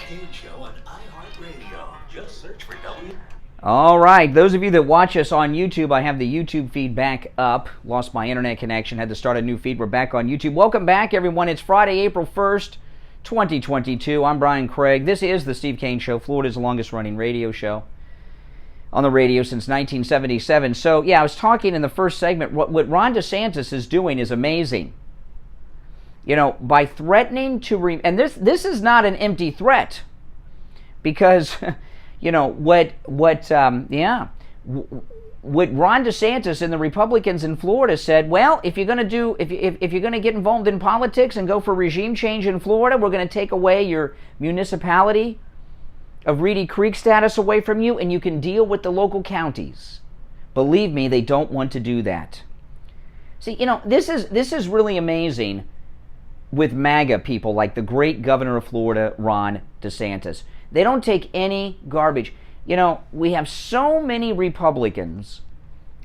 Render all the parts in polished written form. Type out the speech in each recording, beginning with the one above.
Kane Show on iHeartRadio. Just search for W. All right, those of you that watch us on YouTube, I have the YouTube feed back up. Lost my internet connection, had to start a new feed. We're back on YouTube. Welcome back, everyone. It's Friday, April 1st, 2022. I'm Brian Craig. This is the Steve Kane Show, Florida's longest-running radio show on the radio since 1977. So, yeah, I was talking in the first segment. What Ron DeSantis is doing is amazing. You know, by threatening to... and this is not an empty threat, because... You know, what Ron DeSantis and the Republicans in Florida said, well, if you're going to get involved in politics and go for regime change in Florida, we're going to take away your municipality of Reedy Creek status away from you, and you can deal with the local counties. Believe me, they don't want to do that. See, you know, this is really amazing with MAGA people like the great governor of Florida, Ron DeSantis. They don't take any garbage. You know, we have so many Republicans.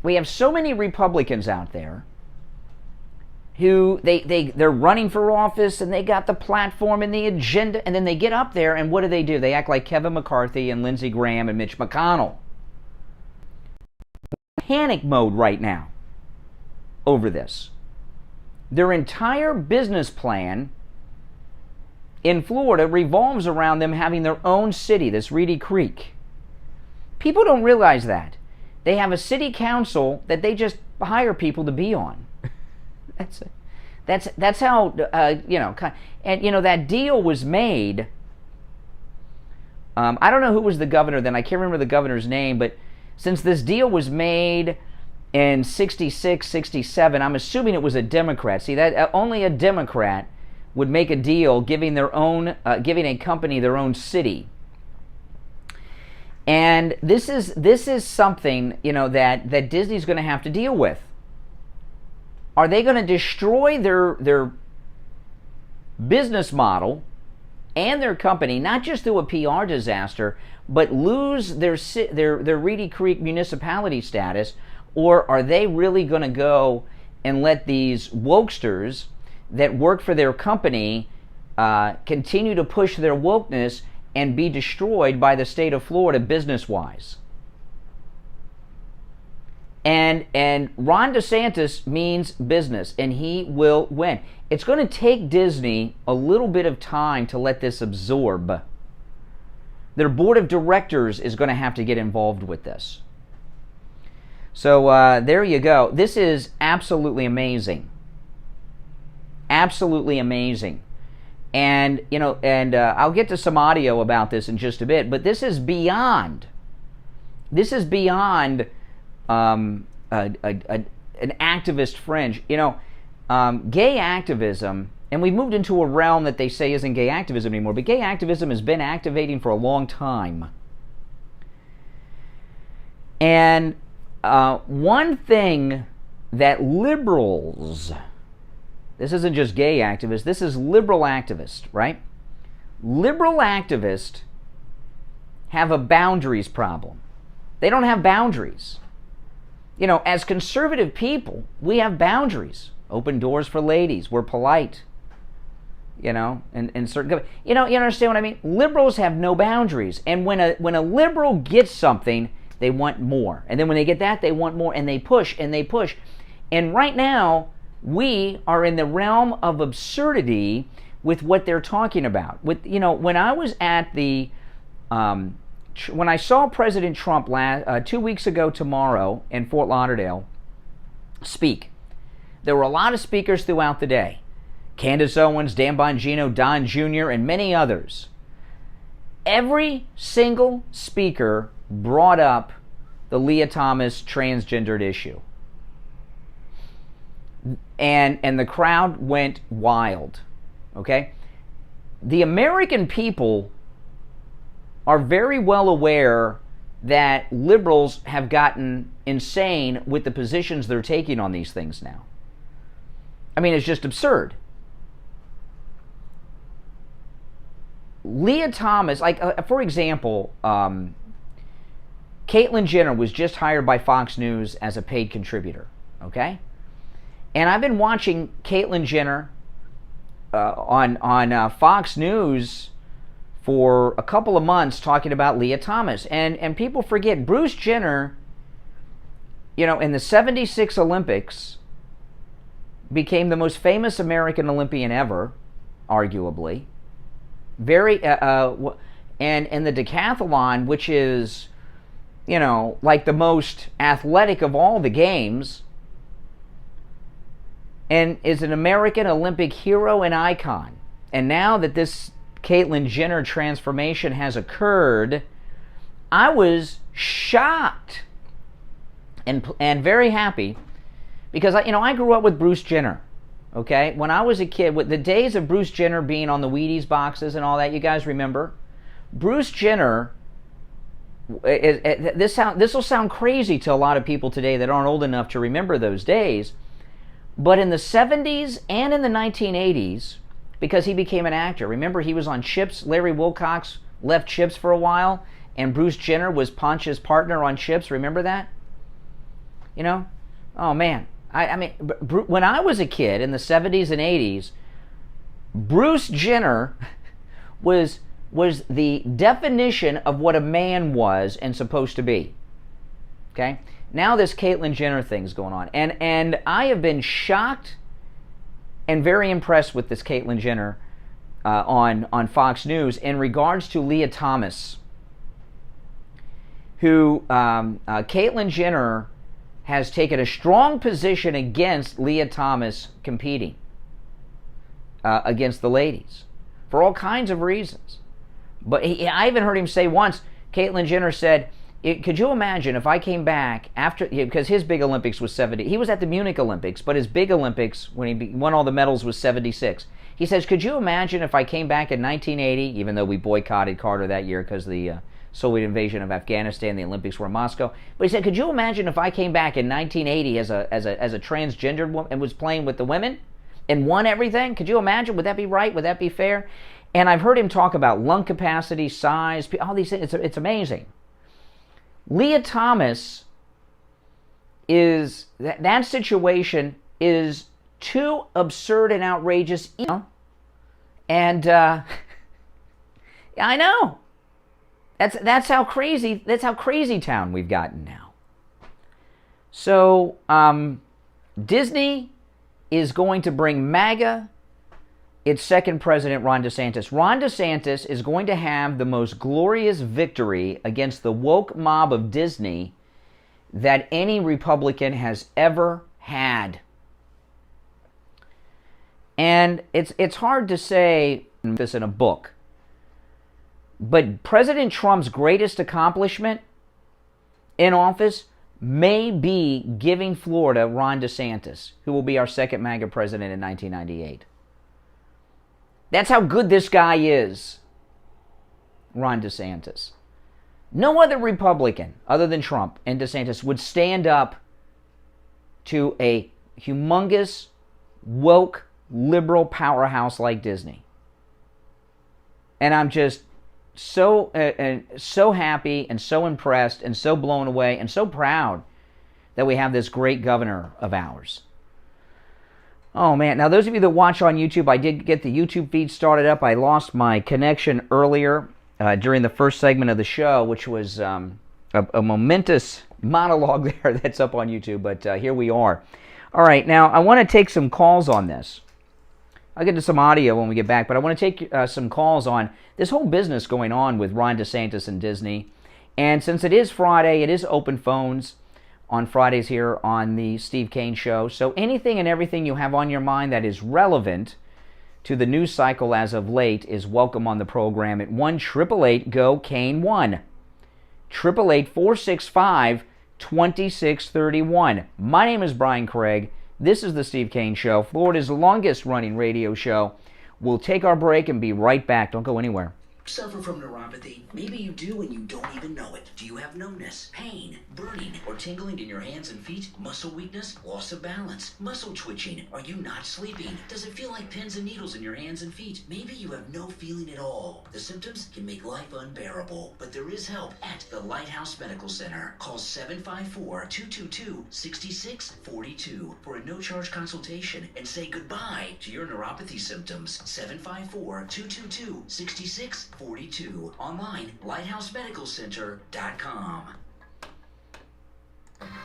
We have so many Republicans out there who they're running for office and they got the platform and the agenda, and then they get up there and what do? They act like Kevin McCarthy and Lindsey Graham and Mitch McConnell. Panic mode right now over this. Their entire business plan in Florida revolves around them having their own city, this Reedy Creek. People don't realize that. They have a city council that they just hire people to be on. That's how, you know, and you know, that deal was made. I don't know who was the governor then. I can't remember the governor's name, but since this deal was made in 66, 67, I'm assuming it was a Democrat. See, that only a Democrat would make a deal giving a company their own city. And this is something, you know, that Disney's going to have to deal with. Are they going to destroy their business model and their company, not just through a PR disaster, but lose their Reedy Creek municipality status, or are they really going to go and let these wokesters that work for their company continue to push their wokeness and be destroyed by the state of Florida business-wise? And Ron DeSantis means business, and he will win. It's going to take Disney a little bit of time to let this absorb. Their board of directors is going to have to get involved with this. So there you go. This is absolutely amazing. Absolutely amazing. And, you know, I'll get to some audio about this in just a bit, but this is beyond an activist fringe. You know, gay activism, and we've moved into a realm that they say isn't gay activism anymore, but gay activism has been activating for a long time. And one thing that liberals... This isn't just gay activists, this is liberal activists, right? Liberal activists have a boundaries problem. They don't have boundaries. You know, as conservative people, we have boundaries. Open doors for ladies. We're polite. You know, and certain... You know, you understand what I mean? Liberals have no boundaries. And when a liberal gets something, they want more. And then when they get that, they want more. And they push, and they push. And right now... we are in the realm of absurdity with what they're talking about. With, you know, when I was at the, when I saw President Trump 2 weeks ago tomorrow in Fort Lauderdale speak, there were a lot of speakers throughout the day. Candace Owens, Dan Bongino, Don Jr., and many others. Every single speaker brought up the Leah Thomas transgendered issue. And the crowd went wild, okay? The American people are very well aware that liberals have gotten insane with the positions they're taking on these things now. I mean, it's just absurd. Leah Thomas, like, for example, Caitlyn Jenner was just hired by Fox News as a paid contributor, okay? And I've been watching Caitlyn Jenner on Fox News for a couple of months talking about Leah Thomas. And people forget, Bruce Jenner, you know, in the 76 Olympics, became the most famous American Olympian ever, arguably. And in the decathlon, which is, you know, like the most athletic of all the games, and is an American Olympic hero and icon. And now that this Caitlyn Jenner transformation has occurred, I was shocked and very happy, because I grew up with Bruce Jenner. Okay, when I was a kid, with the days of Bruce Jenner being on the Wheaties boxes and all that, you guys remember? Bruce Jenner, this will sound crazy to a lot of people today that aren't old enough to remember those days, but in the 70s and in the 1980s, because he became an actor. Remember, he was on Chips. Larry Wilcox left Chips for a while, and Bruce Jenner was Ponch's partner on Chips. Remember that? You know? Oh, man. I mean, when I was a kid in the 70s and 80s, Bruce Jenner was the definition of what a man was and supposed to be. Okay? Now this Caitlyn Jenner thing's going on. And I have been shocked and very impressed with this Caitlyn Jenner on Fox News in regards to Leah Thomas, who Caitlyn Jenner has taken a strong position against Leah Thomas competing against the ladies for all kinds of reasons. But I even heard him say once, Caitlyn Jenner said, could you imagine if I came back after, because his big Olympics was 70, he was at the Munich Olympics, but his big Olympics, when he won all the medals, was 76. He says, could you imagine if I came back in 1980, even though we boycotted Carter that year because the Soviet invasion of Afghanistan, the Olympics were in Moscow. But he said, could you imagine if I came back in 1980 as a transgendered woman and was playing with the women and won everything? Could you imagine? Would that be right? Would that be fair? And I've heard him talk about lung capacity, size, all these things. It's amazing. Leah Thomas is, that situation is too absurd and outrageous, you know? And I know. That's how crazy town we've gotten now. So Disney is going to bring MAGA its second president, Ron DeSantis. Ron DeSantis is going to have the most glorious victory against the woke mob of Disney that any Republican has ever had. And it's hard to say this in a book, but President Trump's greatest accomplishment in office may be giving Florida Ron DeSantis, who will be our second MAGA president in 1998. That's how good this guy is, Ron DeSantis. No other Republican, other than Trump and DeSantis, would stand up to a humongous, woke, liberal powerhouse like Disney. And I'm just so happy and so impressed and so blown away and so proud that we have this great governor of ours. Oh, man. Now, those of you that watch on YouTube, I did get the YouTube feed started up. I lost my connection earlier during the first segment of the show, which was a momentous monologue there that's up on YouTube. But here we are. All right. Now, I want to take some calls on this. I'll get to some audio when we get back, but I want to take some calls on this whole business going on with Ron DeSantis and Disney. And since it is Friday, it is open phones on Fridays here on the Steve Kane Show. So anything and everything you have on your mind that is relevant to the news cycle as of late is welcome on the program at 1-888-GO-KANE-1. 888-465-2631. My name is Brian Craig. This is the Steve Kane Show, Florida's longest running radio show. We'll take our break and be right back. Don't go anywhere. Suffer from neuropathy? Maybe you do and you don't even know it. Do you have numbness, pain, burning, or tingling in your hands and feet? Muscle weakness, loss of balance, muscle twitching? Are you not sleeping? Does it feel like pins and needles in your hands and feet? Maybe you have no feeling at all. The symptoms can make life unbearable, but there is help at the Lighthouse Medical Center. Call 754-222-6642 for a no-charge consultation and say goodbye to your neuropathy symptoms. 754-222-6642. 42. Online, lighthousemedicalcenter.com.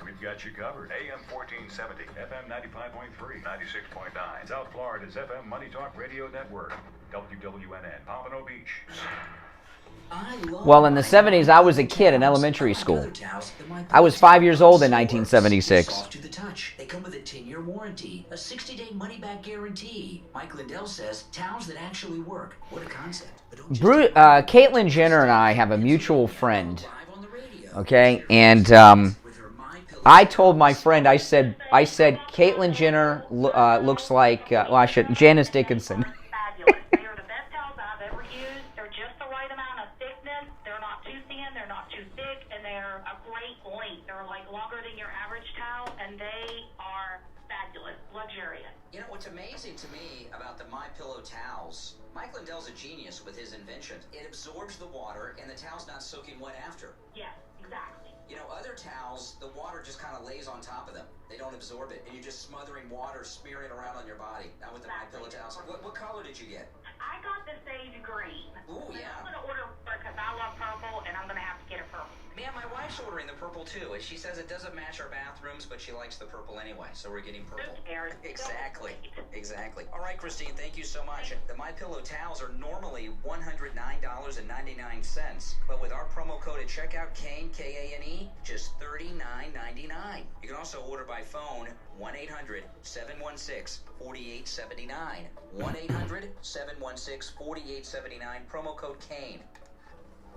We've got you covered. AM 1470, FM 95.3, 96.9. South Florida's FM Money Talk Radio Network. WWNN, Pompano Beach. Well, in the 70s, I was a kid in elementary school. I was 5 years old in 1976. Soft to the touch. They come with a 10-year warranty, a 60-day money-back guarantee. Mike Lindell says towels that actually work. What a concept. Caitlyn Jenner and I have a mutual friend. Okay, and I told my friend, I said, Caitlyn Jenner looks like, Janice Dickinson. Fabulous. They are the best towels I've ever used. They're just the right amount of thickness. They're not too thin. They're not too thick. And they're a great length. They're like longer than your average towel. And they are fabulous. Luxurious. You know, what's amazing to me about the MyPillow towels, Mike Lindell's a genius with his invention. It absorbs the water, and the towel's not soaking wet after. Yes, exactly. You know, other towels, the water just kind of lays on top of them. They don't absorb it, and you're just smothering water, smearing around on your body. Not with the MyPillow towels. What color did you get? I got the sage green. Ooh, yeah. I'm going to order because I love purple, and I'm going to have to get it purple. Man, my wife's ordering the purple too. She says it doesn't match our bathrooms, but she likes the purple anyway, so we're getting purple. Who cares? Exactly. Exactly. All right, Christine, thank you so much. The MyPillow towels are normally $109.99, but with our promo code at checkout, Kane, K-A-N-E, just $39.99. You can also order by phone, 1-800-716-4879. 1-800-716-4879, promo code Kane.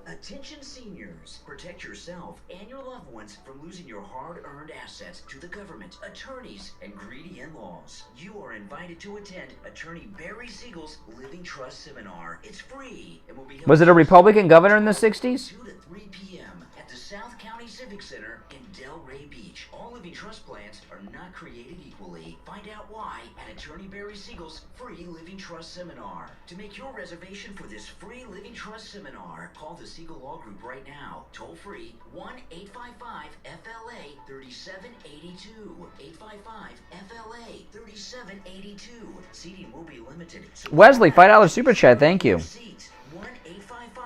Attention seniors, protect yourself and your loved ones from losing your hard-earned assets to the government, attorneys, and greedy in-laws. You are invited to attend Attorney Barry Siegel's Living Trust Seminar. It's free and will be held. Was it a Republican governor in the 60s? 2 to 3 p.m. at the South County Civic Center in Delray Beach. All living trust plans are not created equally. Find out why at Attorney Barry Siegel's free Living Trust Seminar. To make your reservation for this free Living Trust Seminar, call the Siegel Law Group right now. Toll free 1-855-FLA-3782. 855-FLA-3782. Seating will be limited. So Wesley, $5 super chat, thank you.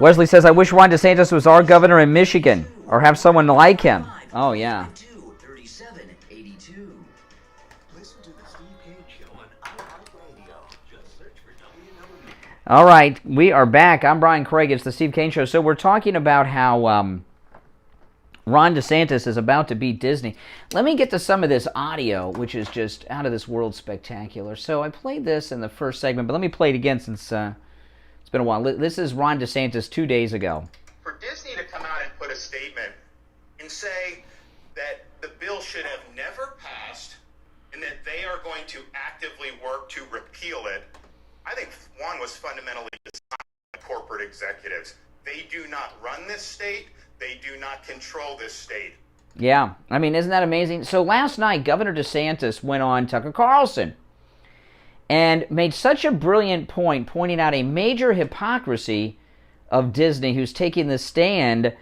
Wesley says, I wish Ron DeSantis was our governor in Michigan, or have someone like him. Oh, yeah. Listen to the Steve Kane Show on iHeartRadio. Just search for WW. All right, we are back. I'm Brian Craig. It's the Steve Kane Show. So we're talking about how Ron DeSantis is about to beat Disney. Let me get to some of this audio, which is just out of this world spectacular. So I played this in the first segment, but let me play it again since it's been a while. This is Ron DeSantis 2 days ago. For Disney to come out and put a statement and say that the bill should have never passed and that they are going to actively work to repeal it, I think one was fundamentally designed by corporate executives. They do not run this state. They do not control this state. Yeah, I mean, isn't that amazing? So last night, Governor DeSantis went on Tucker Carlson and made such a brilliant point, pointing out a major hypocrisy of Disney, who's taking the stand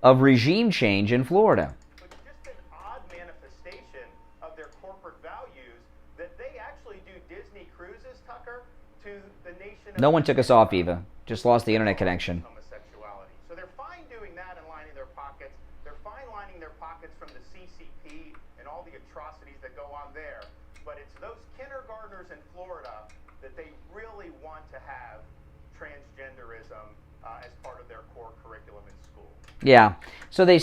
of regime change in Florida. It's just an odd manifestation of their corporate values that they actually do Disney cruises, Tucker, to the nation. No one took us off, Eva. Just lost the internet connection. Homosexuality. So they're fine doing that and lining their pockets. They're fine lining their pockets from the CCP and all the atrocities that go on there. But it's those kindergartners in Florida that they really want to have transgenderism as part of their core curriculum in school. Yeah. So they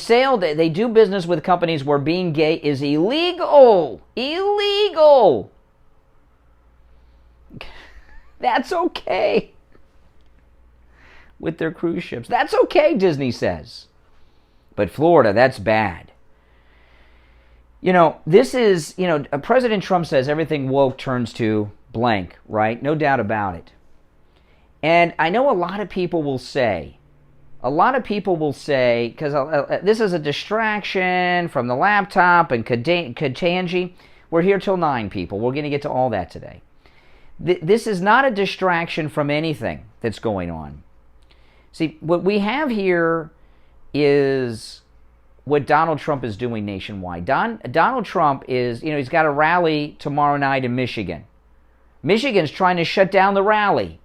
do business with companies where being gay is illegal. Illegal. That's okay. With their cruise ships. That's okay, Disney says. But Florida, that's bad. You know, this is, President Trump says everything woke turns to blank, right? No doubt about it. And I know a lot of people will say, because this is a distraction from the laptop and Katanji. We're here till 9, people. We're going to get to all that today. This is not a distraction from anything that's going on. See, what we have here is what Donald Trump is doing nationwide. Donald Trump is, he's got a rally tomorrow night in Michigan. Michigan's trying to shut down the rally.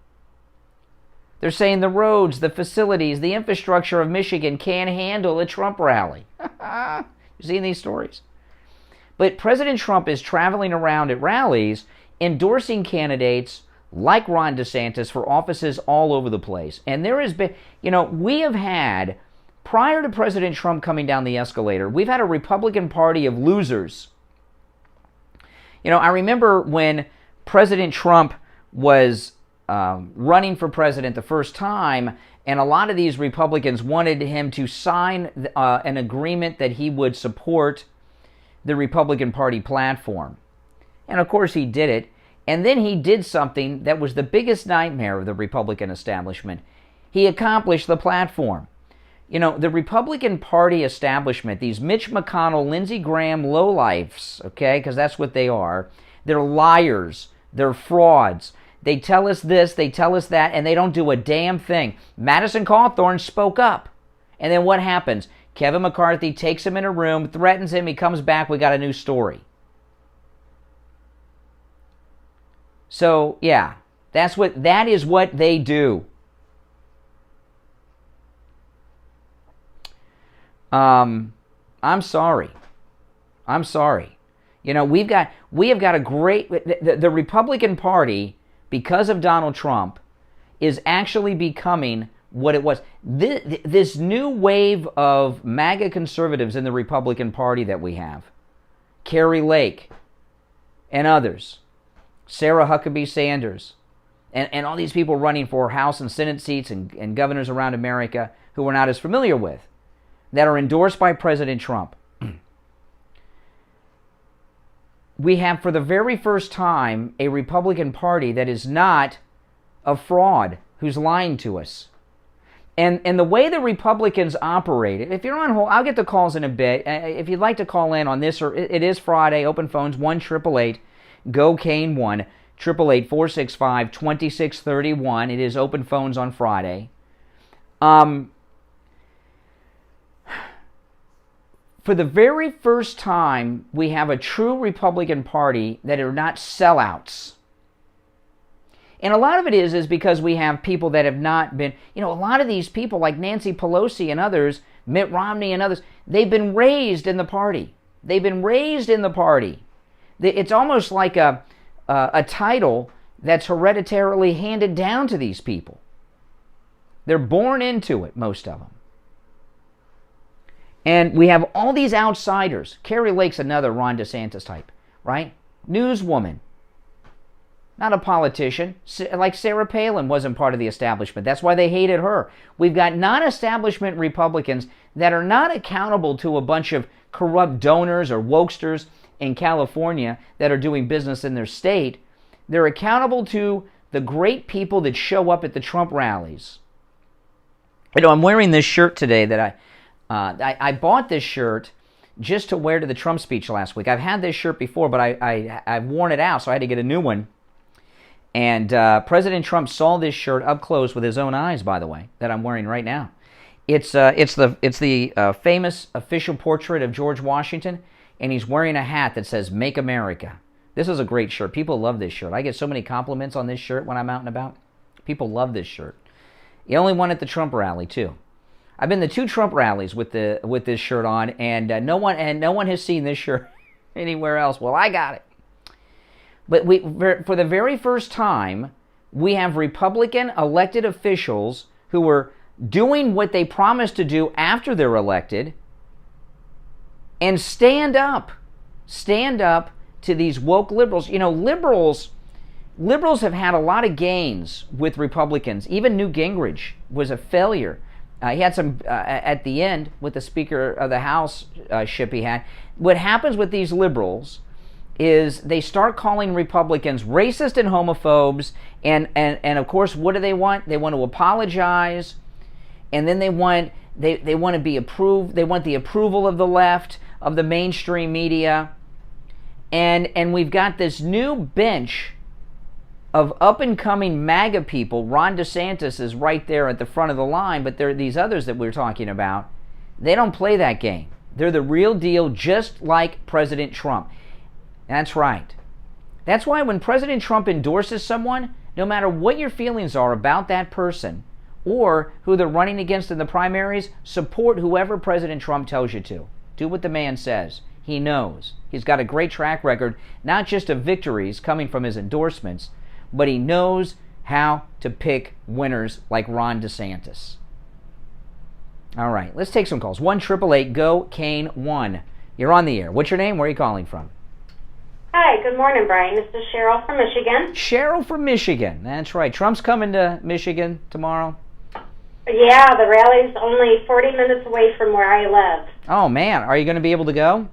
They're saying the roads, the facilities, the infrastructure of Michigan can't handle a Trump rally. You've seen these stories. But President Trump is traveling around at rallies endorsing candidates like Ron DeSantis for offices all over the place. And there has been, we have had, prior to President Trump coming down the escalator, we've had a Republican Party of losers. I remember when President Trump was running for president the first time, and a lot of these Republicans wanted him to sign an agreement that he would support the Republican Party platform. And of course he did it. And then he did something that was the biggest nightmare of the Republican establishment. He accomplished the platform. The Republican Party establishment, these Mitch McConnell, Lindsey Graham lowlifes, okay, because that's what they are. They're liars. They're frauds. They tell us this, they tell us that, and they don't do a damn thing. Madison Cawthorn spoke up. And then what happens? Kevin McCarthy takes him in a room, threatens him, he comes back, we got a new story. So, yeah, that is what they do. I'm sorry. We have got a great, the Republican Party, because of Donald Trump, is actually becoming what it was. This new wave of MAGA conservatives in the Republican Party that we have, Carrie Lake and others, Sarah Huckabee Sanders, and all these people running for House and Senate seats and governors around America who we're not as familiar with, that are endorsed by President Trump. We have, for the very first time, a Republican Party that is not a fraud who's lying to us. And the way the Republicans operate, if you're on hold, I'll get the calls in a bit. If you'd like to call in on this, or it is Friday, open phones, 1-888-GO-CANE 1-888-465-2631. It is open phones on Friday. For the very first time, we have a true Republican Party that are not sellouts. And a lot of it is because we have people that have not been, a lot of these people like Nancy Pelosi and others, Mitt Romney and others, they've been raised in the party. It's almost like a title that's hereditarily handed down to these people. They're born into it, most of them. And we have all these outsiders. Carrie Lake's another Ron DeSantis type, right? Newswoman. Not a politician. Like Sarah Palin wasn't part of the establishment. That's why they hated her. We've got non-establishment Republicans that are not accountable to a bunch of corrupt donors or wokesters in California that are doing business in their state. They're accountable to the great people that show up at the Trump rallies. I'm wearing this shirt today that I bought this shirt just to wear to the Trump speech last week. I've had this shirt before, but I've worn it out, so I had to get a new one. And President Trump saw this shirt up close with his own eyes, by the way, that I'm wearing right now. It's the famous official portrait of George Washington, and he's wearing a hat that says "Make America." This is a great shirt. People love this shirt. I get so many compliments on this shirt when I'm out and about. People love this shirt. The only one at the Trump rally too. I've been to 2 Trump rallies with this shirt on, and no one has seen this shirt anywhere else. Well, I got it. But for the very first time, we have Republican elected officials who are doing what they promised to do after they're elected, and stand up to these woke liberals. Liberals have had a lot of gains with Republicans. Even Newt Gingrich was a failure. He had some at the end with the Speaker of the House ship he had. What happens with these liberals is they start calling Republicans racist and homophobes, and of course, what do they want? They want to apologize, and then they want to be approved. They want the approval of the left, of the mainstream media, and we've got this new bench of up-and-coming MAGA people. Ron DeSantis is right there at the front of the line, but there are these others that we're talking about. They don't play that game. They're the real deal, just like President Trump. That's right. That's why when President Trump endorses someone, no matter what your feelings are about that person or who they're running against in the primaries, support whoever President Trump tells you to. Do what the man says. He knows. He's got a great track record, not just of victories coming from his endorsements, but he knows how to pick winners like Ron DeSantis. All right, let's take some calls. 1-888-GO-KANE-1. You're on the air. What's your name? Where are you calling from? Hi, good morning, Brian. This is Cheryl from Michigan. Cheryl from Michigan. That's right. Trump's coming to Michigan tomorrow. Yeah, the rally's only 40 minutes away from where I live. Oh, man. Are you going to be able to go?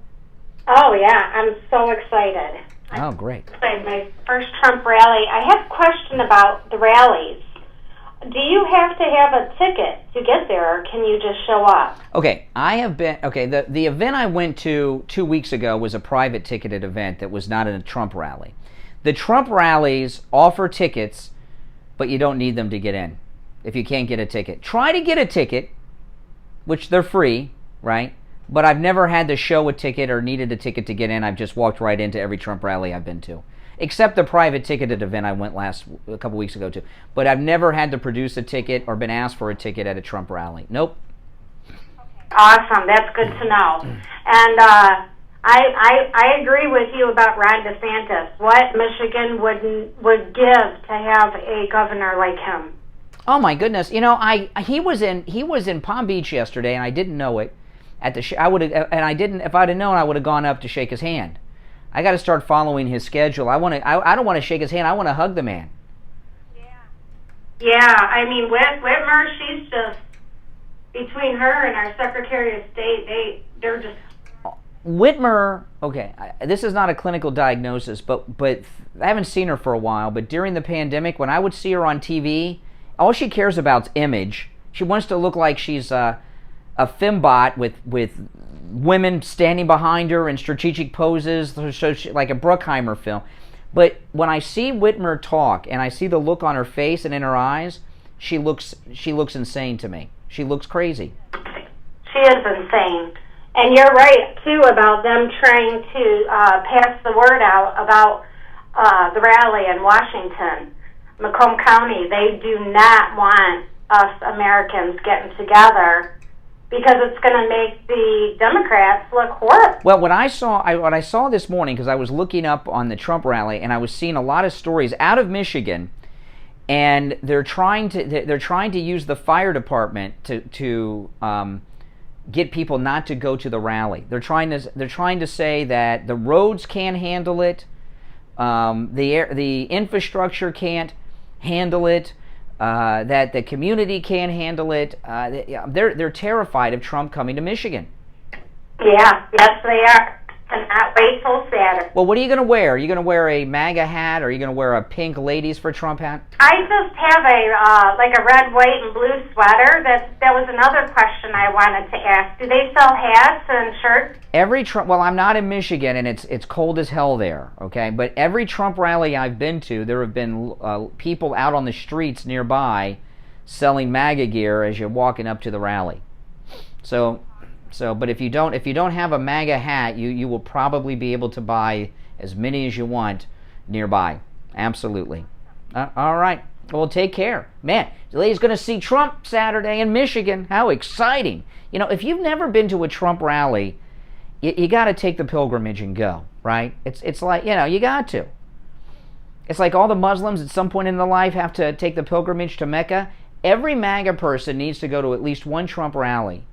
Oh, yeah. I'm so excited. Oh, great. My first Trump rally. I have a question about the rallies. Do you have to have a ticket to get there, or can you just show up? Okay, the event I went to 2 weeks ago was a private ticketed event that was not a Trump rally. The Trump rallies offer tickets, but you don't need them to get in if you can't get a ticket. Try to get a ticket, which they're free, right? But I've never had to show a ticket or needed a ticket to get in. I've just walked right into every Trump rally I've been to. Except the private ticketed event I went a couple weeks ago to. But I've never had to produce a ticket or been asked for a ticket at a Trump rally. Nope. Awesome. That's good to know. And I agree with you about Ron DeSantis. What Michigan would give to have a governor like him. Oh my goodness! You know, he was in Palm Beach yesterday, and I didn't know it. If I'd have known, I would have gone up to shake his hand. I got to start following his schedule. I don't want to shake his hand. I want to hug the man. Yeah. I mean, Whitmer, she's just between her and our Secretary of State. They're just. Whitmer. Okay, this is not a clinical diagnosis, but I haven't seen her for a while. But during the pandemic, when I would see her on TV, all she cares about is image. She wants to look like she's a fembot with women standing behind her in strategic poses, so like a Bruckheimer film. But when I see Whitmer talk and I see the look on her face and in her eyes, she looks insane to me. She looks crazy. She is insane. And you're right, too, about them trying to pass the word out about the rally in Washington, Macomb County. They do not want us Americans getting together because it's going to make the Democrats look horrible. Well, what I saw this morning, because I was looking up on the Trump rally, and I was seeing a lot of stories out of Michigan, and they're trying to use the fire department to get people not to go to the rally. They're trying to say that the roads can't handle it, the infrastructure can't handle it. That the community can't handle it. They're terrified of Trump coming to Michigan. Yeah, yes they are. And I wait till Saturday. Well, what are you going to wear? Are you going to wear a MAGA hat, or are you going to wear a pink Ladies for Trump hat? I just have a red, white, and blue sweater. That was another question I wanted to ask. Do they sell hats and shirts? Well, I'm not in Michigan, and it's cold as hell there, okay? But every Trump rally I've been to, there have been people out on the streets nearby selling MAGA gear as you're walking up to the rally. But if you don't have a MAGA hat, you will probably be able to buy as many as you want nearby. Absolutely. All right. Well, take care. Man, the lady's going to see Trump Saturday in Michigan. How exciting. You know, if you've never been to a Trump rally, you got to take the pilgrimage and go, right? It's like, you got to. It's like all the Muslims at some point in their life have to take the pilgrimage to Mecca. Every MAGA person needs to go to at least one Trump rally.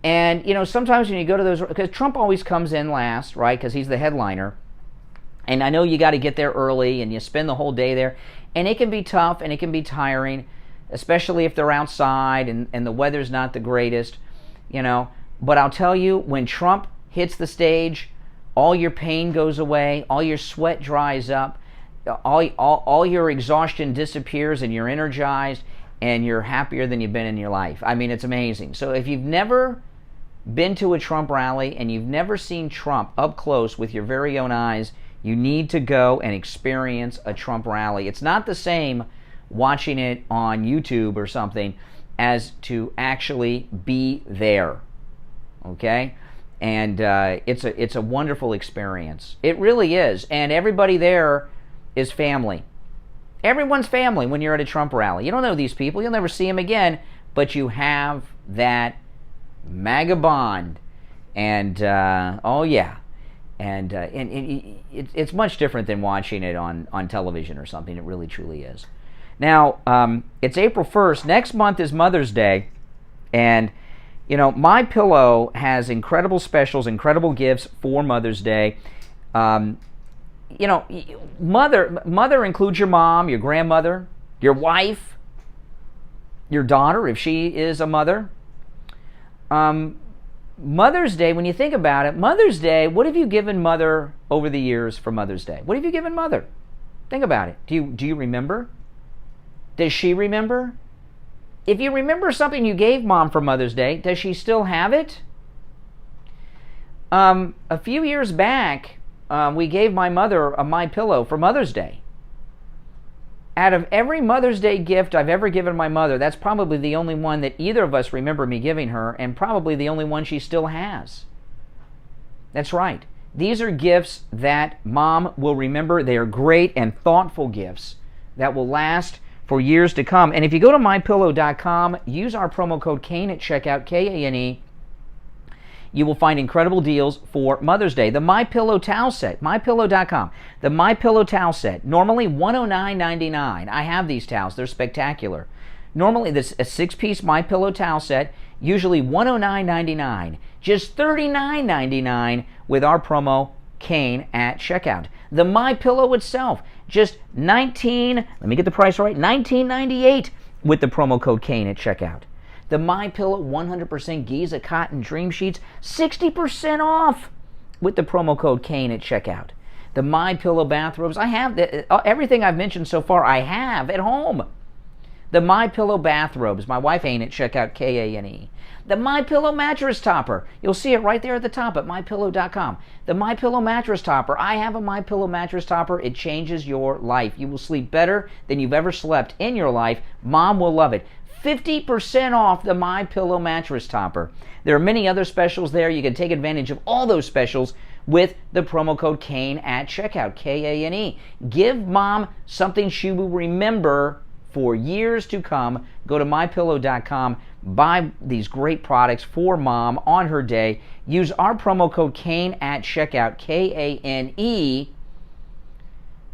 And, sometimes when you go to those, because Trump always comes in last, right, because he's the headliner. And I know you got to get there early, and you spend the whole day there. And it can be tough, and it can be tiring, especially if they're outside and the weather's not the greatest, But I'll tell you, when Trump hits the stage, all your pain goes away, all your sweat dries up, all your exhaustion disappears, and you're energized, and you're happier than you've been in your life. I mean, it's amazing. So if you've never been to a Trump rally and you've never seen Trump up close with your very own eyes, you need to go and experience a Trump rally. It's not the same watching it on YouTube or something as to actually be there, okay? And it's a wonderful experience. It really is. And everybody there is family. Everyone's family when you're at a Trump rally. You don't know these people. You'll never see them again, but you have that MAGA bond. And, oh yeah. And it's much different than watching it on television or something. It really, truly is. Now, it's April 1st. Next month is Mother's Day. And, you know, MyPillow has incredible specials, incredible gifts for Mother's Day. You know, mother includes your mom, your grandmother, your wife, your daughter, if she is a mother. Mother's Day, when you think about it, Mother's Day, what have you given Mother over the years for Mother's Day? What have you given Mother? Think about it. Do you remember? Does she remember? If you remember something you gave Mom for Mother's Day, does she still have it? A few years back, we gave my mother a MyPillow for Mother's Day. Out of every Mother's Day gift I've ever given my mother, that's probably the only one that either of us remember me giving her, and probably the only one she still has. That's right. These are gifts that Mom will remember. They are great and thoughtful gifts that will last for years to come. And if you go to MyPillow.com, use our promo code Kane at checkout, Kane, you will find incredible deals for Mother's Day. The MyPillow towel set, MyPillow.com. The MyPillow towel set, normally $109.99. I have these towels. They're spectacular. Normally, this a 6-piece MyPillow towel set, usually $109.99. Just $39.99 with our promo Kane at checkout. The MyPillow itself, just let me get the price right, $19.98 with the promo code Kane at checkout. The MyPillow 100% Giza Cotton Dream Sheets, 60% off with the promo code Kane at checkout. The MyPillow bathrobes, I have everything I've mentioned so far, I have at home. The MyPillow bathrobes, my wife ain't at checkout, Kane. The MyPillow mattress topper, you'll see it right there at the top at MyPillow.com. The MyPillow mattress topper, I have a MyPillow mattress topper. It changes your life. You will sleep better than you've ever slept in your life. Mom will love it. 50% off the MyPillow mattress topper. There are many other specials there. You can take advantage of all those specials with the promo code Kane at checkout, Kane. Give Mom something she will remember for years to come. Go to MyPillow.com, buy these great products for Mom on her day. Use our promo code Kane at checkout, Kane,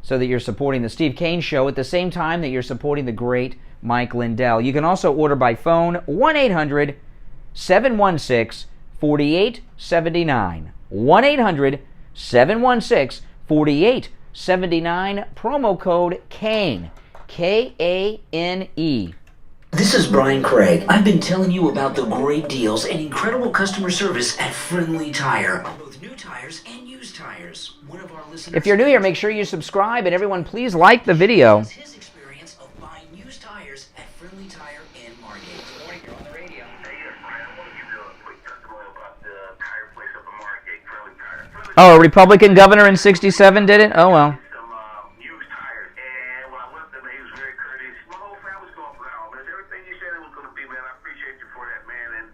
so that you're supporting the Steve Kane Show at the same time that you're supporting the great Mike Lindell. You can also order by phone, 1-800-716-4879. 1-800-716-4879. Promo code Kane. Kane. This is Brian Craig. I've been telling you about the great deals and incredible customer service at Friendly Tire on both new tires and used tires. One of our listeners, if you're new here, make sure you subscribe, and everyone please like the video. His experience of buying used tires at Friendly Tire in Margate. Good morning, you're on the radio. Hey, yes, Brian, I want to give you a quick testimony about the tire place up in Margate, Friendly Tire. Oh, a Republican governor in 67 did it? Oh, well. Some used tires, and when I left them, he was very courteous. My whole family's going for that. There's everything you said it was going to be, man. I appreciate you for that, man. And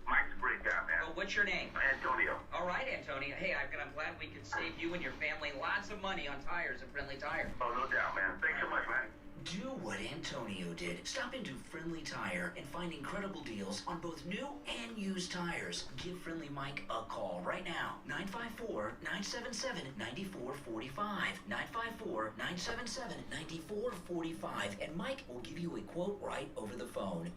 Mike's a great guy, man. Oh, what's your name? Antonio. All right, Antonio. Hey, I'm glad we could save you and your family lots of money on tires at Friendly Tire. Oh, no doubt, man. Thanks so much, man. Do what Antonio did. Stop into Friendly Tire and find incredible deals on both new and used tires. Give Friendly Mike a call right now. 954-977-9445. 954-977-9445. And Mike will give you a quote right over the phone.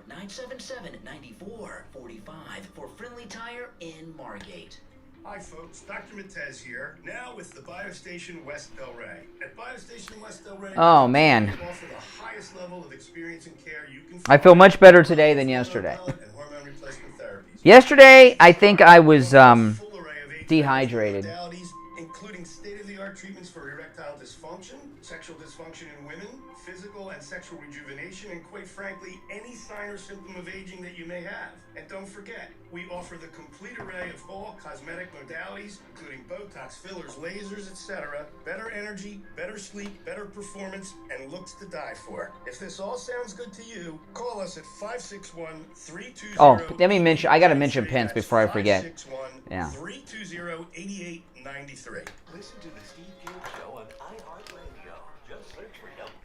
954-977-9445 for Friendly Tire in Margate. Hi folks, Dr. Matez here, now with the Biostation West Delray. At Biostation West Delray, Oh, man. we offer the highest level of experience and care you can I feel much better today than yesterday. and hormone replacement therapies. Yesterday, I think I was Full array of dehydrated. modalities, including state-of-the-art treatments for erectile dysfunction, sexual dysfunction in women, physical and sexual rejuvenation, and quite frankly, any sign or symptom of aging that you may have. And don't forget, we offer the complete array of all cosmetic modalities, including Botox, fillers, lasers, etc. Better energy, better sleep, better performance, and looks to die for. If this all sounds good to you, call us at 561-320. Oh, let me mention, I got to mention Pence before I forget. Yeah. 320-8893. Listen to the Steve Kane Show on iHeartRadio.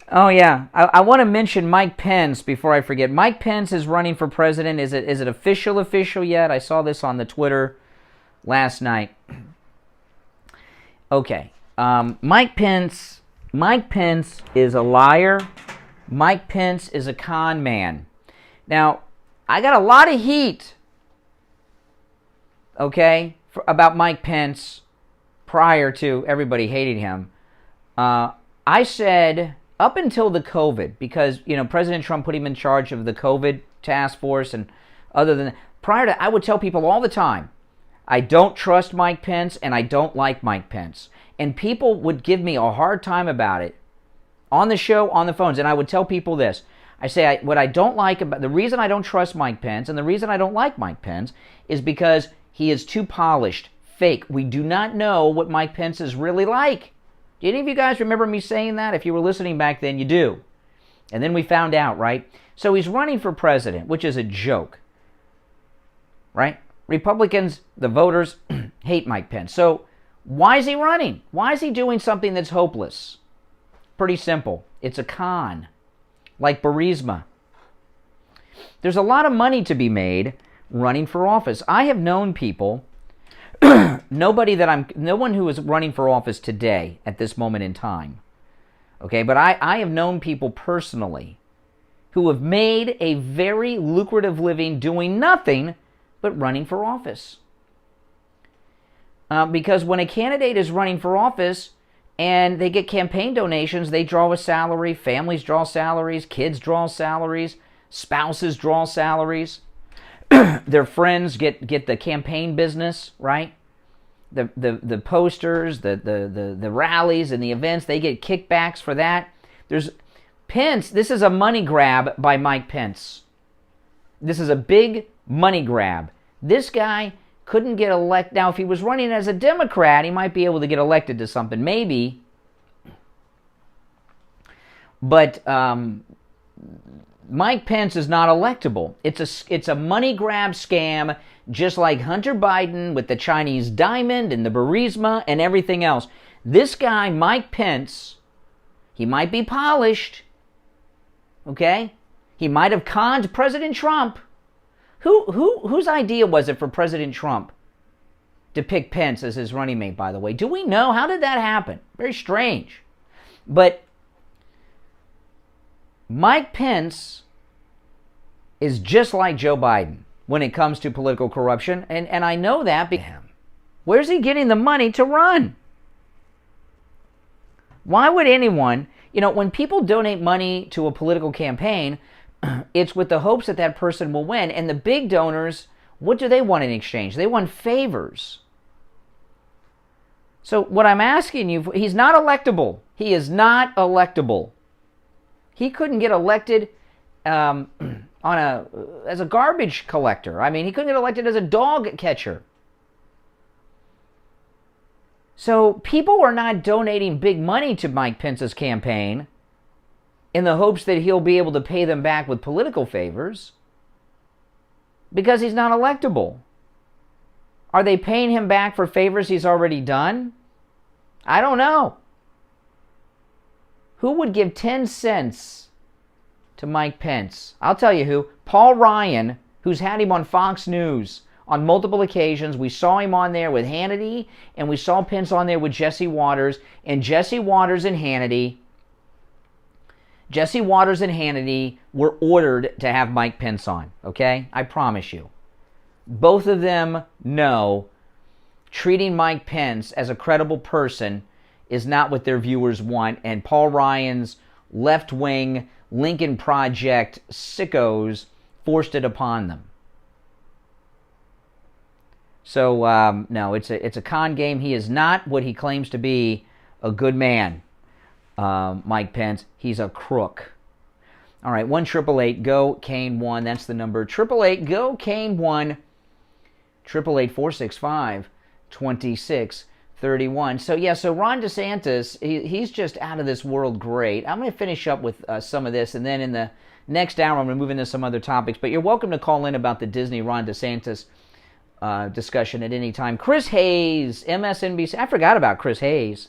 Oh, yeah. I want to mention Mike Pence before I forget. Mike Pence is running for president. Is it official yet? I saw this on the Twitter last night. Okay. Mike Pence is a liar. Mike Pence is a con man. Now, I got a lot of heat, okay, about Mike Pence prior to everybody hating him. I said, up until the COVID, because, President Trump put him in charge of the COVID task force, and other than that, prior to, I would tell people all the time, I don't trust Mike Pence, and I don't like Mike Pence. And people would give me a hard time about it on the show, on the phones, and I would tell people this. I say, what I don't like about, the reason I don't trust Mike Pence, and the reason I don't like Mike Pence, is because he is too polished, fake. We do not know what Mike Pence is really like. Do any of you guys remember me saying that? If you were listening back then, you do. And then we found out, right? So he's running for president, which is a joke, right? Republicans, the voters, hate Mike Pence. So why is he running? Why is he doing something that's hopeless? Pretty simple. It's a con, like Burisma. There's a lot of money to be made running for office. I have known people, no one who is running for office today at this moment in time, okay, but I have known people personally who have made a very lucrative living doing nothing but running for office. Because when a candidate is running for office and they get campaign donations, they draw a salary, families draw salaries, kids draw salaries, spouses draw salaries, their friends get the campaign business, right? The posters, the rallies and the events, they get kickbacks for that. There's Pence, this is a money grab by Mike Pence. This is a big money grab. This guy couldn't get elected. Now, if he was running as a Democrat, he might be able to get elected to something, maybe. But Mike Pence is not electable. It's a money grab scam, just like Hunter Biden with the Chinese diamond and the Burisma and everything else. This guy, Mike Pence, he might be polished, okay? He might have conned President Trump. Whose idea was it for President Trump to pick Pence as his running mate, by the way? Do we know? How did that happen? Very strange. But Mike Pence is just like Joe Biden when it comes to political corruption, and I know that because where's he getting the money to run? Why would anyone, when people donate money to a political campaign, it's with the hopes that that person will win. And the big donors, what do they want in exchange? They want favors. So what I'm asking you, he's not electable. He is not electable. He couldn't get elected as a garbage collector. I mean, he couldn't get elected as a dog catcher. So people are not donating big money to Mike Pence's campaign in the hopes that he'll be able to pay them back with political favors, because he's not electable. Are they paying him back for favors he's already done? I don't know. Who would give 10 cents to Mike Pence? I'll tell you who. Paul Ryan, who's had him on Fox News on multiple occasions. We saw him on there with Hannity, and we saw Pence on there with Jesse Waters. And Jesse Waters and Hannity were ordered to have Mike Pence on, okay? I promise you. Both of them know treating Mike Pence as a credible person is not what their viewers want, and Paul Ryan's left-wing Lincoln Project sickos forced it upon them. So, no, it's a con game. He is not what he claims to be, a good man. Mike Pence, he's a crook. All right, 1-888-GO-CANE-1, that's the number. 888-GO-CANE-1, 888-465-2631. So Ron DeSantis, he's just out of this world great. I'm going to finish up with some of this, and then in the next hour, I'm going to move into some other topics. But you're welcome to call in about the Disney Ron DeSantis discussion at any time. Chris Hayes, MSNBC. I forgot about Chris Hayes.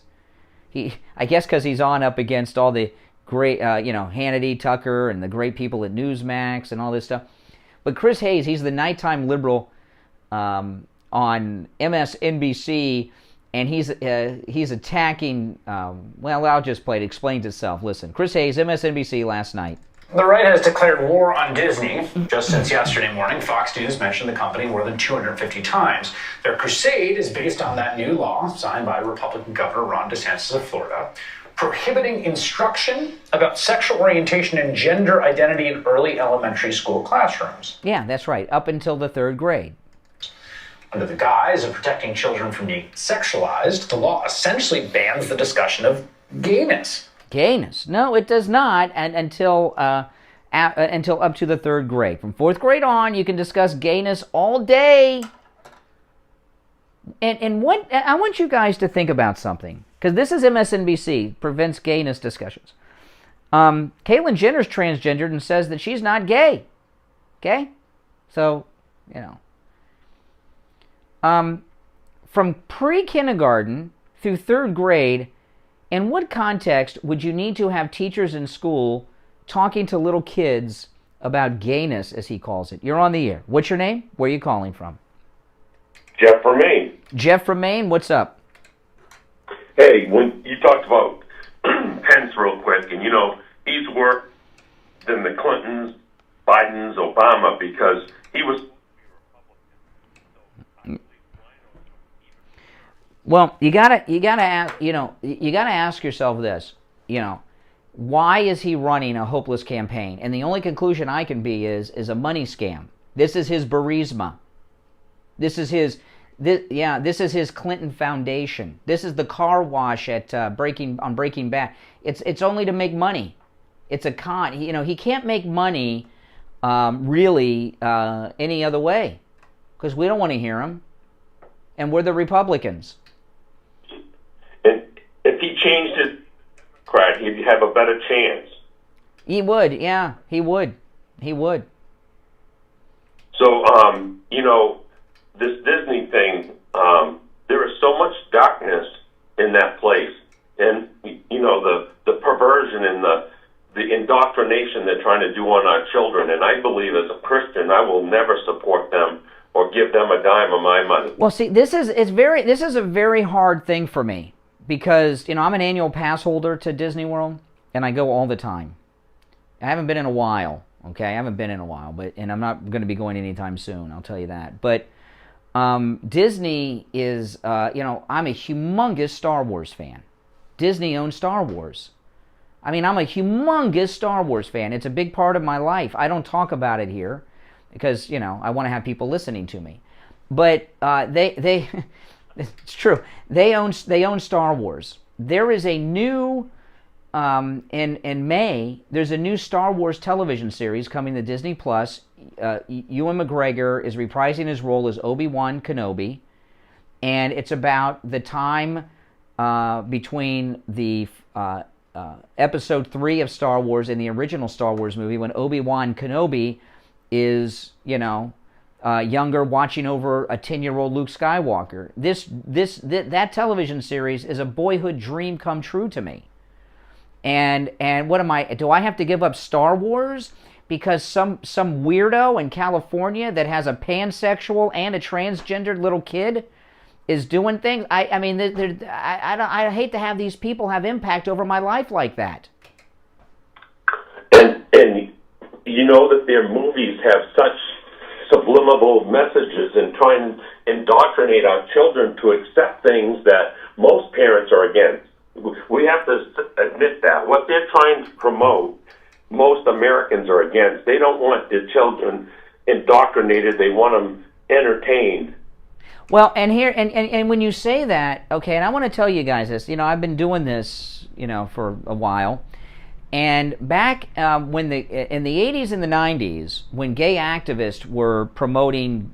I guess because he's on up against all the great, Hannity, Tucker, and the great people at Newsmax and all this stuff. But Chris Hayes, he's the nighttime liberal on MSNBC, and he's attacking. I'll just play it. It explains itself. Listen, Chris Hayes, MSNBC last night. The right has declared war on Disney. Just since yesterday morning, Fox News mentioned the company more than 250 times. Their crusade is based on that new law signed by Republican Governor Ron DeSantis of Florida, prohibiting instruction about sexual orientation and gender identity in early elementary school classrooms. Yeah, that's right, up until the 3rd grade. Under the guise of protecting children from being sexualized, the law essentially bans the discussion of gayness. Gayness? No, it does not, and until up to the 3rd grade. From 4th grade on, you can discuss gayness all day. And what I want you guys to think about something, because this is MSNBC, prevents gayness discussions. Caitlyn Jenner's transgendered and says that she's not gay. Okay? So, from pre-kindergarten through 3rd grade, in what context would you need to have teachers in school talking to little kids about gayness, as he calls it? You're on the air. What's your name? Where are you calling from? Jeff from Maine. Jeff from Maine, what's up? Hey, when you talked about Pence real quick, and he's worse than the Clintons, Bidens, Obama, because he was... Well, you gotta ask yourself this, why is he running a hopeless campaign? And the only conclusion I can be is a money scam. This is his Burisma. This is his Clinton Foundation. This is the car wash at Breaking Bad. It's only to make money. It's a con. He can't make money really any other way, because we don't want to hear him, and we're the Republicans. And if he changed his crack, he'd have a better chance. He would, yeah, he would. So, this Disney thing, there is so much darkness in that place. And, the perversion and the indoctrination they're trying to do on our children. And I believe as a Christian, I will never support them or give them a dime of my money. Well, see, this is a very hard thing for me, because, I'm an annual pass holder to Disney World, and I go all the time. I haven't been in a while, okay? And I'm not going to be going anytime soon, I'll tell you that. But Disney is, I'm a humongous Star Wars fan. Disney owns Star Wars. I'm a humongous Star Wars fan. It's a big part of my life. I don't talk about it here because, I want to have people listening to me. But they it's true. They own Star Wars. There is a new in May. There's a new Star Wars television series coming to Disney Plus. Ewan McGregor is reprising his role as Obi-Wan Kenobi, and it's about the time between the Episode 3 of Star Wars and the original Star Wars movie, when Obi-Wan Kenobi is, younger, watching over a 10-year-old Luke Skywalker. That television series is a boyhood dream come true to me. And what am I? Do I have to give up Star Wars because some weirdo in California that has a pansexual and a transgendered little kid is doing things? I hate to have these people have impact over my life like that. And you know that their movies have such subliminal messages and try and indoctrinate our children to accept things that most parents are against. We have to admit that. What they're trying to promote, most Americans are against. They don't want their children indoctrinated. They want them entertained. Well, and when you say that, okay, and I want to tell you guys this. I've been doing this, for a while. And back in the 80s and the 90s, when gay activists were promoting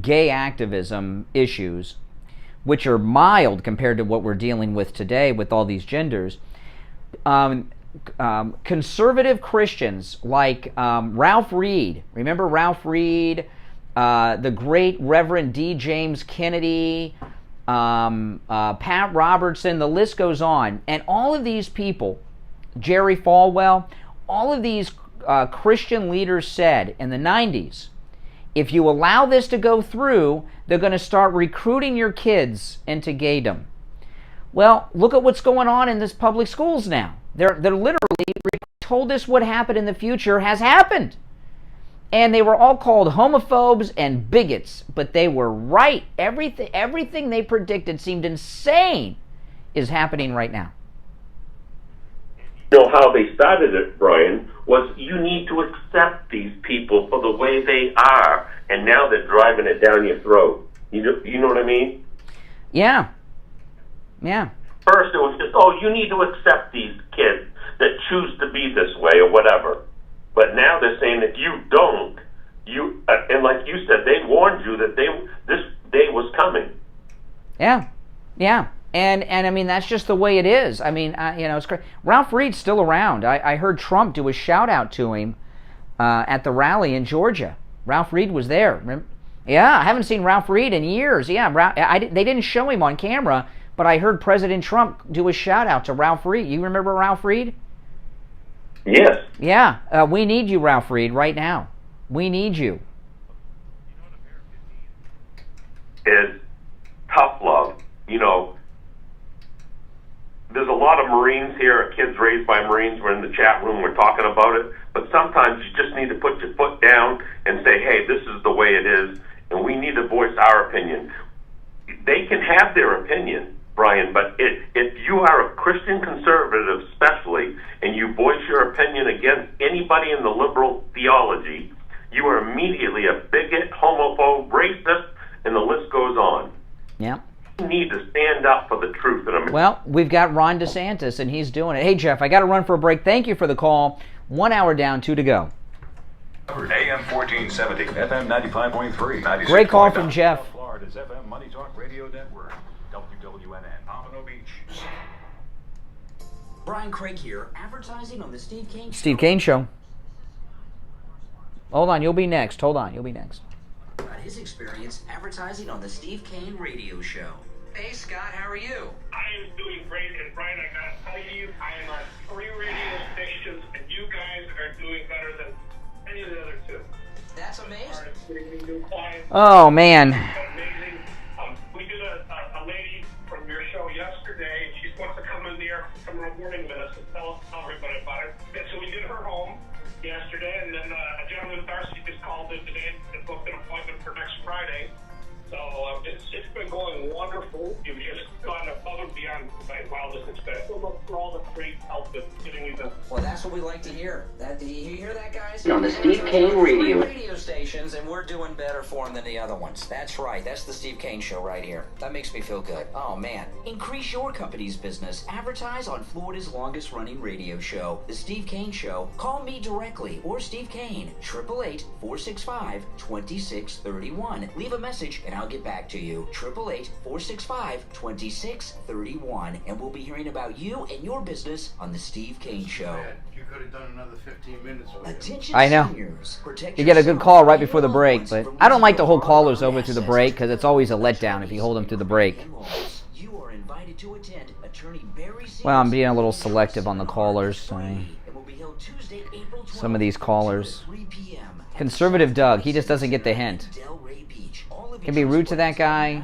gay activism issues, which are mild compared to what we're dealing with today with all these genders, conservative Christians like Ralph Reed, remember Ralph Reed, the great Reverend D. James Kennedy, Pat Robertson, the list goes on. And all of these people, Jerry Falwell, all of these Christian leaders said in the 90s, if you allow this to go through, they're going to start recruiting your kids into gaydom. Well, look at what's going on in this public schools now. They're literally told us what happened in the future has happened. And they were all called homophobes and bigots, but they were right. Everything they predicted seemed insane is happening right now. You know how they started it, Brian, was you need to accept these people for the way they are, and now they're driving it down your throat. You know what I mean? Yeah. Yeah. First it was just, you need to accept these kids that choose to be this way or whatever. But now they're saying that you don't. And like you said, they warned you that this day was coming. Yeah. Yeah. And I mean, that's just the way it is. I mean, it's crazy. Ralph Reed's still around. I heard Trump do a shout out to him at the rally in Georgia. Ralph Reed was there. Yeah, I haven't seen Ralph Reed in years. Yeah, they didn't show him on camera, but I heard President Trump do a shout out to Ralph Reed. You remember Ralph Reed? Yes. Yeah, we need you, Ralph Reed, right now. We need you. Is tough love. There's a lot of Marines here, kids raised by Marines. We're in the chat room, we're talking about it. But sometimes you just need to put your foot down and say, hey, this is the way it is, and we need to voice our opinion. They can have their opinion, Brian, but if you are a Christian conservative especially, and you voice your opinion against anybody in the liberal theology, you are immediately a bigot, homophobe, racist, and the list goes on. Yeah. You need to stand up for the truth in America. Well, we've got Ron DeSantis, and he's doing it. Hey, Jeff, I got to run for a break. Thank you for the call. 1 hour down, 2 to go. AM 1470, FM 95.3. Great call from Jeff. Florida's FM Money Talk Radio Network, WWNN, Pompano Beach. Brian Craig here, advertising on the Steve Kane Show. Steve Kane Show. Hold on, you'll be next. About his experience advertising on the Steve Kane Radio Show. Hey, Scott, how are you? I am doing great, and Brian, I gotta tell you, I am on 3 radio stations, and you guys are doing better than any of the other 2. That's amazing. Getting me new clients. Oh, man. Amazing. We did a lady from your show yesterday. She wants to come in there tomorrow morning with us and tell everybody about it. And so we did her home yesterday, and then a gentleman, Darcy, just called in today and booked an appointment for next Friday. So it's been going wonderful. You've just gone above and beyond my wildest expectations. So look for all the great help that's getting you the... Well, that's what we like to hear. Do you hear that, guys? On the Steve Kane Radio stations, and we're doing better for them than the other ones. That's right. That's the Steve Kane Show right here. That makes me feel good. Oh, man. Increase your company's business. Advertise on Florida's longest-running radio show, the Steve Kane Show. Call me directly or Steve Kane, 888-465-2631. Leave a message, and I'll get back to you. 888-465-2631. And we'll be hearing about you and your business on the Steve Kane Show. Man, you could have done another 15 minutes with Attention I know. Seniors, You get a good call right before the break, but I don't like to hold callers over through the break because it's always a letdown if you hold them through the break. You are invited to attend Attorney Barry Well, I'm being a little selective on the callers. Some of these callers. Conservative Doug, he just doesn't get the hint. Can be rude to that guy.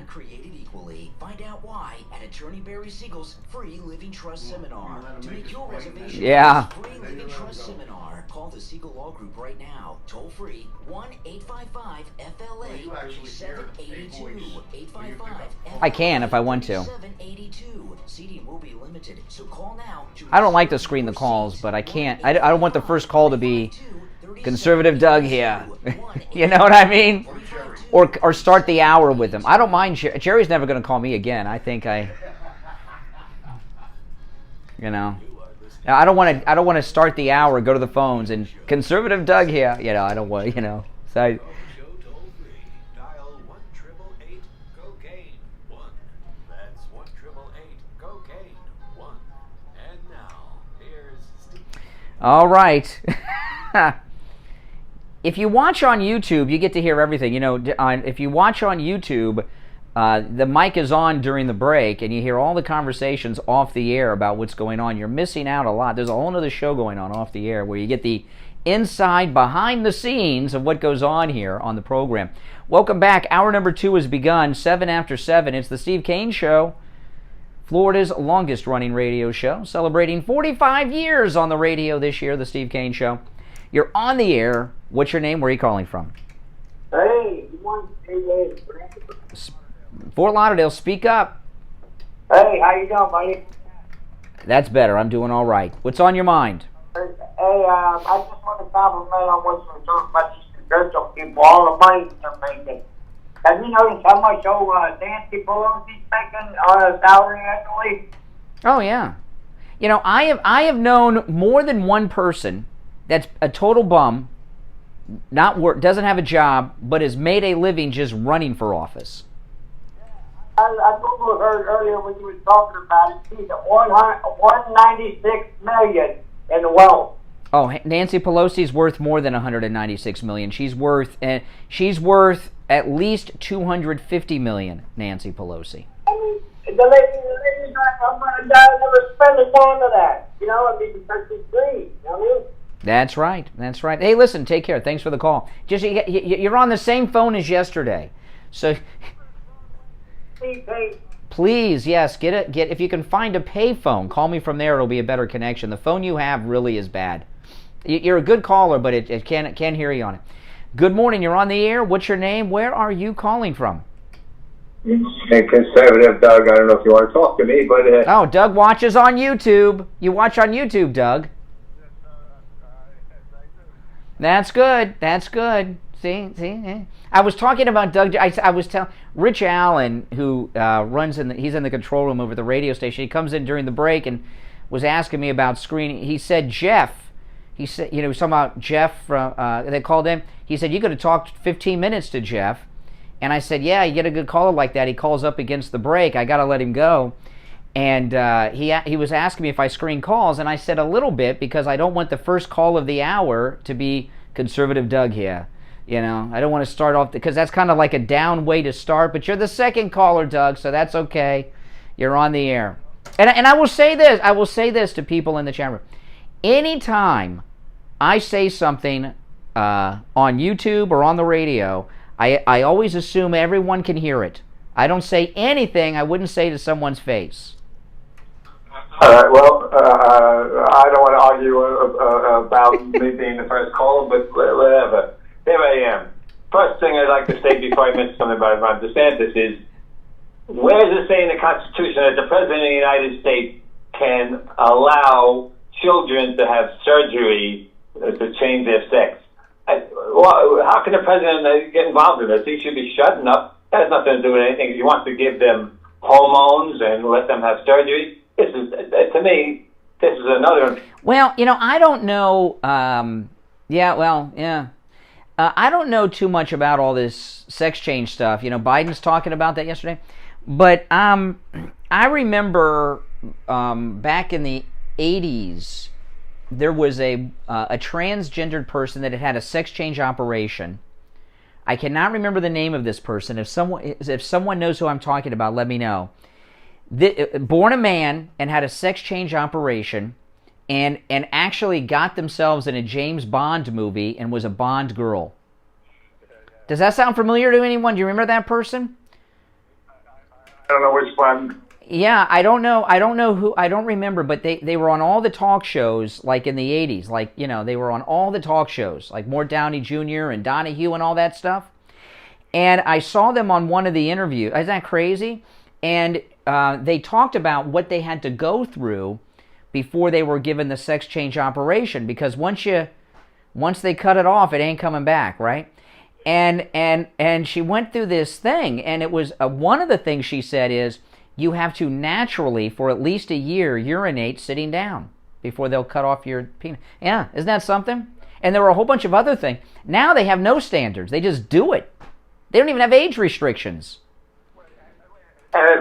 Find out why at Attorney Barry Siegel's free Living Trust Seminar. To make your reservation Yeah. for free Living Trust Seminar, call the Siegel Law Group right now. Toll free 1-855-FLA 3782. 855 I can if I want to. 782. Seating will be limited, so call now. I don't like to screen the calls, but I can't. I don't want the first call to be Conservative Doug here. You know what I mean? Or start the hour with him. I don't mind. Jerry's never going to call me again. I think I don't want to start the hour, go to the phones, and Conservative Doug here. I don't want. So I, all right. If you watch on YouTube, you get to hear everything. If you watch on YouTube, the mic is on during the break, and you hear all the conversations off the air about what's going on. You're missing out a lot. There's a whole other show going on off the air where you get the inside, behind the scenes of what goes on here on the program. Welcome back. Hour number 2 has begun, 7 after 7. It's the Steve Kane Show, Florida's longest-running radio show, celebrating 45 years on the radio this year, the Steve Kane Show. You're on the air. What's your name? Where are you calling from? Hey, Fort Lauderdale, speak up. Hey, how you doing, buddy? That's better. I'm doing all right. What's on your mind? Hey, I just want to compliment on what you're talking about these congressional people, all the money they're making. Have you noticed how much Nancy Pelosi's making on a salary annually? Oh, yeah. You know, I have known more than one person that's a total bum, doesn't have a job, but has made a living just running for office. I heard earlier when you were talking about it. She's at $196 million in wealth. Oh, Nancy Pelosi's worth more than $196 million. She's worth at least $250 million. Nancy Pelosi. I mean, the lady's not going to die and never spend a dime of that. You know, I mean, because she's free. You know what I mean? That's right. That's right. Hey, listen. Take care. Thanks for the call. Just you're on the same phone as yesterday, so. Please, yes, get if you can find a pay phone, call me from there. It'll be a better connection. The phone you have really is bad. You're a good caller, but it can't hear you on it. Good morning. You're on the air. What's your name? Where are you calling from? Hey, conservative Doug. I don't know if you want to talk to me, but oh, Doug watches on YouTube. You watch on YouTube, Doug. That's good. That's good. See. I was talking about Doug. I was telling Rich Allen, who he's in the control room over at the radio station. He comes in during the break and was asking me about screening. He said Jeff. He said, he was talking about Jeff from. They called him. He said you could have talked 15 minutes to Jeff, and I said, yeah, you get a good caller like that. He calls up against the break. I got to let him go. And he was asking me if I screen calls, and I said a little bit because I don't want the first call of the hour to be conservative Doug here. You know, I don't want to start off because that's kind of like a down way to start. But you're the second caller, Doug, so that's okay. You're on the air, and I will say this. I will say this to people in the chat room. Anytime I say something on YouTube or on the radio, I always assume everyone can hear it. I don't say anything I wouldn't say to someone's face. All right, well, I don't want to argue about me being the first caller, but whatever. Here I am. First thing I'd like to say before I mention something about Ron DeSantis is, where does it say in the Constitution that the President of the United States can allow children to have surgery to change their sex? How can the President get involved in this? He should be shutting up. That has nothing to do with anything. If he wants to give them hormones and let them have surgery, this is, to me, this is another... Well, you know, I don't know... I don't know too much about all this sex change stuff. You know, Biden's talking about that yesterday. But I remember back in the 80s, there was a transgendered person that had had a sex change operation. I cannot remember the name of this person. If someone knows who I'm talking about, let me know. Born a man and had a sex change operation, and actually got themselves in a James Bond movie and was a Bond girl. Does that sound familiar to anyone? Do you remember that person? I don't know which one. Yeah, I don't know who. I don't remember, but they were on all the talk shows, like in the 80s. Like, you know, they were on all the talk shows, like Mort Downey Jr. and Donahue and all that stuff. And I saw them on one of the interviews. Isn't that crazy? And they talked about what they had to go through before they were given the sex change operation, because once they cut it off, it ain't coming back, right? And she went through this thing, and it was one of the things she said is you have to naturally, for at least a year, urinate sitting down before they'll cut off your penis. Yeah, isn't that something? And there were a whole bunch of other things. Now they have no standards. They just do it. They don't even have age restrictions.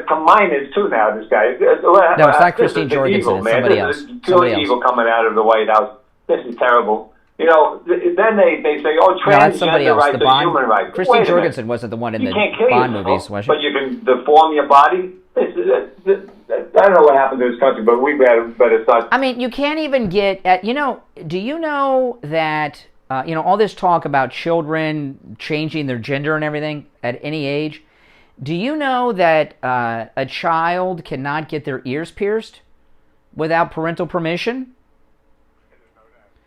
From minors too now, this guy. No, it's not Christine Jorgensen. Evil, it's somebody else. This is pure evil coming out of the White House. This is terrible. You know, then they say, oh, No, that's somebody transgender else. rights The are Bond. human rights. Christy Wait a minute. Jorgensen wasn't the one in You the can't kill Bond yourself, movies, was she? but you can deform your body. I don't know what happened to this country, but we better start. I mean, you can't even get at, do you know that, all this talk about children changing their gender and everything at any age, do you know that a child cannot get their ears pierced without parental permission?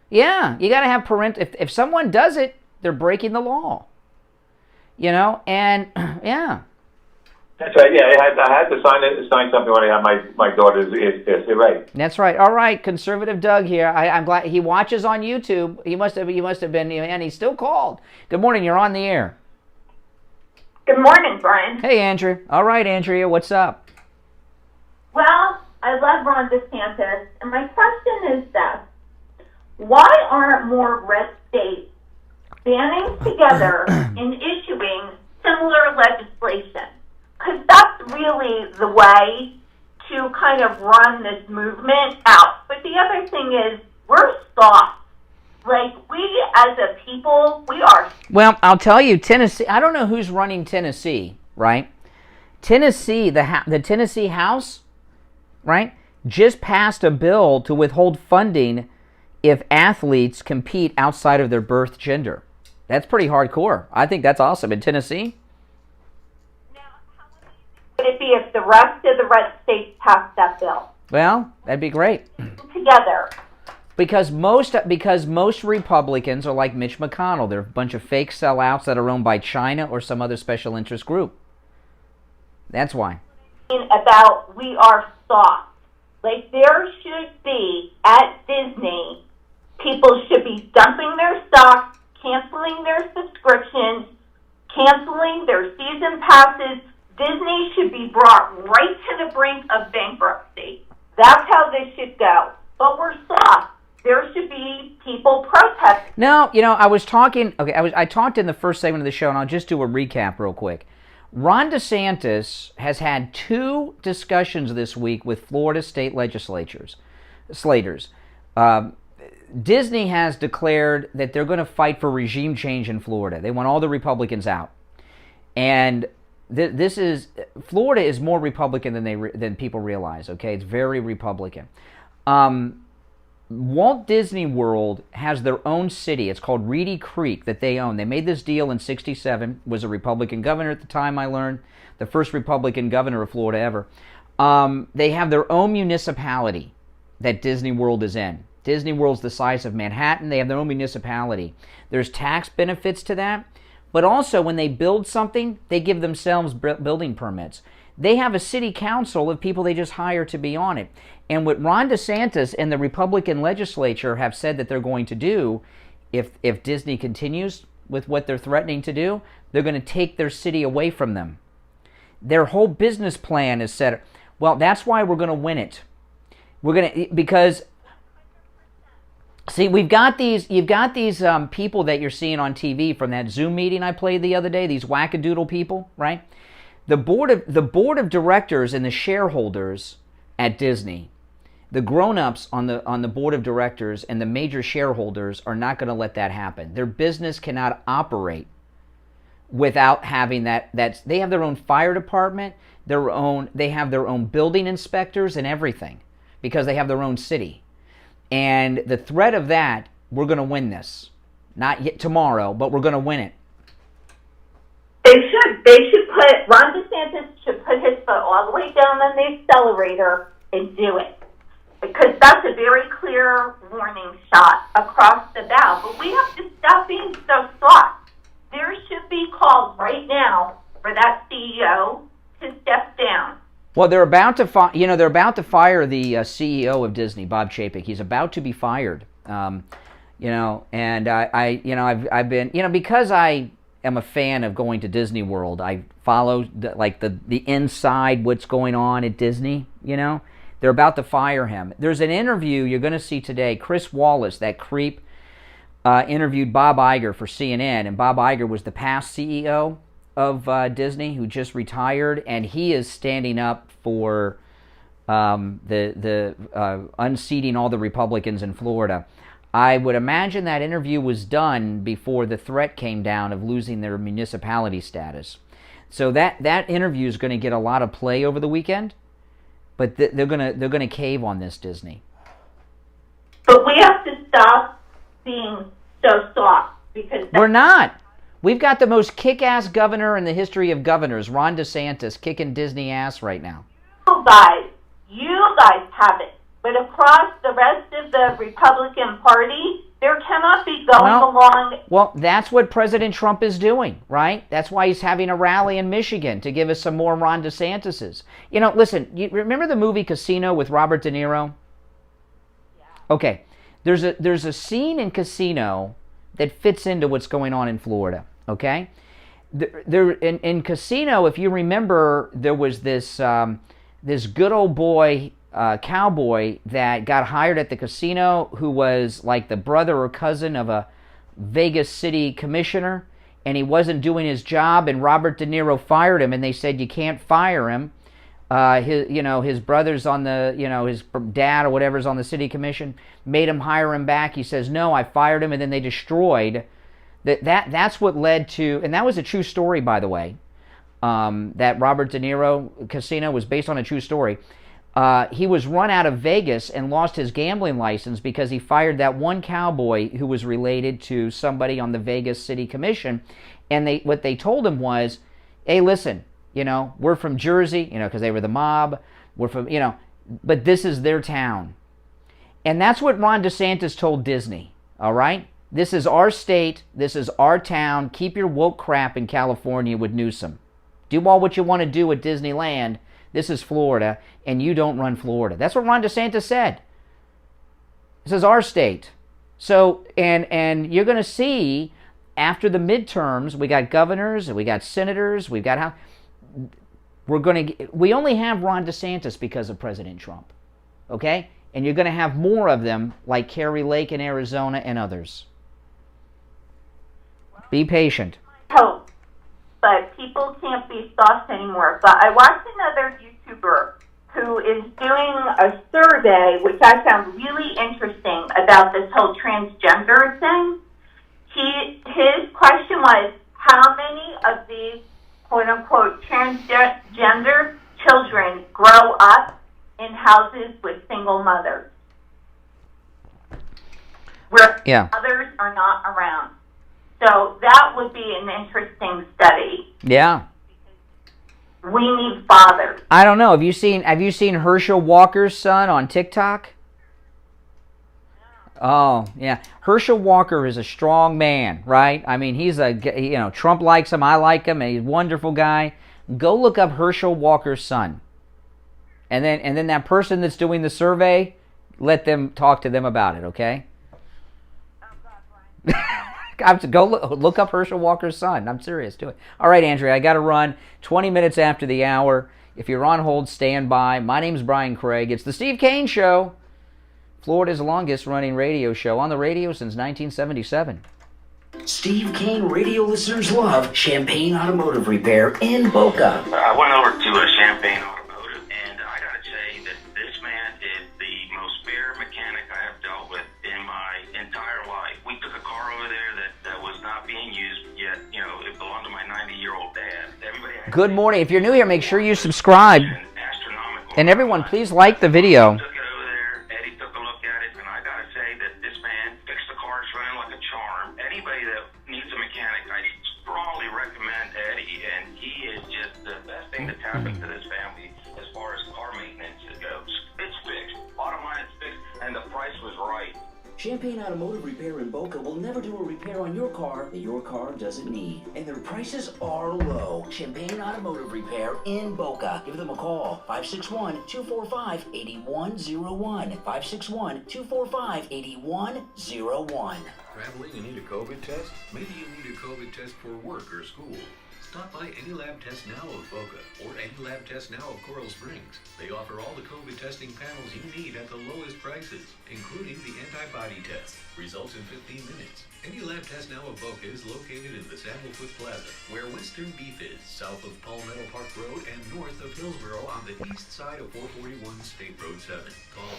Yeah, you got to have if someone does it, they're breaking the law. And yeah. That's right. Yeah, I had to sign something when I had my daughter's ears pierced. You're right. That's right. All right, conservative Doug here. I'm glad he watches on YouTube. He must have been, and he's still called. Good morning. You're on the air. Good morning, Brian. Hey, Andrew. All right, Andrea, what's up? Well, I love Ron DeSantis, and my question is this. Why aren't more red states banding together and issuing similar legislation? Because that's really the way to kind of run this movement out. But the other thing is, we're soft. Like, we as a people, we are. Well, I'll tell you, Tennessee, I don't know who's running Tennessee, right? Tennessee, the Tennessee House, right, just passed a bill to withhold funding if athletes compete outside of their birth gender. That's pretty hardcore. I think that's awesome. In Tennessee? Would it be if the rest of the red states passed that bill? Well, that'd be great. Together. Because most Republicans are like Mitch McConnell. They're a bunch of fake sellouts that are owned by China or some other special interest group. That's why. About we are soft. Like, there should be, at Disney, people should be dumping their stocks, canceling their subscriptions, canceling their season passes. Disney should be brought right to the brink of bankruptcy. That's how this should go. But we're soft. There should be people protesting. No, I was talking. Okay, I talked in the first segment of the show, and I'll just do a recap real quick. Ron DeSantis has had 2 discussions this week with Florida state legislators. Disney has declared that they're going to fight for regime change in Florida. They want all the Republicans out, and Florida is more Republican than people realize. Okay, it's very Republican. Walt Disney World has their own city. It's called Reedy Creek that they own. They made this deal in '67. Was a Republican governor at the time, I learned. The first Republican governor of Florida ever. They have their own municipality that Disney World is in. Disney World's the size of Manhattan. They have their own municipality. There's tax benefits to that. But also, when they build something, they give themselves building permits. They have a city council of people they just hire to be on it. And what Ron DeSantis and the Republican legislature have said that they're going to do, if Disney continues with what they're threatening to do, they're going to take their city away from them. Their whole business plan is set. Well, that's why we're going to win it. Because see, you've got these people that you're seeing on TV from that Zoom meeting I played the other day, these wackadoodle people, right? The board of directors and the shareholders at Disney, the grown-ups on the board of directors and the major shareholders are not going to let that happen. Their business cannot operate without having that. They have their own fire department, they have their own building inspectors and everything because they have their own city. And the threat of that, we're going to win this. Not yet tomorrow, but we're going to win it. They should Ron DeSantis should put his foot all the way down on the accelerator and do it. Because that's a very clear warning shot across the bow. But we have to stop being so soft. There should be calls right now for that CEO to step down. Well, they're about to fire the CEO of Disney, Bob Chapek. He's about to be fired. And I've been, because I am a fan of going to Disney World. I follow the inside, what's going on at Disney. They're about to fire him. There's an interview you're going to see today. Chris Wallace, that creep, interviewed Bob Iger for CNN, and Bob Iger was the past CEO of Disney who just retired, and he is standing up for the unseating all the Republicans in Florida. I would imagine that interview was done before the threat came down of losing their municipality status. So that interview is going to get a lot of play over the weekend, but they're going to cave on this, Disney. But we have to stop being so soft, because we're not. We've got the most kick-ass governor in the history of governors, Ron DeSantis, kicking Disney ass right now. You guys have it. But across the rest of the Republican Party, there cannot be going along. Well, that's what President Trump is doing, right? That's why he's having a rally in Michigan to give us some more Ron DeSantis's. You know, listen, you remember the movie Casino with Robert De Niro? Yeah. Okay, there's a scene in Casino that fits into what's going on in Florida, okay? In Casino, if you remember, there was this good old boy, cowboy that got hired at the casino who was like the brother or cousin of a Vegas city commissioner, and he wasn't doing his job, and Robert De Niro fired him, and they said, you can't fire him. His brother's on the, his dad or whatever's on the city commission, made him hire him back. He says, no, I fired him, and then they destroyed. That's what led to, and that was a true story, by the way, that Robert De Niro Casino was based on a true story. He was run out of Vegas and lost his gambling license because he fired that one cowboy who was related to somebody on the Vegas City Commission. And what they told him was, hey, listen, we're from Jersey, because they were the mob. We're from, but this is their town. And that's what Ron DeSantis told Disney, all right? This is our state. This is our town. Keep your woke crap in California with Newsom. Do all what you want to do at Disneyland. This is Florida, and you don't run Florida. That's what Ron DeSantis said. This is our state. So, and you're going to see after the midterms, we got governors, we got senators, we only have Ron DeSantis because of President Trump. Okay? And you're going to have more of them like Kari Lake in Arizona and others. Be patient. Hope. But people can't be soft anymore. But I watched another YouTuber who is doing a survey, which I found really interesting, about this whole transgender thing. His question was, how many of these quote-unquote transgender children grow up in houses with single mothers, where others are not around? So that would be an interesting study. Yeah. We need fathers. I don't know. Have you seen Herschel Walker's son on TikTok? Oh, yeah. Herschel Walker is a strong man, right? I mean, he's Trump likes him, I like him, and he's a wonderful guy. Go look up Herschel Walker's son. And then that person that's doing the survey, let them talk to them about it, okay? Go look up Herschel Walker's son. I'm serious. Do it. All right, Andrea, I got to run. 20 minutes after the hour. If you're on hold, stand by. My name's Brian Craig. It's the Steve Kane Show, Florida's longest-running radio show on the radio since 1977. Steve Kane radio listeners love Champagne Automotive Repair in Boca. I went over to a Champagne Automotive, and I got to say that this man is the most fair mechanic I have dealt with in my entire life. We took a car over there that was not being used yet. It belonged to my 90-year-old dad. Good morning. If you're new here, make sure you subscribe. And everyone, please like the video. Happened to this family as far as car maintenance goes. It's fixed. Bottom line, it's fixed, and the price was right. Champagne Automotive Repair in Boca will never do a repair on your car that your car doesn't need. And their prices are low. Champagne Automotive Repair in Boca. Give them a call. 561-245-8101. 561-245-8101. Traveling and need a COVID test? Maybe you need a COVID test for work or school. Stop by any lab test now of Boca or any lab test now of Coral Springs. They offer all the COVID testing panels you need at the lowest prices, including the antibody test. Results in 15 minutes. Any lab test now of Boca is located in the Sandalwood Plaza, where Western Beef is, south of Palmetto Park Road and north of Hillsborough on the east side of 441 State Road 7. Call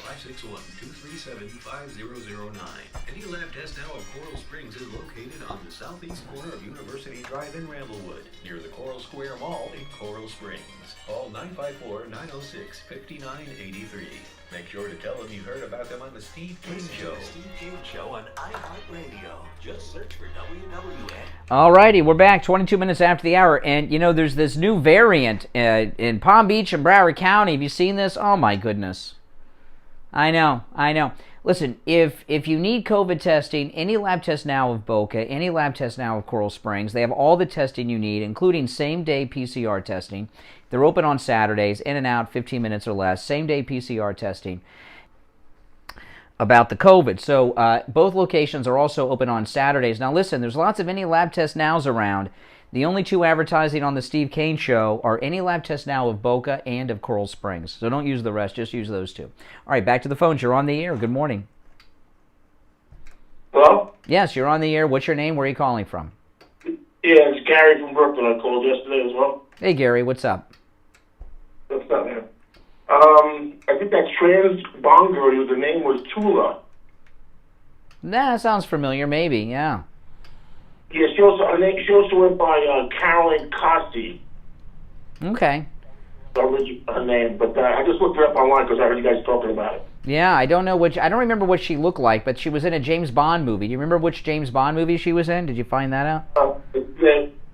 561-237-5009. Any lab test now of Coral Springs is located on the southeast corner of University Drive in Ramblewood, near the Coral Square Mall in Coral Springs. Call 954-906-5983. Make sure to tell them you heard about them on the Steve Kane Show. The Steve Kane Show on iHeartRadio. Just search for WWN. Alrighty, we're back 22 minutes after the hour, and you know there's this new variant in Palm Beach and Broward County. Have you seen this? Oh my goodness. I know. Listen, if you need COVID testing, any lab test now of Boca, any lab test now of Coral Springs, they have all the testing you need, including same-day PCR testing. They're open on Saturdays, in and out, 15 minutes or less, same-day PCR testing about the COVID. So both locations are also open on Saturdays. Now listen, there's lots of any lab test nows around. The only two advertising on the Steve Kane Show are any lab test now of Boca and of Coral Springs. So don't use the rest, just use those two. All right, back to the phones. You're on the air. Good morning. Hello? Yes, you're on the air. What's your name? Where are you calling from? Yeah, it's Gary from Brooklyn. I called yesterday as well. Hey, Gary, what's up? What's up, man? I think that trans Bond girl, the name was Tula. Nah, that sounds familiar. Maybe, yeah. Yeah, she also went by Carolyn Costi. Okay. Her name, but I just looked her up online because I heard you guys talking about it. Yeah, I don't remember what she looked like, but she was in a James Bond movie. Do you remember which James Bond movie she was in? Did you find that out?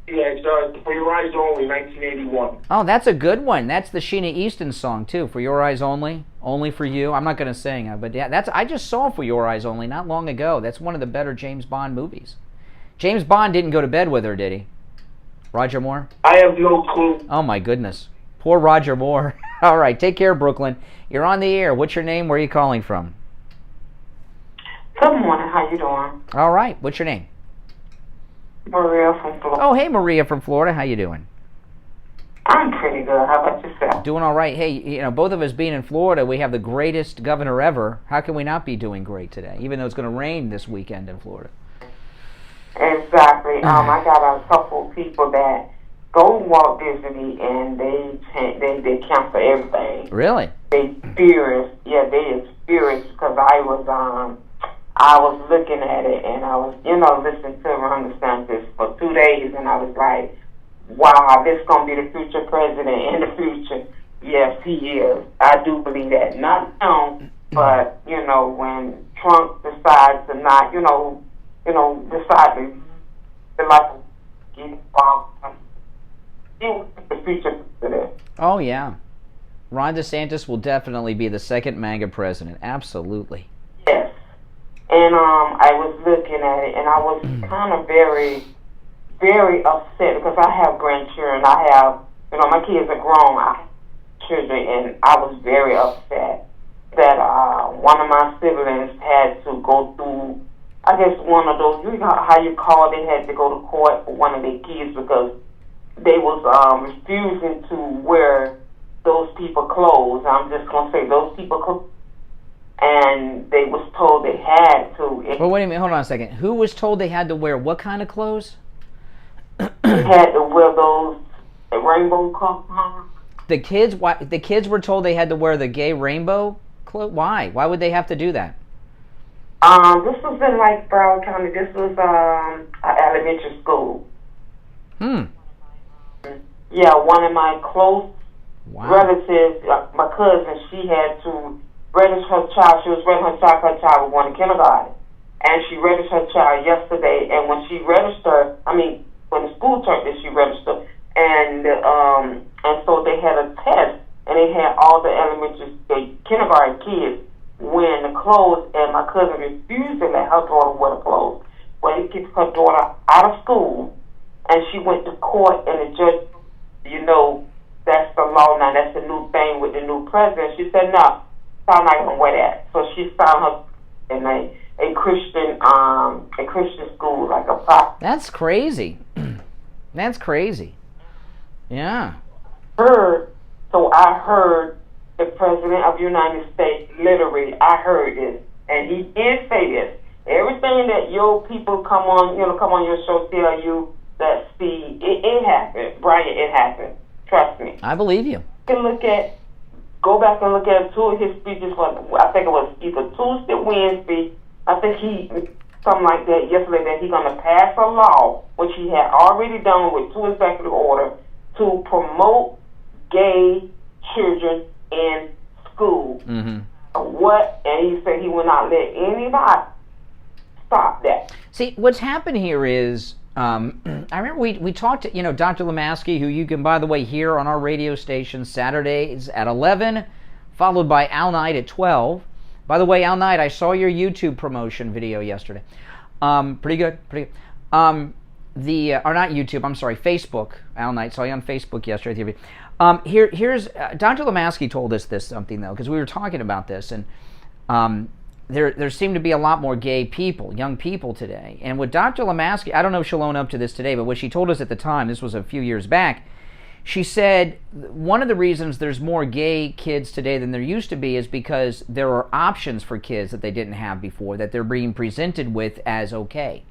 It's For Your Eyes Only, 1981. Oh, that's a good one. That's the Sheena Easton song too. For Your Eyes Only, Only for You. I'm not going to sing it, but yeah, I just saw For Your Eyes Only not long ago. That's one of the better James Bond movies. James Bond didn't go to bed with her, did he? Roger Moore? I have no clue. Oh my goodness. Poor Roger Moore. All right, take care, Brooklyn. You're on the air. What's your name? Where are you calling from? Good morning. How you doing? All right. What's your name? Maria from Florida. Oh, hey, Maria from Florida. How you doing? I'm pretty good. How about yourself? Doing all right. Hey, both of us being in Florida, we have the greatest governor ever. How can we not be doing great today, even though it's going to rain this weekend in Florida? Exactly. I got a couple people that go to Walt Disney and they cancel everything. Really? They experienced because I was looking at it and I was, listening to Ron DeSantis for 2 days and I was like, wow, this is going to be the future president in the future. Yes, he is. I do believe that. Not now, but, when Trump decides to not, decide to get involved, he will be the future president. Oh, yeah. Ron DeSantis will definitely be the second MAGA president. Absolutely. Yes. And I was looking at it, and I was kind of very, very upset because I have grandchildren. I have, my kids are grown. I have children, and I was very upset that one of my siblings had to go through, I guess, one of those, how you call it, they had to go to court for one of their kids because they was refusing to wear those people clothes. I'm just going to say those people clothes. And they was told they had to. Well, wait a minute. Hold on a second. Who was told they had to wear what kind of clothes? They had to wear those rainbow clothes. The kids? Why? The kids were told they had to wear the gay rainbow clothes? Why? Why would they have to do that? This was in Broward County. This was an elementary school. Yeah, one of my close relatives, my cousin, she had to register her child. She was registering her child was going to kindergarten. And she registered her child yesterday. And when she registered, when the school turned this, she registered. And so they had a test. And they had all the kindergarten kids wearing the clothes. And my cousin refused to let her daughter wear the clothes. Well, it gets her daughter out of school. And she went to court. And the judge, that's the law now. That's the new thing with the new president. She said, no. I'm not gonna wear that. So she found her in a Christian school, like a private. That's crazy. That's crazy. Yeah. So I heard the President of the United States, literally, I heard this, and he did say this. Everything that your people come on your show tell you that, Steve, it happened. Brian, it happened. Trust me. I believe you. Go back and look at two of his speeches. I think it was either Tuesday, Wednesday. I think something like that yesterday, that he's going to pass a law, which he had already done with 2 executive orders, to promote gay children in school. Mm-hmm. And he said he will not let anybody stop that. See, what's happened here is, I remember we talked to, Dr. Lemaski, who you can, by the way, hear on our radio station Saturdays at 11, followed by Al Knight at 12. By the way, Al Knight, I saw your YouTube promotion video yesterday. Pretty good. Or not YouTube, I'm sorry, Facebook. Al Knight, saw you on Facebook yesterday. Here's Dr. Lemaski told us something, though, because we were talking about this, and there seem to be a lot more gay people, young people today. And what Dr. Lemaski, I don't know if she'll own up to this today, but what she told us at the time, this was a few years back, she said one of the reasons there's more gay kids today than there used to be is because there are options for kids that they didn't have before, that they're being presented with as okay.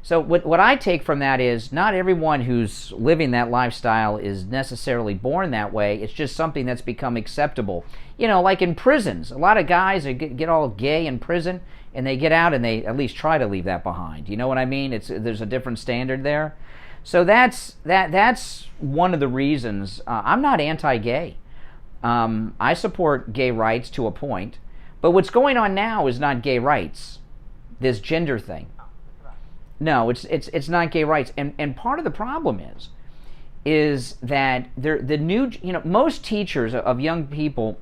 So what I take from that is not everyone who's living that lifestyle is necessarily born that way. It's just something that's become acceptable. Like in prisons, a lot of guys get all gay in prison, and they get out and they at least try to leave that behind. You know what I mean? There's a different standard there. So that's one of the reasons. I'm not anti-gay. I support gay rights to a point, but what's going on now is not gay rights. This gender thing. No, it's not gay rights, and part of the problem is that the new, most teachers of young people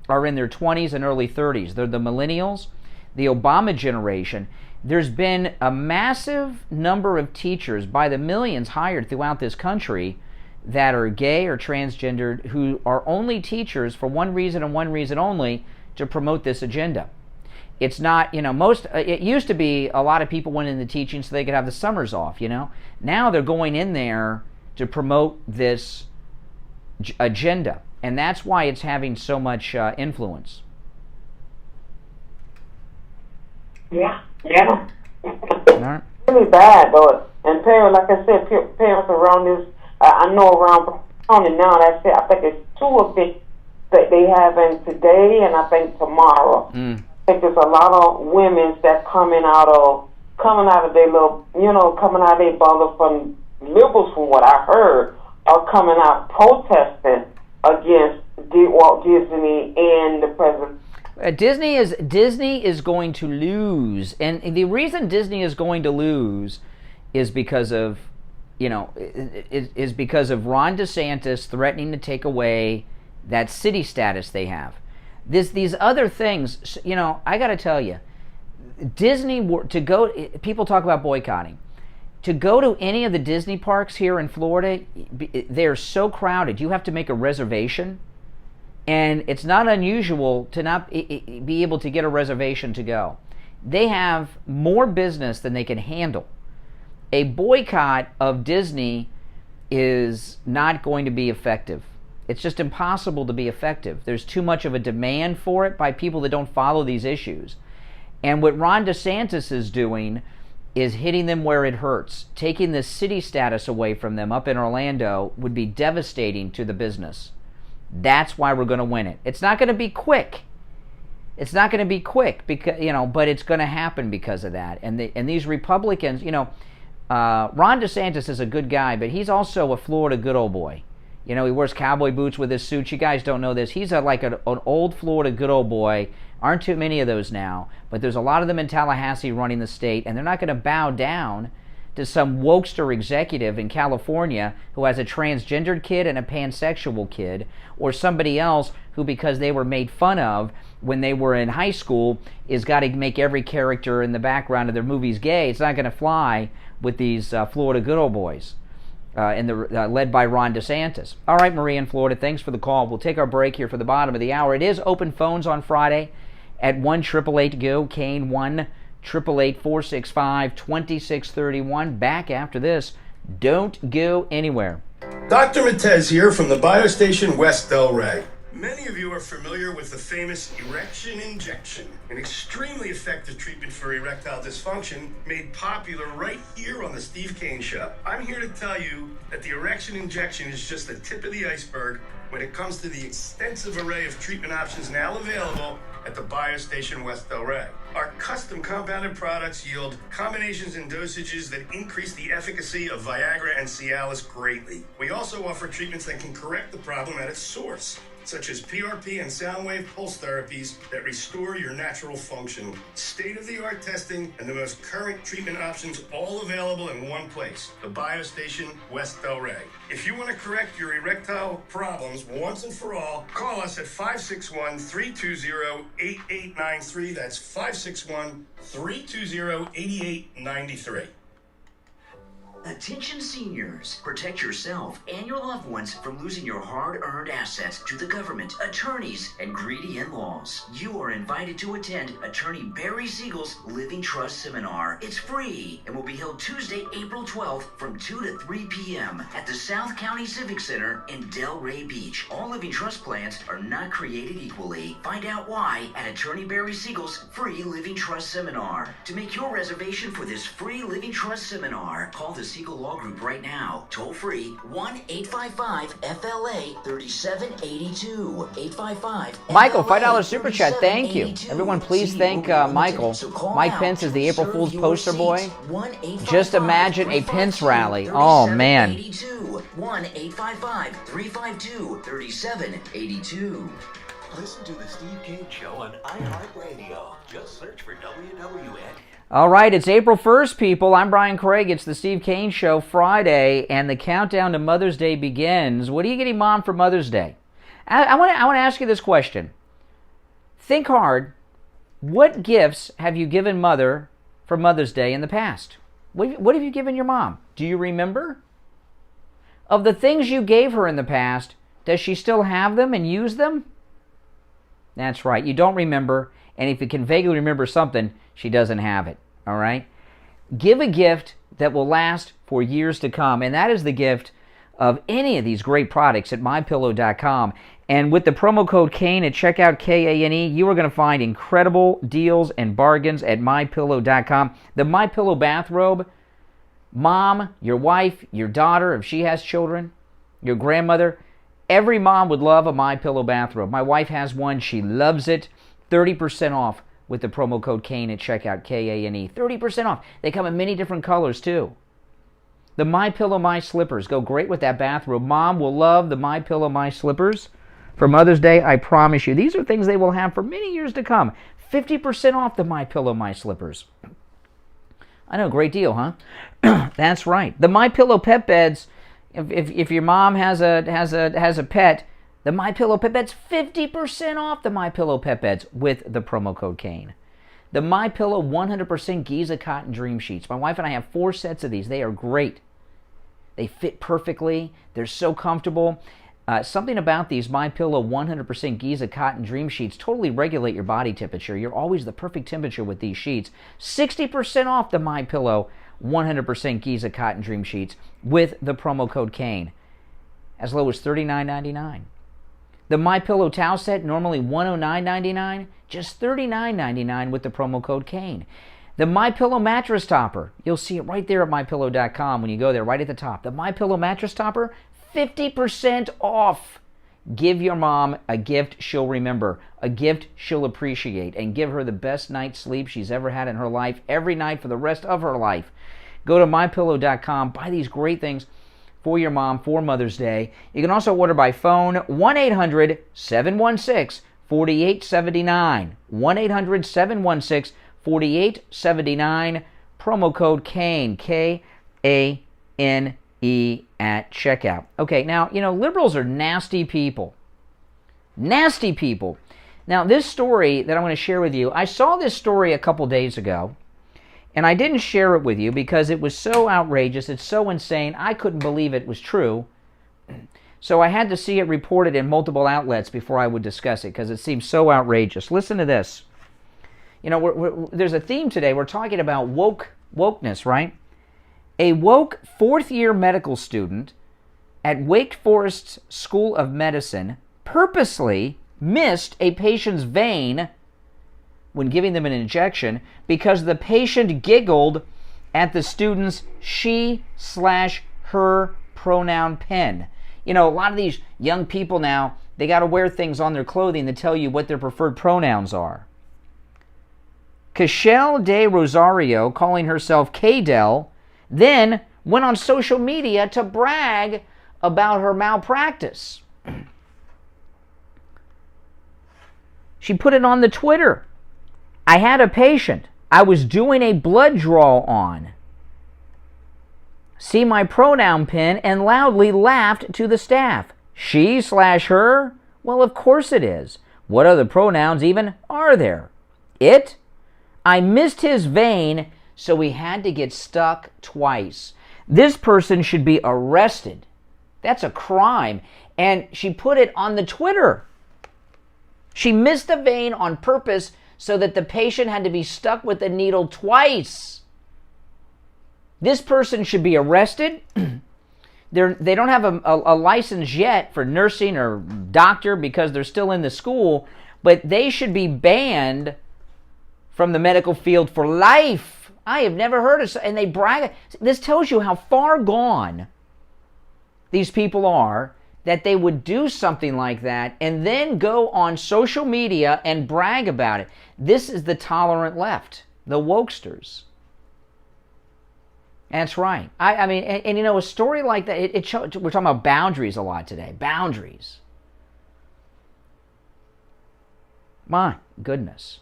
are in their 20s and early 30s. They're the millennials, the Obama generation. There's been a massive number of teachers, by the millions hired throughout this country, that are gay or transgendered, who are only teachers for one reason and one reason only, to promote this agenda. It's not, it used to be a lot of people went into teaching so they could have the summers off, Now they're going in there to promote this agenda, and that's why it's having so much influence. Yeah. Really bad, though. And parents, like I said, parents around this, I know around county now, I think it's 2 of it that they having today, and I think tomorrow. I think there's a lot of women that coming out of their little, coming out of their bubble from liberals, from what I heard, are coming out protesting against Walt Disney and the president. Disney is going to lose, and the reason Disney is going to lose is because of, is because of Ron DeSantis threatening to take away that city status they have. These other things, I got to tell you, Disney, people talk about boycotting. To go to any of the Disney parks here in Florida, they're so crowded. You have to make a reservation, and it's not unusual to not be able to get a reservation to go. They have more business than they can handle. A boycott of Disney is not going to be effective. It's just impossible to be effective. There's too much of a demand for it by people that don't follow these issues. And what Ron DeSantis is doing is hitting them where it hurts. Taking the city status away from them up in Orlando would be devastating to the business. That's why we're going to win it. It's not going to be quick. It's not going to be quick because but it's going to happen because of that. And these Republicans, Ron DeSantis is a good guy, but he's also a Florida good old boy. He wears cowboy boots with his suits. You guys don't know this. He's like an old Florida good old boy. Aren't too many of those now, but there's a lot of them in Tallahassee running the state, and they're not going to bow down to some wokester executive in California who has a transgendered kid and a pansexual kid, or somebody else who, because they were made fun of when they were in high school, is got to make every character in the background of their movies gay. It's not going to fly with these Florida good old boys. Led by Ron DeSantis. All right, Maria in Florida, thanks for the call. We'll take our break here for the bottom of the hour. It is open phones on Friday at 1-888-GO, Kane, 1-888-465-2631. Back after this. Don't go anywhere. Dr. Matez here from the Biostation West Delray. Many of you are familiar with the famous erection injection, an extremely effective treatment for erectile dysfunction made popular right here on the Steve Kane Show. I'm here to tell you that the erection injection is just the tip of the iceberg when it comes to the extensive array of treatment options now available at the Biostation West Delray. Our custom compounded products yield combinations and dosages that increase the efficacy of Viagra and Cialis greatly. We also offer treatments that can correct the problem at its source, such as PRP and sound wave pulse therapies that restore your natural function. State-of-the-art testing and the most current treatment options all available in one place, the Biostation West Delray. If you want to correct your erectile problems once and for all, call us at 561-320-8893. That's 561-320-8893. Attention seniors, protect yourself and your loved ones from losing your hard-earned assets to the government, attorneys, and greedy in-laws. You are invited to attend Attorney Barry Siegel's Living Trust Seminar. It's free and will be held Tuesday, April 12th from 2 to 3 p.m. at the South County Civic Center in Delray Beach. All living trust plans are not created equally. Find out why at Attorney Barry Siegel's free Living Trust Seminar. To make your reservation for this free Living Trust Seminar, call the Siegel Law Group right now. Toll free 1-855-FLA-3782. 855. Michael, $5 super chat. Thank you. Everyone, please thank Michael. Mike Pence is the April Fool's poster boy. Just imagine a Pence rally. Oh, man. 1-855-352-3782. Listen to the Steve Kane Show on iHeartRadio. Just search for WWN. All right, it's April 1st, people. I'm Brian Craig. It's the Steve Kane Show, Friday, and the countdown to Mother's Day begins. What are you getting Mom for Mother's Day? I want to ask you this question. Think hard. What gifts have you given Mother for Mother's Day in the past? What have you given your mom? Do you remember? Of the things you gave her in the past, does she still have them and use them? That's right. You don't remember, and if you can vaguely remember something, she doesn't have it, all right? Give a gift that will last for years to come, and that is the gift of any of these great products at MyPillow.com. And with the promo code KANE at checkout, K-A-N-E, you are going to find incredible deals and bargains at MyPillow.com. The MyPillow bathrobe, Mom, your wife, your daughter, if she has children, your grandmother, every mom would love a MyPillow bathrobe. My wife has one. She loves it. 30% off with the promo code KANE at checkout, K-A-N-E. 30% off. They come in many different colors, too. The MyPillow My Slippers go great with that bathrobe. Mom will love the MyPillow My Slippers for Mother's Day, I promise you. These are things they will have for many years to come. 50% off the MyPillow My Slippers. I know, great deal, huh? That's right. The MyPillow Pet Beds, if your mom has a pet, the MyPillow Pet Beds, 50% off the MyPillow Pet Beds with the promo code KANE. The MyPillow 100% Giza Cotton Dream Sheets. My wife and I have 4 sets of these. They are great. They fit perfectly. They're so comfortable. Something about these MyPillow 100% Giza Cotton Dream Sheets totally regulate your body temperature. You're always the perfect temperature with these sheets. 60% off the MyPillow 100% Giza Cotton Dream Sheets with the promo code KANE. As low as $39.99. The MyPillow towel set, normally $109.99, just $39.99 with the promo code KANE. The MyPillow mattress topper, you'll see it right there at MyPillow.com when you go there, right at the top. The MyPillow mattress topper, 50% off. Give your mom a gift she'll remember, a gift she'll appreciate, and give her the best night's sleep she's ever had in her life, every night for the rest of her life. Go to MyPillow.com, buy these great things for your mom for Mother's Day. You can also order by phone, 1-800-716-4879. 1-800-716-4879. Promo code KANE, K-A-N-E at checkout. Okay, now, liberals are nasty people. Nasty people. Now, this story that I want to share with you, I saw this story a couple days ago, and I didn't share it with you because it was so outrageous, it's so insane, I couldn't believe it was true. So I had to see it reported in multiple outlets before I would discuss it because it seems so outrageous. Listen to this. There's a theme today. We're talking about wokeness, right? A woke fourth-year medical student at Wake Forest School of Medicine purposely missed a patient's vein when giving them an injection because the patient giggled at the student's she/her pronoun pen. You know, a lot of these young people now, they got to wear things on their clothing that tell you what their preferred pronouns are. Cashel de Rosario, calling herself K-Del, then went on social media to brag about her malpractice. She put it on the Twitter. I had a patient I was doing a blood draw on. See my pronoun pin and loudly laughed to the staff. She/her? Well, of course it is. What other pronouns even are there? It? I missed his vein, so he had to get stuck twice. This person should be arrested. That's a crime. And she put it on the Twitter. She missed a vein on purpose so that the patient had to be stuck with the needle twice. This person should be arrested. They don't have a license yet for nursing or doctor because they're still in the school, but they should be banned from the medical field for life. I have never heard of, and they brag. This tells you how far gone these people are, that they would do something like that and then go on social media and brag about it. This is the tolerant left, the wokesters. That's right. I mean, and you know, a story like that, we're talking about boundaries a lot today. Boundaries. My goodness.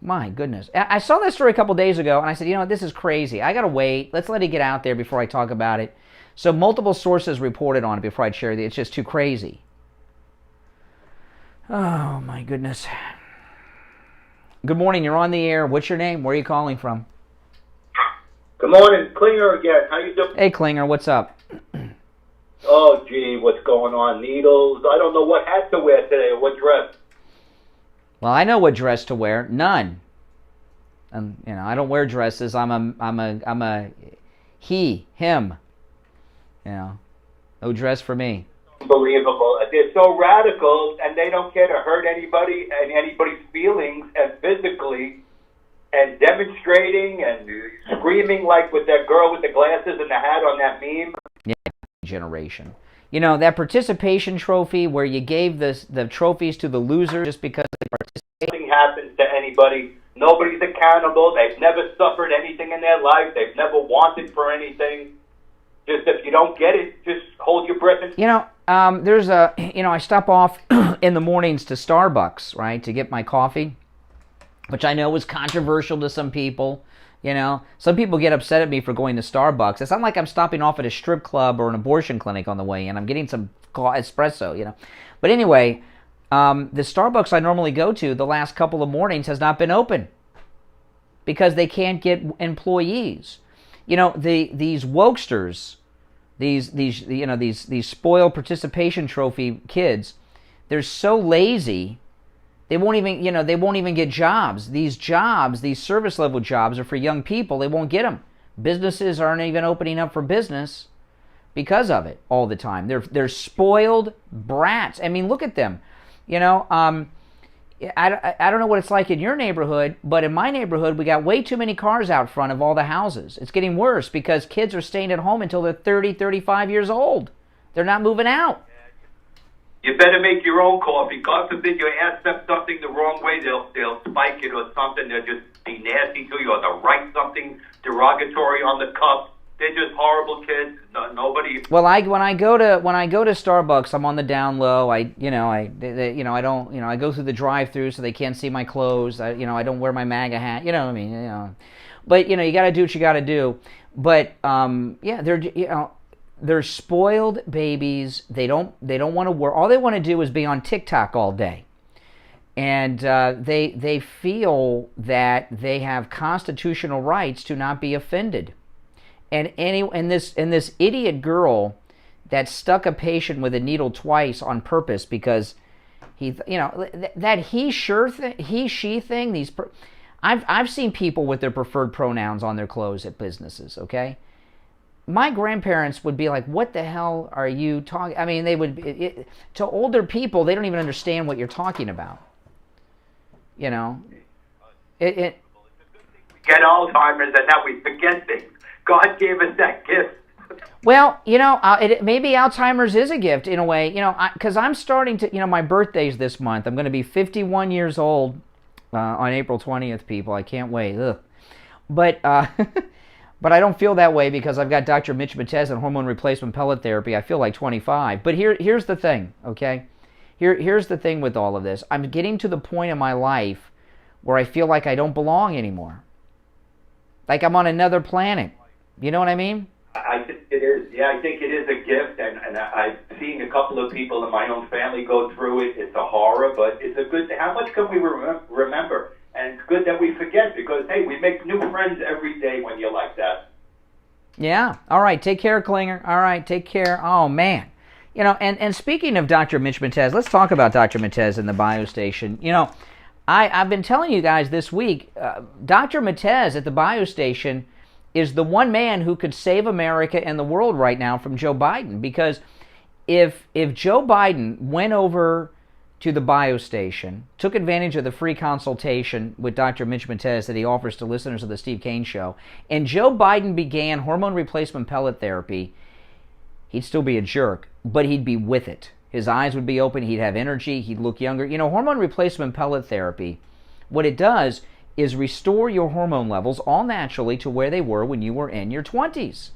My goodness. I saw that story a couple days ago, and I said, you know what, this is crazy. I got to wait. Let's let it get out there before I talk about it. So multiple sources reported on it before I share it. It's just too crazy. Oh, my goodness. Good morning. You're on the air. What's your name? Where are you calling from? Good morning. Klinger again. How you doing? Hey, Klinger. What's up? Oh, gee. What's going on? Needles. I don't know what hat to wear today or what dress. Well, I know what dress to wear. None. You know, I don't wear dresses. I'm a he, him. You know, no dress for me. Unbelievable. They're so radical, and they don't care to hurt anybody and anybody's feelings, and physically, and demonstrating and screaming like with that girl with the glasses and the hat on that meme. Yeah, generation. You know, that participation trophy where you gave the trophies to the loser just because they participated. Nothing happens to anybody. Nobody's accountable. They've never suffered anything in their life. They've never wanted for anything. Just if you don't get it, just hold your breath. You know, I stop off in the mornings to Starbucks, right, to get my coffee, which I know is controversial to some people. You know, some people get upset at me for going to Starbucks. It's not like I'm stopping off at a strip club or an abortion clinic on the way in. I'm getting some espresso, you know. But anyway, the Starbucks I normally go to the last couple of mornings has not been open because they can't get employees. You know, these wokesters, these spoiled participation trophy kids, they're so lazy. They won't even get jobs. These jobs, these service level jobs are for young people. They won't get them. Businesses aren't even opening up for business because of it all the time. They're spoiled brats. I mean, look at them. You know, I don't know what it's like in your neighborhood, but in my neighborhood, we got way too many cars out front of all the houses. It's getting worse because kids are staying at home until they're 30, 35 years old. They're not moving out. You better make your own coffee. God forbid you ask them something the wrong way, they'll spike it or something. They'll just be nasty to you, or they'll write something derogatory on the cup. They're just horrible kids. Nobody. Well, when I go to Starbucks, I'm on the down low. I go through the drive-through so they can't see my clothes. I don't wear my MAGA hat. You know what I mean? You know, but you got to do what you got to do. But they're spoiled babies. They don't want to work. All they want to do is be on TikTok all day, and they feel that they have constitutional rights to not be offended. And this idiot girl that stuck a patient with a needle twice on purpose because that she thing. I've seen people with their preferred pronouns on their clothes at businesses. Okay. my grandparents would be like, what the hell are you talking? I mean, they would, to older people, they don't even understand what you're talking about. You know? We get Alzheimer's and now we forget things. God gave us that gift. Well, you know, maybe Alzheimer's is a gift in a way, you know, because I'm starting to, you know, my birthday's this month. I'm going to be 51 years old on April 20th, people. I can't wait. Ugh. But I don't feel that way because I've got Dr. Mitch Matez and hormone replacement pellet therapy. I feel like 25. But here's the thing, okay? Here's the thing with all of this. I'm getting to the point in my life where I feel like I don't belong anymore. Like I'm on another planet. You know what I mean? I think it is. Yeah, I think it is a gift, and I've seen a couple of people in my own family go through it. It's a horror, but it's a good thing. How much can we remember? And it's good that we forget because, hey, we make new friends every day when you're like that. Yeah. All right. Take care, Klinger. All right. Take care. Oh, man. You know, and speaking of Dr. Mitch Matez, let's talk about Dr. Matez and the biostation. You know, I've been telling you guys this week, Dr. Matez at the biostation is the one man who could save America and the world right now from Joe Biden. Because if Joe Biden went over to the biostation, took advantage of the free consultation with Dr. Mitch Matez that he offers to listeners of the Steve Kane Show, and Joe Biden began hormone replacement pellet therapy, he'd still be a jerk, but he'd be with it. His eyes would be open, he'd have energy, he'd look younger. You know, hormone replacement pellet therapy, what it does is restore your hormone levels all naturally to where they were when you were in your 20s.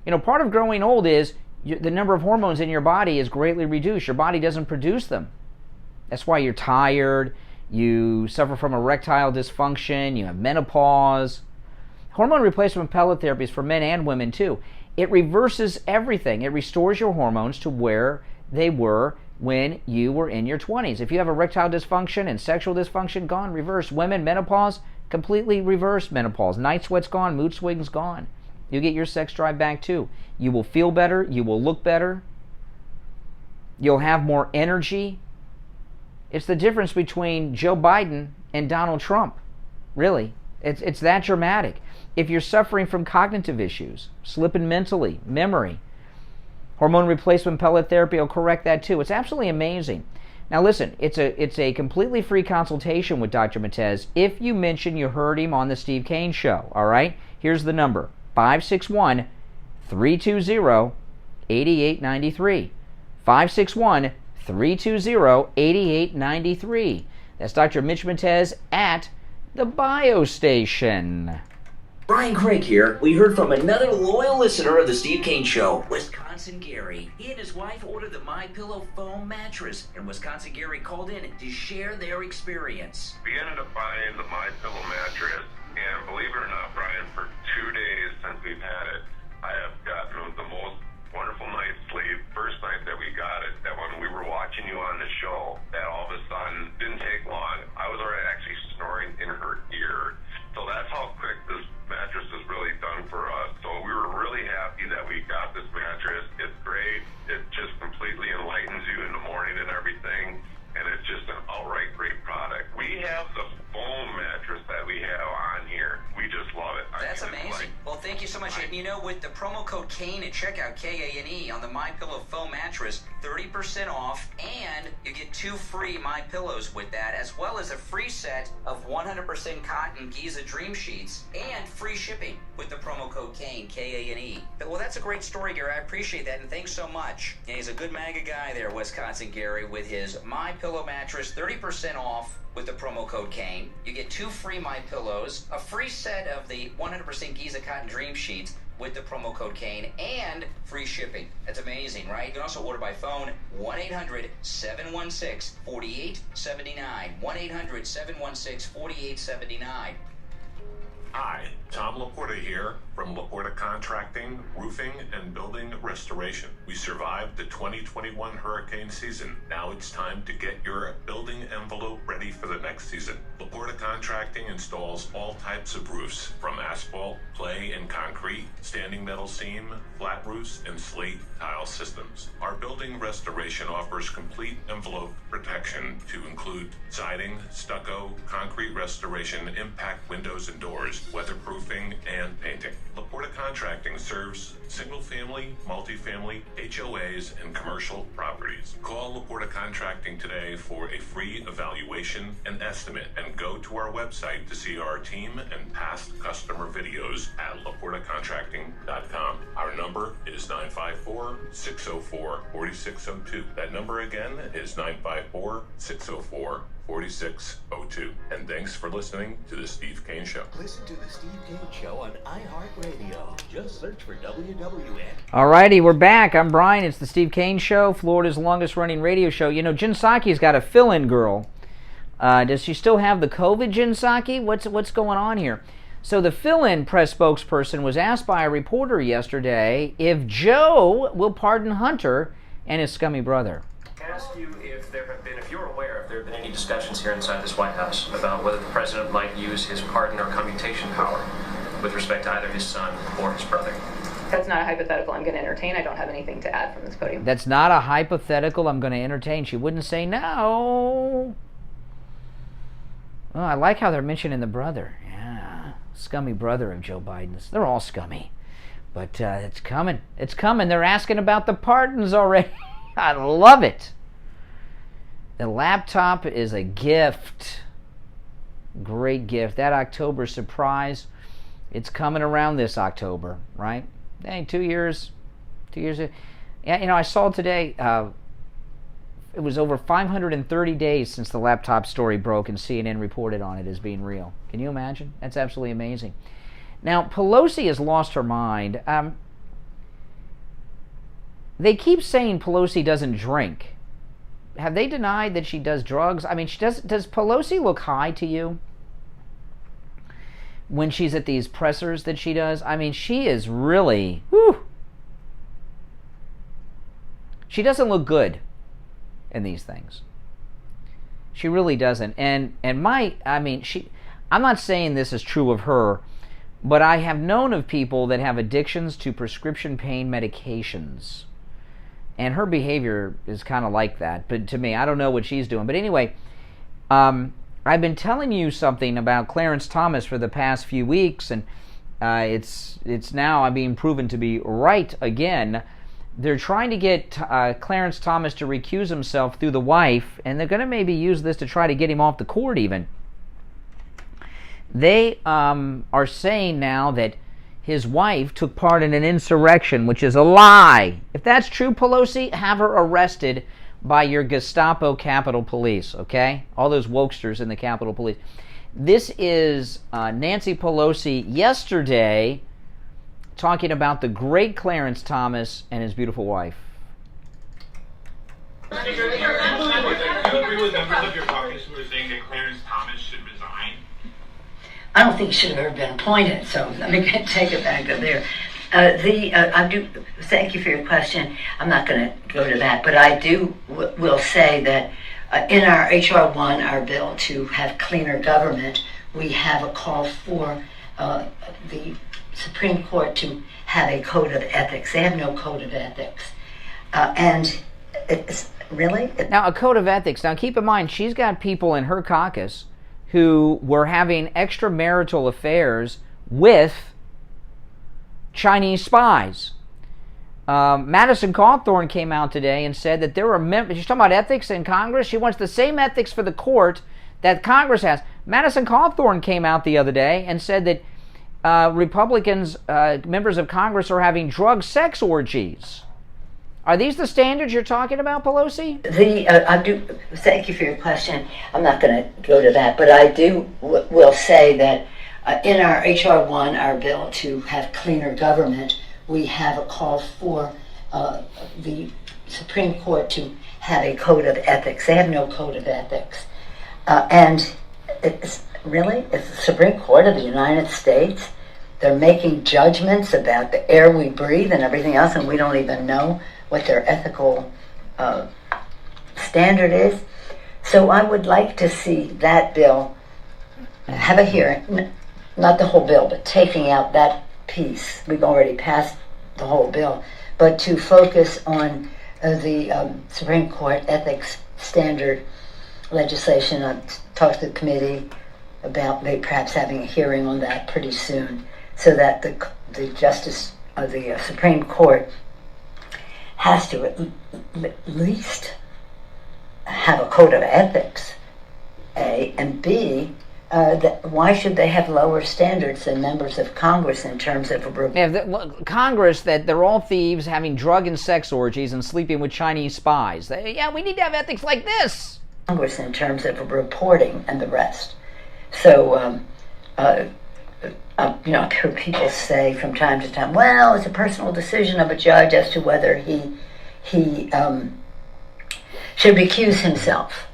You know, part of growing old is the number of hormones in your body is greatly reduced. Your body doesn't produce them. That's why you're tired, you suffer from erectile dysfunction, you have menopause. Hormone replacement pellet therapy is for men and women too. It reverses everything. It restores your hormones to where they were when you were in your 20s. If you have erectile dysfunction and sexual dysfunction, gone, reversed. Women, menopause, completely reversed menopause. Night sweat's gone, mood swings gone. You get your sex drive back too. You will feel better, you will look better, you'll have more energy. It's the difference between Joe Biden and Donald Trump, really. It's that dramatic. If you're suffering from cognitive issues, slipping mentally, memory, hormone replacement pellet therapy will correct that too. It's absolutely amazing. Now listen, it's a completely free consultation with Dr. Matez if you mention you heard him on the Steve Kane Show, all right? Here's the number, 561-320-8893. 561-320-8893. That's Dr. Mitch Matez at the biostation. Brian Craig here. We heard from another loyal listener of the Steve Kane Show, Wisconsin Gary. He and his wife ordered the MyPillow foam mattress, and Wisconsin Gary called in to share their experience. We ended up buying the MyPillow mattress, and believe it or not, Brian, for 2 days since we've had it, I have gotten the most wonderful night's sleep. First night that we got it, that when we were watching you on the show, that all of a sudden didn't take long. I was already actually snoring in her ear. So that's how quick this mattress is really done for us. So we were really happy that we got this mattress. It's great. It just completely enlightens you in the morning and everything. And it's just an outright great product. We have the foam mattress that we have on here. We just love it. That's amazing. Well, thank you so much. And you know, with the promo code Kane at checkout, K-A-N-E, on the MyPillow foam mattress, 30% off, and you get 2 free MyPillows with that, as well as a free set of 100% cotton Giza Dream Sheets, and free shipping with the promo code Kane, K-A-N-E. Well, that's a great story, Gary. I appreciate that, and thanks so much. And he's a good MAGA guy there, Wisconsin Gary, with his MyPillow mattress, 30% off with the promo code Kane. You get 2 free MyPillows, a free set of the 100% Giza Cotton Dream Sheets with the promo code Kane, and free shipping. That's amazing, right? You can also order by phone, 1-800-716-4879. 1-800-716-4879. Hi, Tom Laporta here from Laporta Contracting, Roofing, and Building Restoration. We survived the 2021 hurricane season. Now it's time to get your building envelope ready for the next season. Laporta Contracting installs all types of roofs, from asphalt, clay, and concrete, standing metal seam, flat roofs, and slate tile systems. Our building restoration offers complete envelope protection to include siding, stucco, concrete restoration, impact windows and doors, weatherproof roofing, and painting. Laporta Contracting serves single-family, multifamily, HOAs, and commercial properties. Call Laporta Contracting today for a free evaluation and estimate, and go to our website to see our team and past customer videos at laportacontracting.com. Our number is 954-604-4602. That number again is 954-604-4602. And thanks for listening to The Steve Kane Show. Listen to The Steve Kane Show on iHeartRadio. Just search for WWN. Alrighty, we're back. I'm Brian. It's The Steve Kane Show, Florida's longest-running radio show. You know, Jen Psaki's got a fill-in girl. Does she still have the COVID, Jen Psaki? What's going on here? So the fill-in press spokesperson was asked by a reporter yesterday if Joe will pardon Hunter and his scummy brother. Ask you if you're aware if there have been any discussions here inside this White House about whether the president might use his pardon or commutation power with respect to either his son or his brother. That's not a hypothetical I'm going to entertain. I don't have anything to add from this podium. That's not a hypothetical I'm going to entertain. She wouldn't say no. Oh, I like how they're mentioning the brother. Yeah, scummy brother of Joe Biden's. They're all scummy. But it's coming. It's coming. They're asking about the pardons already. I love it. The laptop is a gift. Great gift. That October surprise, it's coming around this October, right? Hey, 2 years. 2 years. Yeah, you know, I saw today, it was over 530 days since the laptop story broke and CNN reported on it as being real. Can you imagine? That's absolutely amazing. Now, Pelosi has lost her mind. They keep saying Pelosi doesn't drink. Have they denied that she does drugs? I mean, does Pelosi look high to you when she's at these pressers that she does? I mean, she is really, whew. She doesn't look good in these things. She really doesn't. I'm not saying this is true of her, but I have known of people that have addictions to prescription pain medications. And her behavior is kind of like that. But to me, I don't know what she's doing. But anyway, I've been telling you something about Clarence Thomas for the past few weeks, and it's now being proven to be right again. They're trying to get Clarence Thomas to recuse himself through the wife, and they're going to maybe use this to try to get him off the court even. They are saying now that his wife took part in an insurrection, which is a lie. If that's true, Pelosi, have her arrested by your Gestapo Capitol Police, okay? All those wokesters in the Capitol Police. This is Nancy Pelosi yesterday talking about the great Clarence Thomas and his beautiful wife. Do you agree with members of your caucus who are saying that Clarence Thomas should resign? I don't think he should have ever been appointed, so let me take it back to there. I do thank you for your question. I'm not going to go to that, but I will say that in our HR 1, our bill to have cleaner government, we have a call for the Supreme Court to have a code of ethics. They have no code of ethics, and it's really now a code of ethics. Now keep in mind, she's got people in her caucus who were having extramarital affairs with Chinese spies. Madison Cawthorn came out today and said that there were members. She's talking about ethics in Congress. She wants the same ethics for the court that Congress has. Madison Cawthorn came out the other day and said that Republicans, members of Congress, are having drug sex orgies. Are these the standards you're talking about, Pelosi? I do thank you for your question. I'm not going to go to that, but I will say that in our HR 1, our bill to have cleaner government, we have a call for the Supreme Court to have a code of ethics. They have no code of ethics, and it's the Supreme Court of the United States. They're making judgments about the air we breathe and everything else, and we don't even know what their ethical standard is. So I would like to see that bill have a hearing, not the whole bill, but taking out that piece. We've already passed the whole bill, but to focus on the Supreme Court ethics standard legislation. I've talked to the committee about maybe perhaps having a hearing on that pretty soon. so that the justice of the Supreme Court has to at least have a code of ethics, A, and B, why should they have lower standards than members of Congress in terms of Congress, that they're all thieves having drug and sex orgies and sleeping with Chinese spies? We need to have ethics like this. Congress in terms of reporting and the rest. So, I've heard people say from time to time, well, it's a personal decision of a judge as to whether he should recuse himself.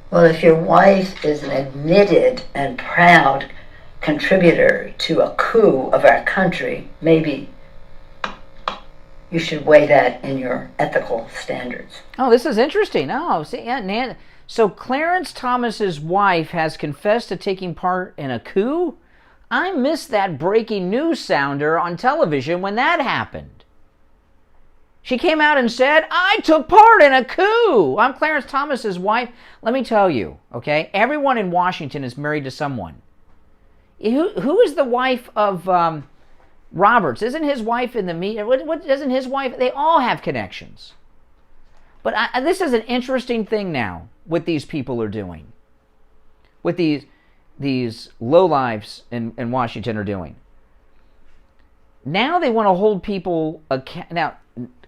Well, if your wife is an admitted and proud contributor to a coup of our country, maybe you should weigh that in your ethical standards. Oh, this is interesting. Oh, see, yeah, so Clarence Thomas's wife has confessed to taking part in a coup? I missed that breaking news sounder on television when that happened. She came out and said, I took part in a coup. I'm Clarence Thomas's wife. Let me tell you, okay, everyone in Washington is married to someone. Who is the wife of Roberts? Isn't his wife in the media? What isn't his wife? They all have connections. But this is an interesting thing now, what these people are doing. What these lowlifes in Washington are doing. Now they want to hold people accountable. Now,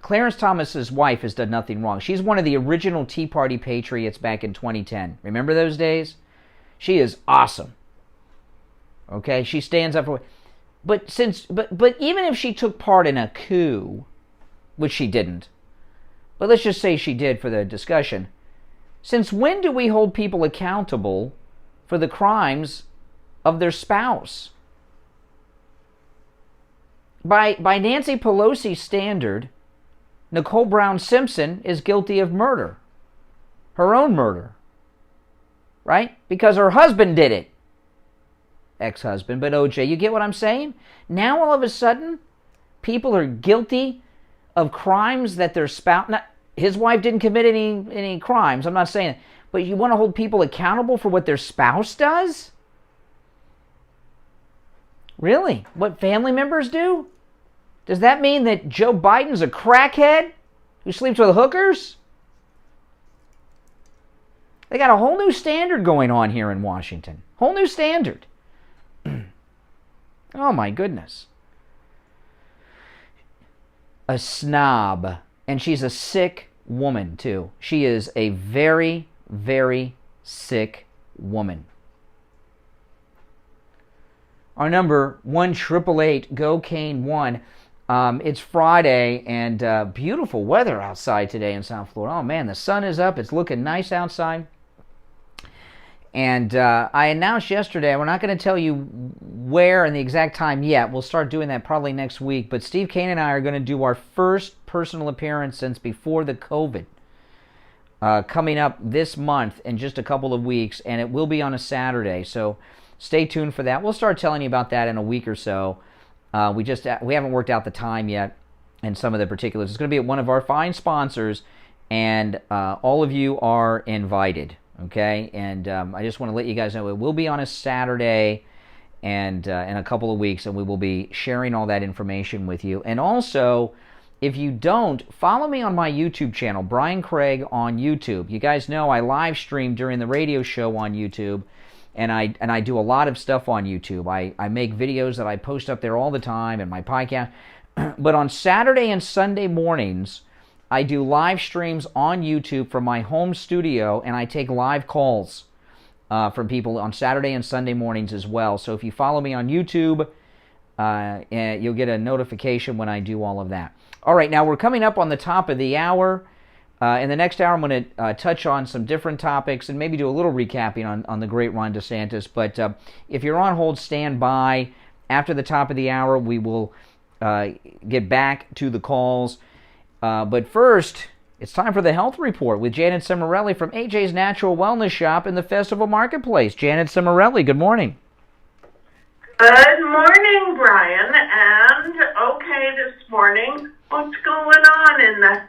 Clarence Thomas's wife has done nothing wrong. She's one of the original Tea Party patriots back in 2010. Remember those days? She is awesome. Okay, she stands up for. But even if she took part in a coup, which she didn't, but let's just say she did for the discussion. Since when do we hold people accountable for the crimes of their spouse? By Nancy Pelosi's standard, Nicole Brown Simpson is guilty of murder. Her own murder. Right? Because her husband did it. Ex-husband, but OJ, you get what I'm saying? Now all of a sudden, people are guilty of crimes that their spouse... his wife didn't commit any crimes, I'm not saying it. But you want to hold people accountable for what their spouse does? Really? What family members do? Does that mean that Joe Biden's a crackhead who sleeps with hookers? They got a whole new standard going on here in Washington. Whole new standard. Oh my goodness. A snob. And she's a sick woman too. She is a very, very sick woman. Our number 1-888-GO-CANE-1. It's Friday and beautiful weather outside today in South Florida. Oh man, the sun is up. It's looking nice outside. And I announced yesterday, we're not going to tell you where and the exact time yet. We'll start doing that probably next week. But Steve Kane and I are going to do our first personal appearance since before the COVID. Coming up this month in just a couple of weeks. And it will be on a Saturday. So stay tuned for that. We'll start telling you about that in a week or so. We haven't worked out the time yet and some of the particulars. It's going to be at one of our fine sponsors. And all of you are invited. Okay, and I just want to let you guys know it will be on a Saturday and in a couple of weeks, and we will be sharing all that information with you. And also, if you don't, follow me on my YouTube channel, Brian Craig on YouTube. You guys know I live stream during the radio show on YouTube, and I do a lot of stuff on YouTube. I make videos that I post up there all the time and my podcast. But on Saturday and Sunday mornings, I do live streams on YouTube from my home studio, and I take live calls from people on Saturday and Sunday mornings as well. So if you follow me on YouTube, you'll get a notification when I do all of that. All right, now we're coming up on the top of the hour. In the next hour, I'm going to touch on some different topics and maybe do a little recapping on the great Ron DeSantis. But if you're on hold, stand by. After the top of the hour, we will get back to the calls. But first, it's time for the Health Report with Janet Cimarelli from AJ's Natural Wellness Shop in the Festival Marketplace. Janet Cimarelli, good morning. Good morning, Brian. And, okay, this morning, what's going on in the...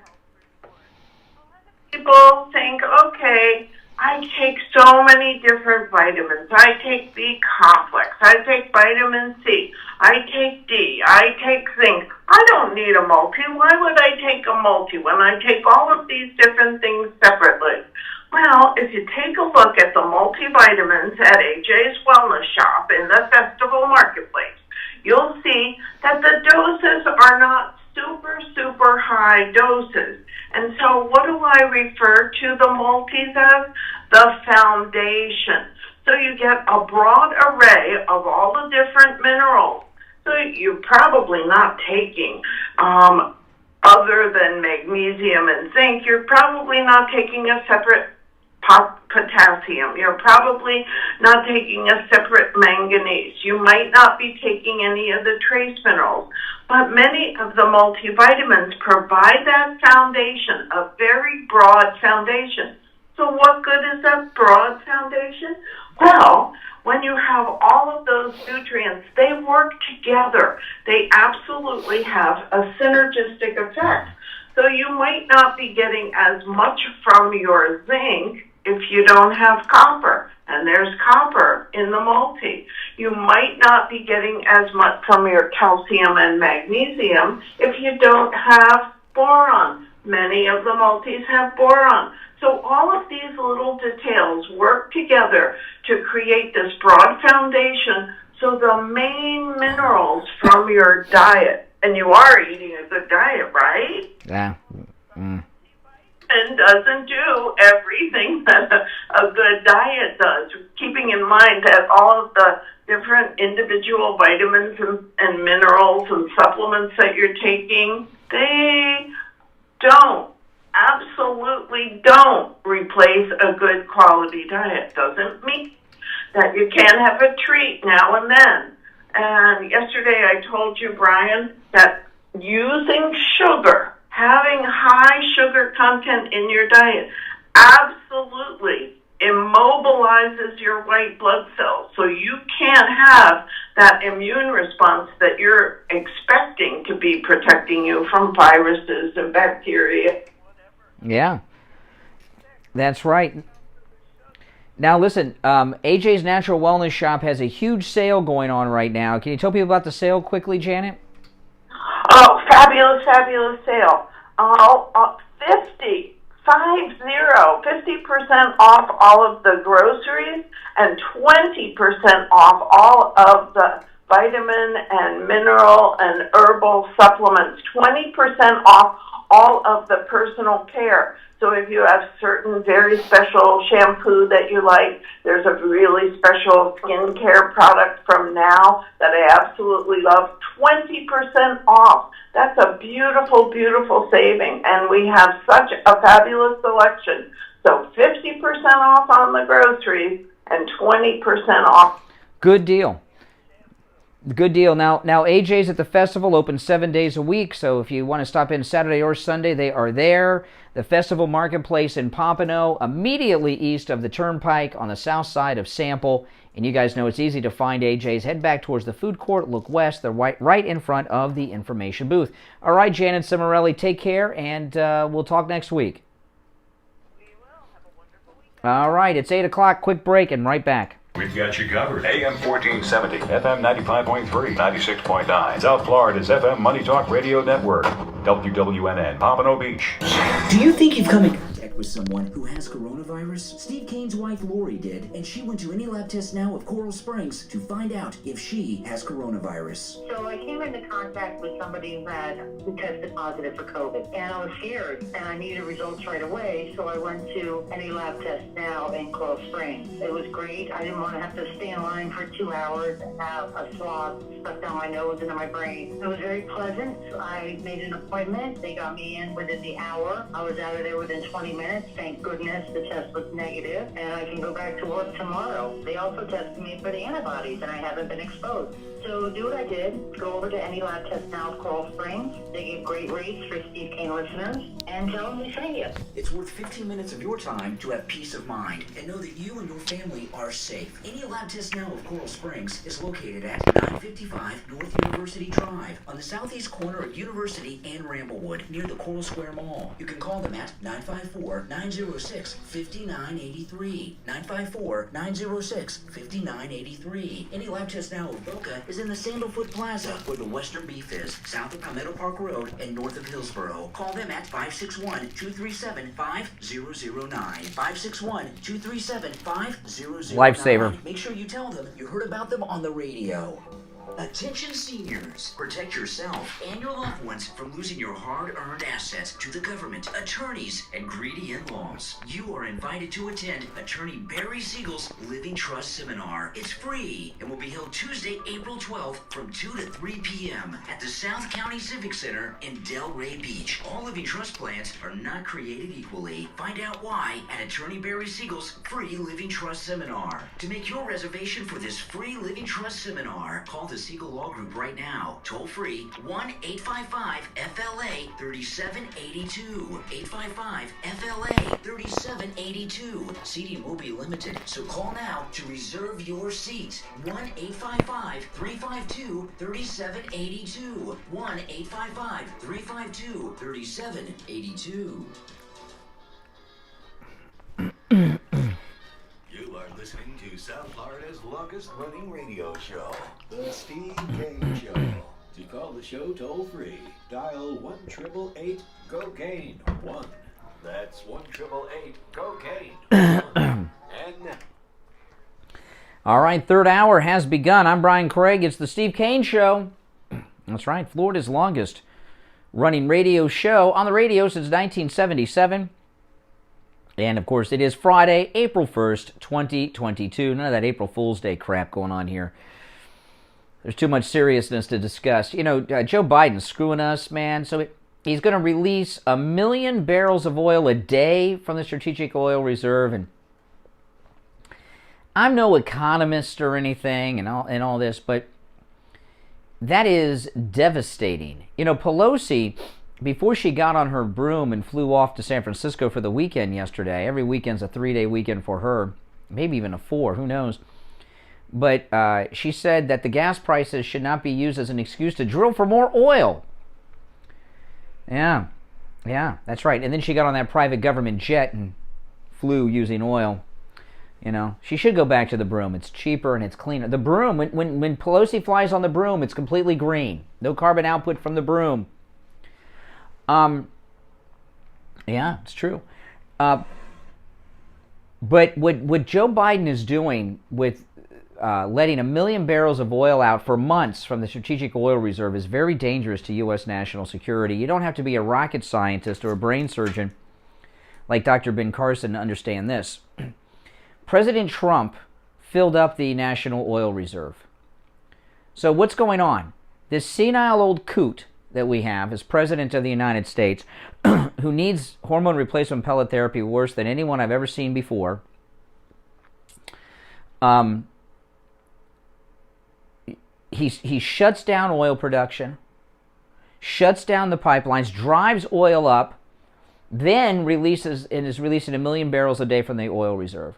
People think, okay, I take so many different vitamins. I take B-complex. I take vitamin C. I take D. I take zinc. I don't need a multi. Why would I take a multi when I take all of these different things separately? Well, if you take a look at the multivitamins at AJ's Wellness Shop in the Festival Marketplace, you'll see that the doses are not super high doses. And so what do I refer to the multis as? The foundation. So you get a broad array of all the different minerals. So you're probably not taking, other than magnesium and zinc, you're probably not taking a separate potassium. You're probably not taking a separate manganese. You might not be taking any of the trace minerals. But many of the multivitamins provide that foundation, a very broad foundation. So what good is that broad foundation? Well, when you have all of those nutrients, they work together. They absolutely have a synergistic effect. So you might not be getting as much from your zinc if you don't have copper, and there's copper in the multi. You might not be getting as much from your calcium and magnesium if you don't have boron. Many of the multis have boron. So all of these little details work together to create this broad foundation. So the main minerals from your diet, and you are eating a good diet, right? Yeah. And doesn't do everything that a good diet does. Keeping in mind that all of the different individual vitamins and minerals and supplements that you're taking, they absolutely don't replace a good quality diet. Doesn't mean that you can't have a treat now and then. And yesterday I told you, Brian, that using sugar, having high sugar content in your diet, absolutely immobilizes your white blood cells. So you can't have that immune response that you're expecting to be protecting you from viruses and bacteria. Yeah, that's right. Now listen, AJ's Natural Wellness Shop has a huge sale going on right now. Can you tell people about the sale quickly, Janet? Oh, fabulous sale. 50% off all of the groceries and 20% off all of the vitamin and mineral and herbal supplements. 20% off all of the personal care. So if you have certain very special shampoo that you like, there's a really special skincare product from Now that I absolutely love. 20% off. That's a beautiful, beautiful saving. And we have such a fabulous selection. So 50% off on the groceries and 20% off. Good deal. Good deal. Now AJ's at the festival, open 7 days a week, so if you want to stop in Saturday or Sunday, they are there. The Festival Marketplace in Pompano, immediately east of the Turnpike on the south side of Sample. And you guys know it's easy to find AJ's. Head back towards the food court, look west. They're right in front of the information booth. All right, Janet Cimarelli, take care, and we'll talk next week. We will. Have a wonderful weekend. All right, it's 8 o'clock. Quick break and right back. We've got you covered. AM 1470, FM 95.3, 96.9. South Florida's FM Money Talk Radio Network. WWNN, Pompano Beach. Do you think you've come in contact with someone who has coronavirus? Steve Kane's wife Lori did, and she went to any lab test now of Coral Springs to find out if she has coronavirus. So I came into contact with somebody who tested positive for COVID, and I was scared, and I needed results right away, so I went to any lab test now in Coral Springs. It was great. I didn't want to have to stay in line for 2 hours and have a swab stuck down my nose into my brain. It was very pleasant. I made an appointment. They got me in within the hour. I was out of there within 20 minutes. Thank goodness the test was negative, and I can go back to work tomorrow. They also tested me for the antibodies, and I haven't been exposed. So do what I did. Go over to any lab test now of Coral Springs. They give great rates for Steve Kane listeners, and tell them we sent you. It's worth 15 minutes of your time to have peace of mind and know that you and your family are safe. Any lab test now of Coral Springs is located at 955 North University Drive on the southeast corner of University and Ramblewood near the Coral Square Mall. You can call them at 954 954-906-5983. 954-906-5983. Any lab test now of Boca is in the Sandalfoot Plaza, where the Western Beef is, south of Palmetto Park Road and north of Hillsboro. Call them at 561-237-5009. 561-237-5009. Lifesaver. Make sure you tell them you heard about them on the radio. Attention seniors, protect yourself and your loved ones from losing your hard-earned assets to the government, attorneys, and greedy in-laws. You are invited to attend Attorney Barry Siegel's Living Trust Seminar. It's free and will be held Tuesday, April 12th from 2 to 3 p.m. at the South County Civic Center in Delray Beach. All living trust plans are not created equally. Find out why at Attorney Barry Siegel's free Living Trust Seminar. To make your reservation for this free Living Trust Seminar, call the Siegel Law Group right now. Toll free 1-855-FLA-3782. 855-FLA-3782. Seating will be limited, so call now to reserve your seat. 1-855-352-3782. 1-855-352-3782. You are listening to South Florida's longest-running radio show, The Steve Kane Show. To call the show toll-free, dial 1-888-COCAINE 1. That's 1-888-COCAINE 1. And now. All right, third hour has begun. I'm Brian Craig. It's The Steve Kane Show. That's right, Florida's longest-running radio show on the radio since 1977. And, of course, it is Friday, April 1st, 2022. None of that April Fool's Day crap going on here. There's too much seriousness to discuss. You know, Joe Biden's screwing us, man. So he's going to release 1 million barrels of oil a day from the Strategic Oil Reserve. And I'm no economist or anything and all this, but that is devastating. You know, Pelosi, before she got on her broom and flew off to San Francisco for the weekend yesterday — every weekend's a 3-day weekend for her, maybe even a 4, who knows — but she said that the gas prices should not be used as an excuse to drill for more oil. Yeah, that's right. And then she got on that private government jet and flew using oil. You know, she should go back to the broom. It's cheaper and it's cleaner. The broom, when Pelosi flies on the broom, it's completely green. No carbon output from the broom. Yeah, it's true. But what Joe Biden is doing with letting 1 million barrels of oil out for months from the Strategic Oil Reserve is very dangerous to U.S. national security. You don't have to be a rocket scientist or a brain surgeon like Dr. Ben Carson to understand this. President Trump filled up the National Oil Reserve. So what's going on? This senile old coot that we have as President of the United States, who needs hormone replacement pellet therapy worse than anyone I've ever seen before, he shuts down oil production, shuts down the pipelines, drives oil up, then releases 1 million barrels a day from the oil reserve.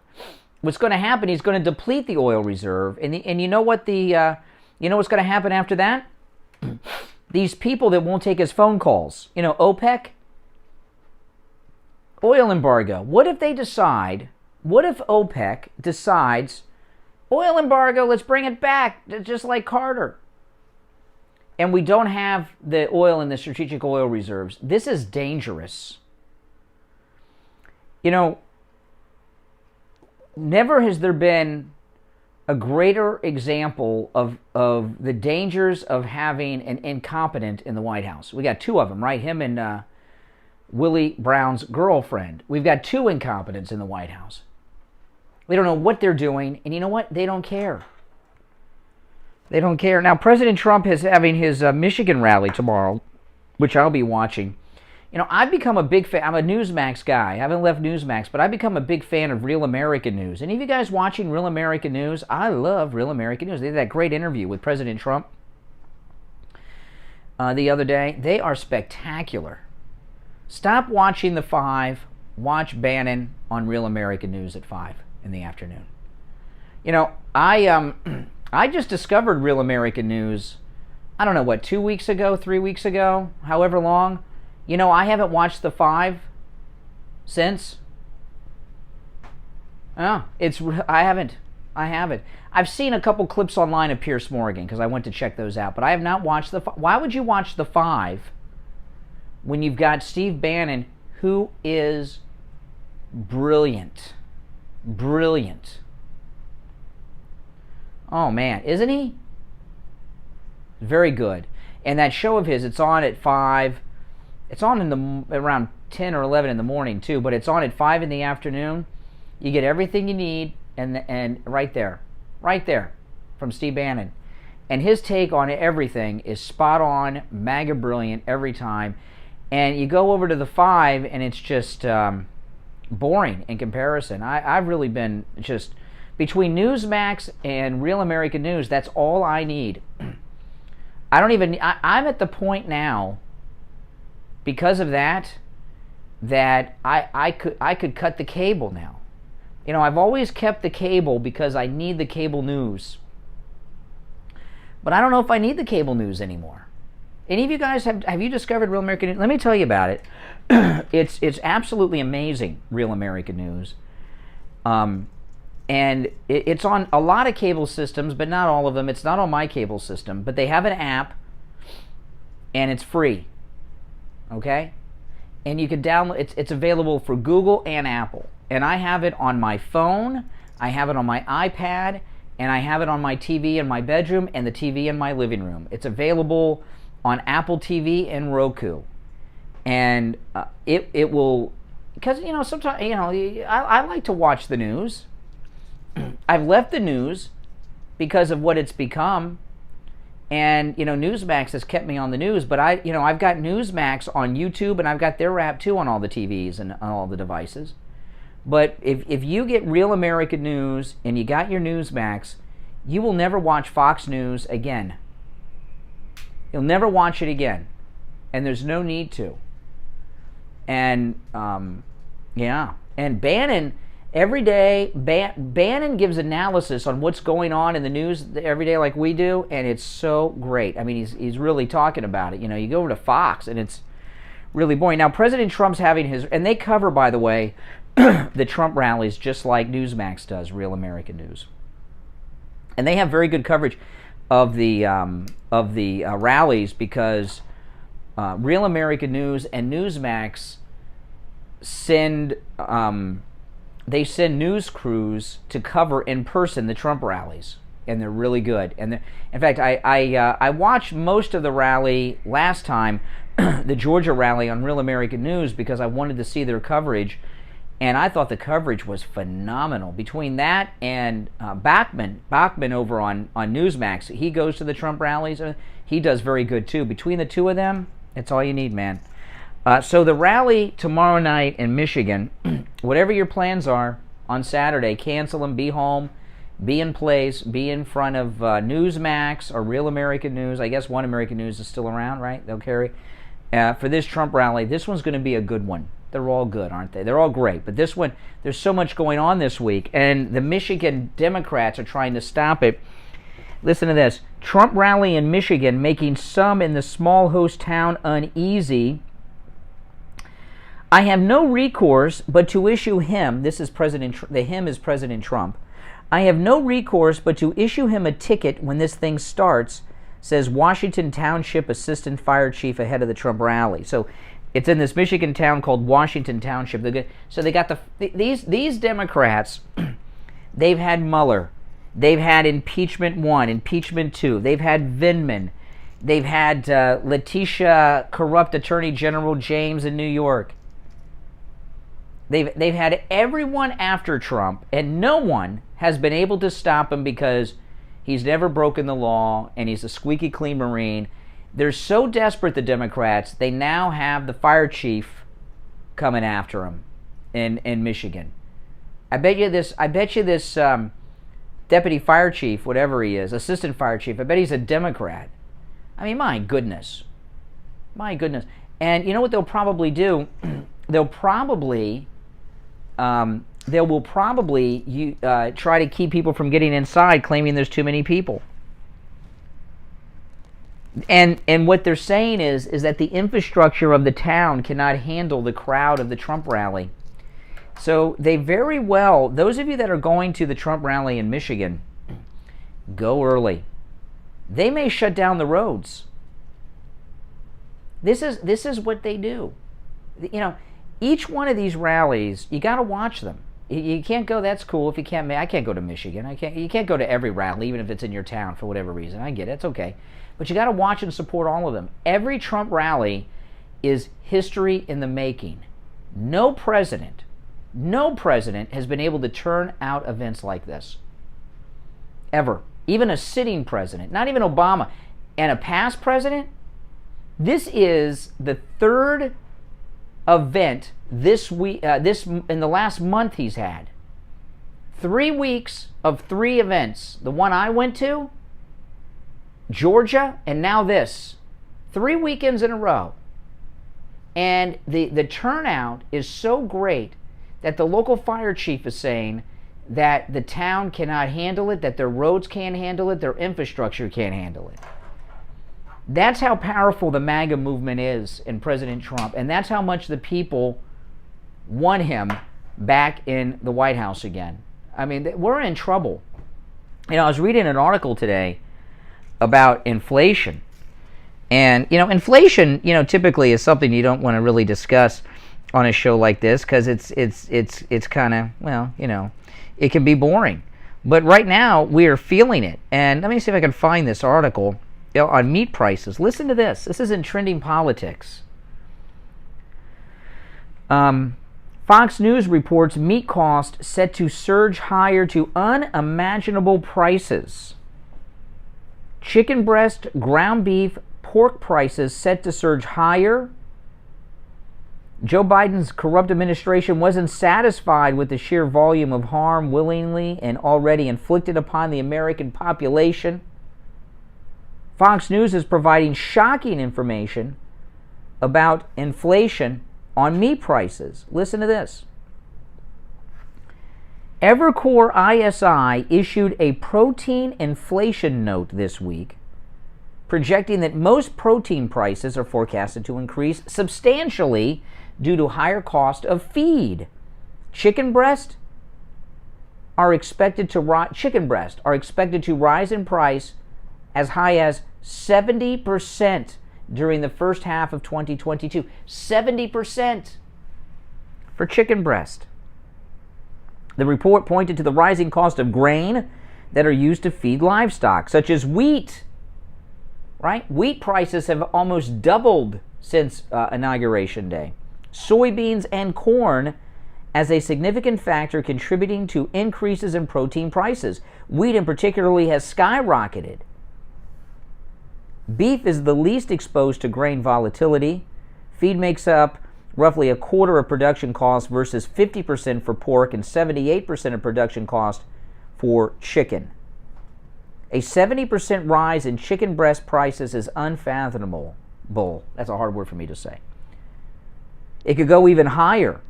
What's going to happen? He's going to deplete the oil reserve, and you know what you know what's going to happen after that? These people that won't take his phone calls, you know, OPEC, oil embargo. What if OPEC decides, oil embargo, let's bring it back, just like Carter, and we don't have the oil in the Strategic Oil Reserves? This is dangerous. You know, never has there been a greater example of the dangers of having an incompetent in the White House. We got 2 of them, right? Him and Willie Brown's girlfriend. We've got 2 incompetents in the White House. They don't know what they're doing, and you know what? They don't care. They don't care. Now, President Trump is having his Michigan rally tomorrow, which I'll be watching. You know, I've become a big fan. I'm a Newsmax guy. I haven't left Newsmax, but I've become a big fan of Real American News. Any of you guys watching Real American News? I love Real American News. They did that great interview with President Trump the other day. They are spectacular. Stop watching the 5. Watch Bannon on Real American News at 5 in the afternoon. You know, I just discovered Real American News, I don't know, what, 2 weeks ago, 3 weeks ago, however long. You know, I haven't watched the 5 since? Oh, I haven't. I've seen a couple clips online of Piers Morgan because I went to check those out, but I have not watched Why would you watch The Five when you've got Steve Bannon, who is brilliant? Brilliant. Oh man, isn't he? Very good. And that show of his, it's on at 5. It's on around 10 or 11 in the morning too, but it's on at 5 in the afternoon. You get everything you need, and right there from Steve Bannon. And his take on everything is spot on, MAGA brilliant every time. And you go over to The Five, and it's just boring in comparison. I've really been just, between Newsmax and Real American News, that's all I need. I'm at the point now, because of that I could cut the cable now. You know, I've always kept the cable because I need the cable news. But I don't know if I need the cable news anymore. Any of you guys, have you discovered Real American News? Let me tell you about it. It's absolutely amazing, Real American News. And it's on a lot of cable systems, but not all of them. It's not on my cable system. But they have an app, and it's free. Okay? And you can download, it's available for Google and Apple. And I have it on my phone, I have it on my iPad, and I have it on my TV in my bedroom and the TV in my living room. It's available on Apple TV and Roku. And it will, because, you know, sometimes, you know, I like to watch the news. I've left the news because of what it's become. And, you know, Newsmax has kept me on the news, but I've got Newsmax on YouTube, and I've got their app too on all the TVs and on all the devices. But if you get Real American News and you got your Newsmax, you will never watch Fox News again. You'll never watch it again. And there's no need to. And, yeah. And Bannon, every day, Bannon gives analysis on what's going on in the news every day like we do, and it's so great. I mean, he's really talking about it. You know, you go over to Fox, and it's really boring. Now, President Trump's having his, and they cover, by the way, the Trump rallies just like Newsmax does, Real American News. And they have very good coverage of the rallies because Real American News and Newsmax send news crews to cover in person the Trump rallies, and they're really good. And in fact, I watched most of the rally last time, the Georgia rally on Real American News, because I wanted to see their coverage. And I thought the coverage was phenomenal. Between that and Bachman over on Newsmax, he goes to the Trump rallies. He does very good too. Between the two of them, it's all you need, man. So the rally tomorrow night in Michigan, whatever your plans are on Saturday, cancel them, be home, be in place, be in front of Newsmax or Real American News. I guess One American News is still around, right? They'll carry. For this Trump rally, this one's going to be a good one. They're all good, aren't they? They're all great. But this one, there's so much going on this week, and the Michigan Democrats are trying to stop it. Listen to this. Trump rally in Michigan making some in the small host town uneasy. I have no recourse but to issue him, this is the him is President Trump. I have no recourse but to issue him a ticket when this thing starts, says Washington Township Assistant Fire Chief ahead of the Trump rally. So it's in this Michigan town called Washington Township. So they got these Democrats, they've had Mueller. They've had impeachment 1, impeachment 2. They've had Vindman. They've had Letitia, corrupt Attorney General James in New York. They've had everyone after Trump, and no one has been able to stop him because he's never broken the law, and he's a squeaky clean Marine. They're so desperate, the Democrats, they now have the fire chief coming after him in Michigan. I bet you this deputy fire chief, whatever he is, assistant fire chief, I bet he's a Democrat. I mean, my goodness. My goodness. And you know what they'll probably do? They will probably try to keep people from getting inside, claiming there's too many people. And what they're saying is that the infrastructure of the town cannot handle the crowd of the Trump rally. So they very well, those of you that are going to the Trump rally in Michigan, go early. They may shut down the roads. This is what they do. You know, each one of these rallies, you got to watch them. You can't go, that's cool if you can't. I can't go to Michigan. You can't go to every rally, even if it's in your town for whatever reason. I get it. It's okay. But you got to watch and support all of them. Every Trump rally is history in the making. No president has been able to turn out events like this. Ever. Even a sitting president, not even Obama, and a past president. This is the third event this week, in the last month he's had. 3 weeks of 3 events. The one I went to, Georgia, and now this. 3 weekends in a row. And the turnout is so great that the local fire chief is saying that the town cannot handle it, that their roads can't handle it, their infrastructure can't handle it. That's how powerful the MAGA movement is in President Trump, and that's how much the people want him back in the White House again. I mean, we're in trouble. You know, I was reading an article today about inflation. And, you know, inflation, you know, typically is something you don't want to really discuss on a show like this because it's kind of, well, you know, it can be boring. But right now, we are feeling it. And let me see if I can find this article on meat prices. Listen to this. This is in Trending Politics. Fox News reports meat cost set to surge higher to unimaginable prices. Chicken breast, ground beef, pork prices set to surge higher. Joe Biden's corrupt administration wasn't satisfied with the sheer volume of harm willingly and already inflicted upon the American population. Fox News is providing shocking information about inflation on meat prices. Listen to this. Evercore ISI issued a protein inflation note this week, projecting that most protein prices are forecasted to increase substantially due to higher cost of feed. Chicken breast are expected to rise in price as high as 70% during the first half of 2022. 70% for chicken breast. The report pointed to the rising cost of grain that are used to feed livestock, such as wheat. Right? Wheat prices have almost doubled since Inauguration Day. Soybeans and corn as a significant factor contributing to increases in protein prices. Wheat in particular has skyrocketed. Beef is the least exposed to grain volatility. Feed makes up roughly a quarter of production cost versus 50% for pork and 78% of production cost for chicken. A 70% rise in chicken breast prices is unfathomable. That's a hard word for me to say. It could go even higher.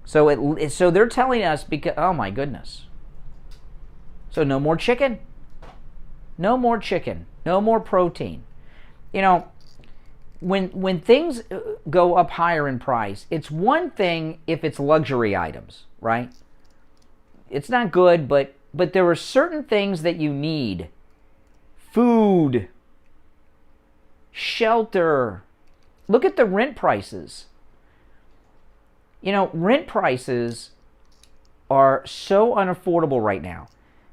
So they're telling us, because, oh my goodness. So no more chicken. No more chicken. No more protein. You know, when things go up higher in price, it's one thing if it's luxury items, right? It's not good, but there are certain things that you need. Food, shelter. Look at the rent prices. You know, rent prices are so unaffordable right now,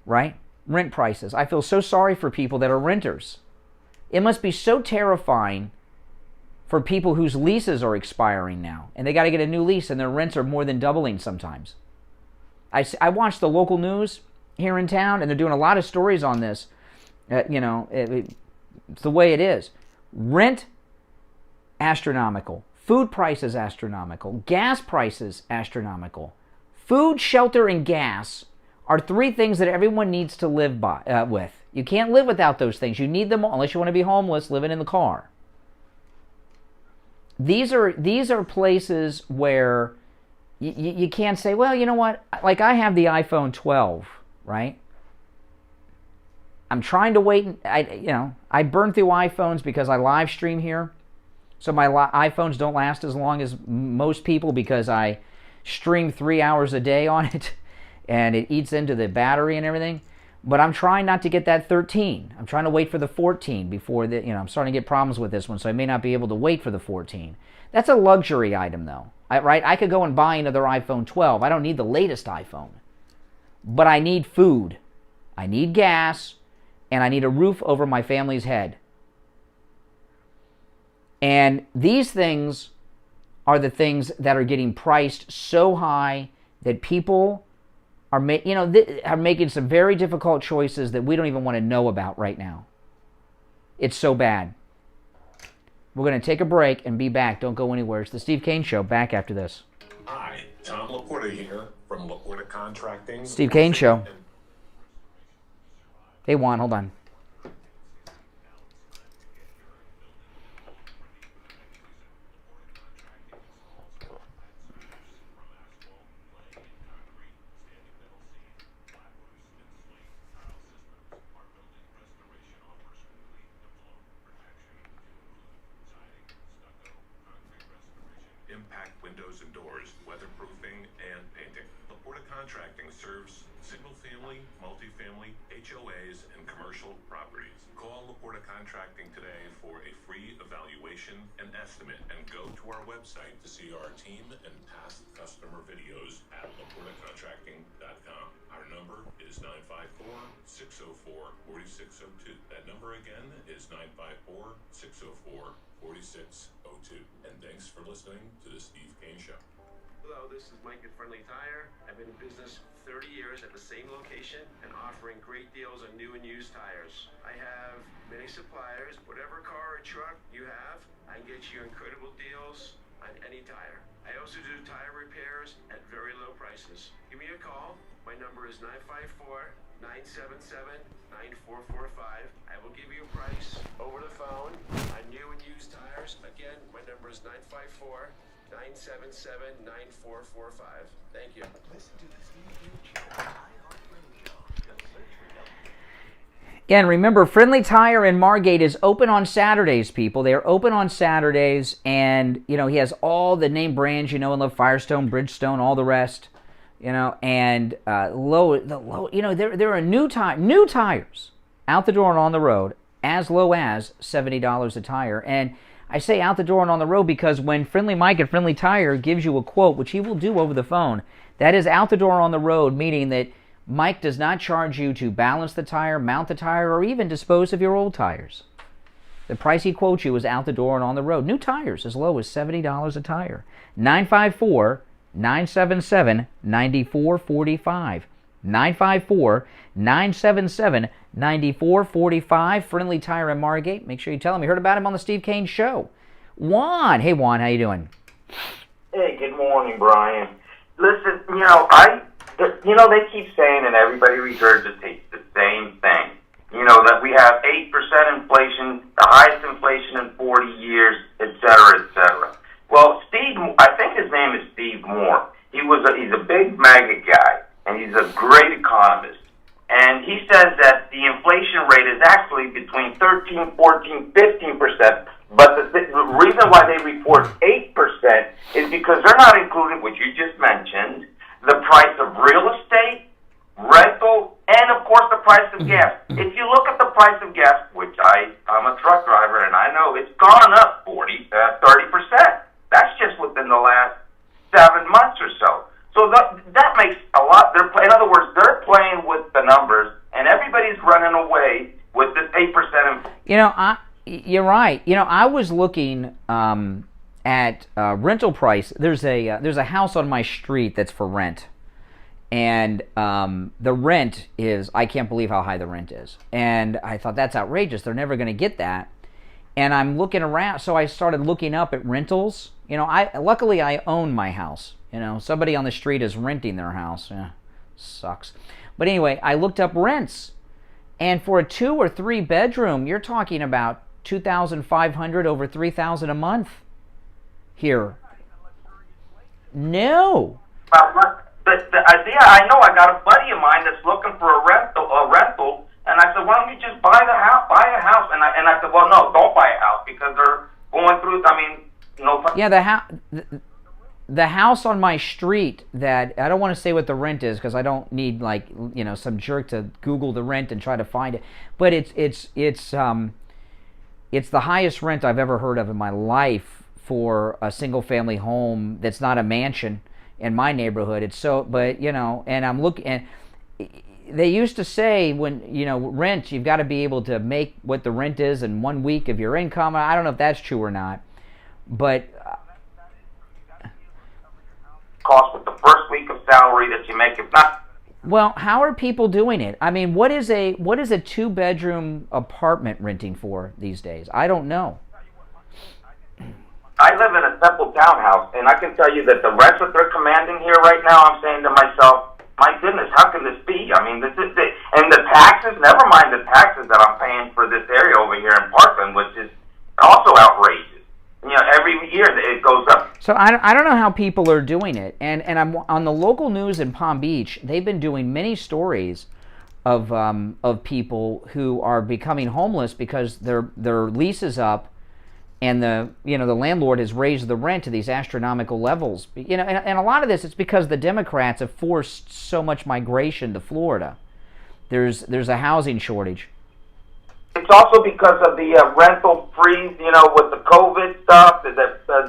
right? Rent prices. I feel so sorry for people that are renters. It must be so terrifying for people whose leases are expiring now, and they got to get a new lease, and their rents are more than doubling sometimes. I watch the local news here in town, and they're doing a lot of stories on this. You know, it's the way it is. Rent, astronomical. Food prices, astronomical. Gas prices, astronomical. Food, shelter, and gas are 3 things that everyone needs to live with. You can't live without those things. You need them all, unless you want to be homeless, living in the car. These are places where you can't say, well, you know what? Like, I have the iPhone 12, right? I'm trying to wait. I burn through iPhones because I live stream here. So my iPhones don't last as long as most people because I stream 3 hours a day on it, and it eats into the battery and everything. But I'm trying not to get that 13. I'm trying to wait for the 14 before the, I'm starting to get problems with this one, so I may not be able to wait for the 14. That's a luxury item, though, right? I could go and buy another iPhone 12. I don't need the latest iPhone. But I need food. I need gas, and I need a roof over my family's head. And these things are the things that are getting priced so high that people are making some very difficult choices that we don't even want to know about right now. It's so bad. We're going to take a break and be back. Don't go anywhere. It's the Steve Kane Show. Back after this. Hi, Tom Laporta here from Laporta Contracting. Steve Kane Show. Hey, Juan, hold on. Impact windows and doors, weatherproofing, and painting. Laporta Contracting serves single-family, multifamily, HOAs, and commercial properties. Call Laporta Contracting today for a free evaluation and estimate, and go to our website to see our team and past customer videos at laportacontracting.com. Our number is 954-604-4602. That number again is 954-604-4602. And thanks for listening to the Steve Kane Show. Hello, this is Mike at Friendly Tire. I've been in business 30 years at the same location and offering great deals on new and used tires. I have many suppliers. Whatever car or truck you have, I can get you incredible deals on any tire. I also do tire repairs at very low prices. Give me a call. My number is 954-977-9445. I will give you a price over the phone on new and used tires. Again, my number is 954-977-9445. Thank you. Listen to the Steve Kane Show. Yeah, and remember, Friendly Tire in Margate is open on Saturdays, people. They are open on Saturdays, and, he has all the name brands, and love, Firestone, Bridgestone, all the rest, and there are new tires out the door and on the road, as low as $70 a tire. And I say out the door and on the road because when Friendly Mike at Friendly Tire gives you a quote, which he will do over the phone, that is out the door and on the road, meaning that Mike does not charge you to balance the tire, mount the tire, or even dispose of your old tires. The price he quotes you is out the door and on the road. New tires as low as $70 a tire. 954-977-9445. 954-977-9445. Friendly Tire in Margate. Make sure you tell him you heard about him on the Steve Kane Show. Juan. Hey, Juan. How you doing? Hey, good morning, Brian. Listen, they keep saying, and everybody regurgitates the same thing. That we have 8% inflation, the highest inflation in 40 years, et cetera, et cetera. Well, I think his name is Steve Moore. He's a big MAGA guy, and he's a great economist. And he says that the inflation rate is actually between 13, 14, 15%. But the reason why they report 8% is because they're not including what you just mentioned, the price of real estate, rental, and of course the price of gas. If you look at the price of gas, which I'm a truck driver and I know it's gone up 30%. That's just within the last 7 months or so. So that makes a lot. In other words, they're playing with the numbers, and everybody's running away with this 8%. You're right. I was looking at rental price. There's a house on my street that's for rent, and the rent is, I can't believe how high the rent is. And I thought, that's outrageous. They're never going to get that. And I'm looking around, so I started looking up at rentals. Luckily I own my house. Somebody on the street is renting their house. Sucks. But anyway, I looked up rents, and for a 2 or 3 bedroom, you're talking about $2,500 over $3,000 a month here. No. I know. I got a buddy of mine that's looking for a rental, and I said, why don't you just buy a house? And I said, well, no, don't buy a house because they're going through. Yeah, the house on my street that I don't want to say what the rent is because I don't need like some jerk to Google the rent and try to find it, but it's the highest rent I've ever heard of in my life for a single family home that's not a mansion in my neighborhood. It's so, but and I'm looking, and they used to say when rent, you've got to be able to make what the rent is in 1 week of your income. I don't know if that's true or not, but cost with the first week of salary that you make. If not, well, how are people doing it? I mean, what is a 2-bedroom apartment renting for these days? I don't know. I live in a simple townhouse, and I can tell you that the rents that they're commanding here right now, I'm saying to myself, my goodness, how can this be? I mean, this is it. And the taxes, never mind the taxes that I'm paying for this area over here in Parkland, which is also outrageous. Every year it goes up. So I don't know how people are doing it. And I'm on the local news in Palm Beach. They've been doing many stories of people who are becoming homeless because their lease is up, and the landlord has raised the rent to these astronomical levels. And a lot of this is because the Democrats have forced so much migration to Florida. There's a housing shortage. It's also because of the rental freeze, with the COVID stuff.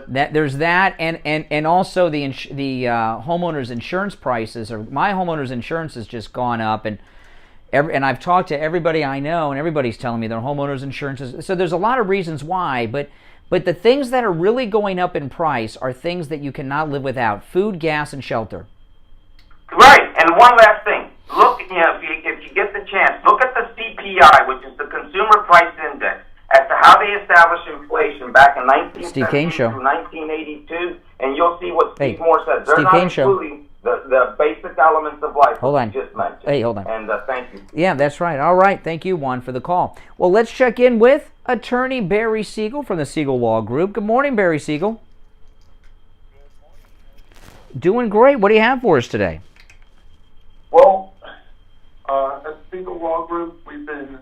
There's that, and also the homeowners insurance prices. My homeowners insurance has just gone up, and I've talked to everybody I know, and everybody's telling me their homeowners insurance is. So there's a lot of reasons why, but the things that are really going up in price are things that you cannot live without: food, gas, and shelter. Right, and one last thing. Look, if you get the chance, look at the CPI, which is the Consumer Price Index, as to how they established inflation back in 1970 through 1982, and you'll see what Steve Moore said. They're not including the basic elements of life that you just mentioned. Hey, hold on. And thank you. Yeah, that's right. All right. Thank you, Juan, for the call. Well, let's check in with Attorney Barry Siegel from the Siegel Law Group. Good morning, Barry Siegel. Doing great. What do you have for us today? Well, at Siegel Law Group, we've been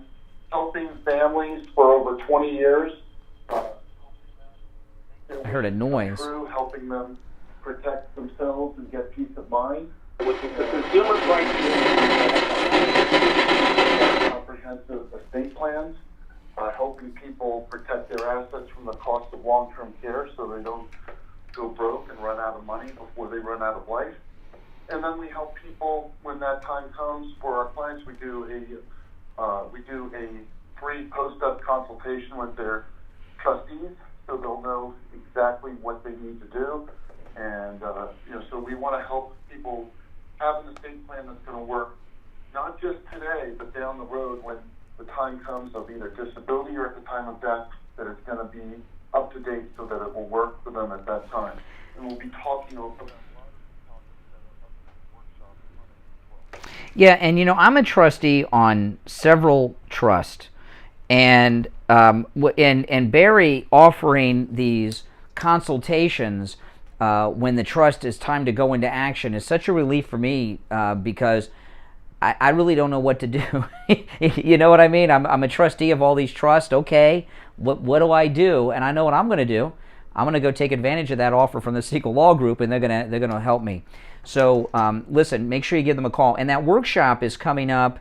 helping families for over 20 years. I heard a noise. Helping them protect themselves and get peace of mind. Which is the Consumer Price comprehensive estate plans, helping people protect their assets from the cost of long-term care so they don't go broke and run out of money before they run out of life. And then we help people when that time comes. For our clients, we do a free post-up consultation with their trustees, so they'll know exactly what they need to do. And so we want to help people have an estate plan that's going to work not just today, but down the road when the time comes of either disability or at the time of death, that it's going to be up to date so that it will work for them at that time. And we'll be talking over. Yeah, and I'm a trustee on several trusts, and Barry offering these consultations when the trust is time to go into action is such a relief for me because I really don't know what to do. You know what I mean? I'm a trustee of all these trusts. Okay, what do I do? And I know what I'm going to do. I'm going to go take advantage of that offer from the Siegel Law Group, and they're going to help me. So listen, make sure you give them a call. And that workshop is coming up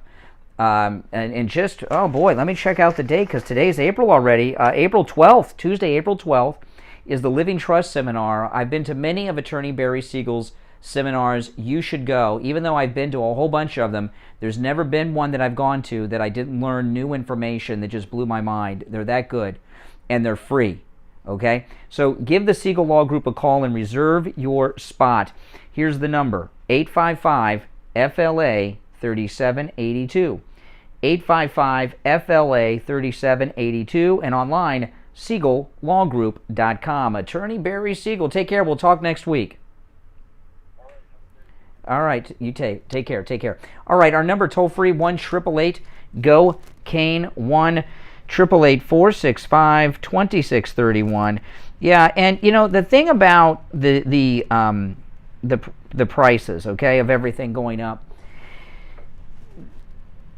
and just, oh boy, let me check out the date because today's April already. April 12th, Tuesday, April 12th is the Living Trust Seminar. I've been to many of Attorney Barry Siegel's seminars. You should go. Even though I've been to a whole bunch of them, there's never been one that I've gone to that I didn't learn new information that just blew my mind. They're that good, and they're free. Okay? So give the Siegel Law Group a call and reserve your spot. Here's the number, 855-FLA-3782. 855-FLA-3782, and online, SiegelLawGroup.com. Attorney Barry Siegel, take care. We'll talk next week. All right, you take care. Take care. All right, our number toll-free, 1-888-GO-CANE, 1-888-465-2631. Yeah, and the thing about the prices, okay, of everything going up,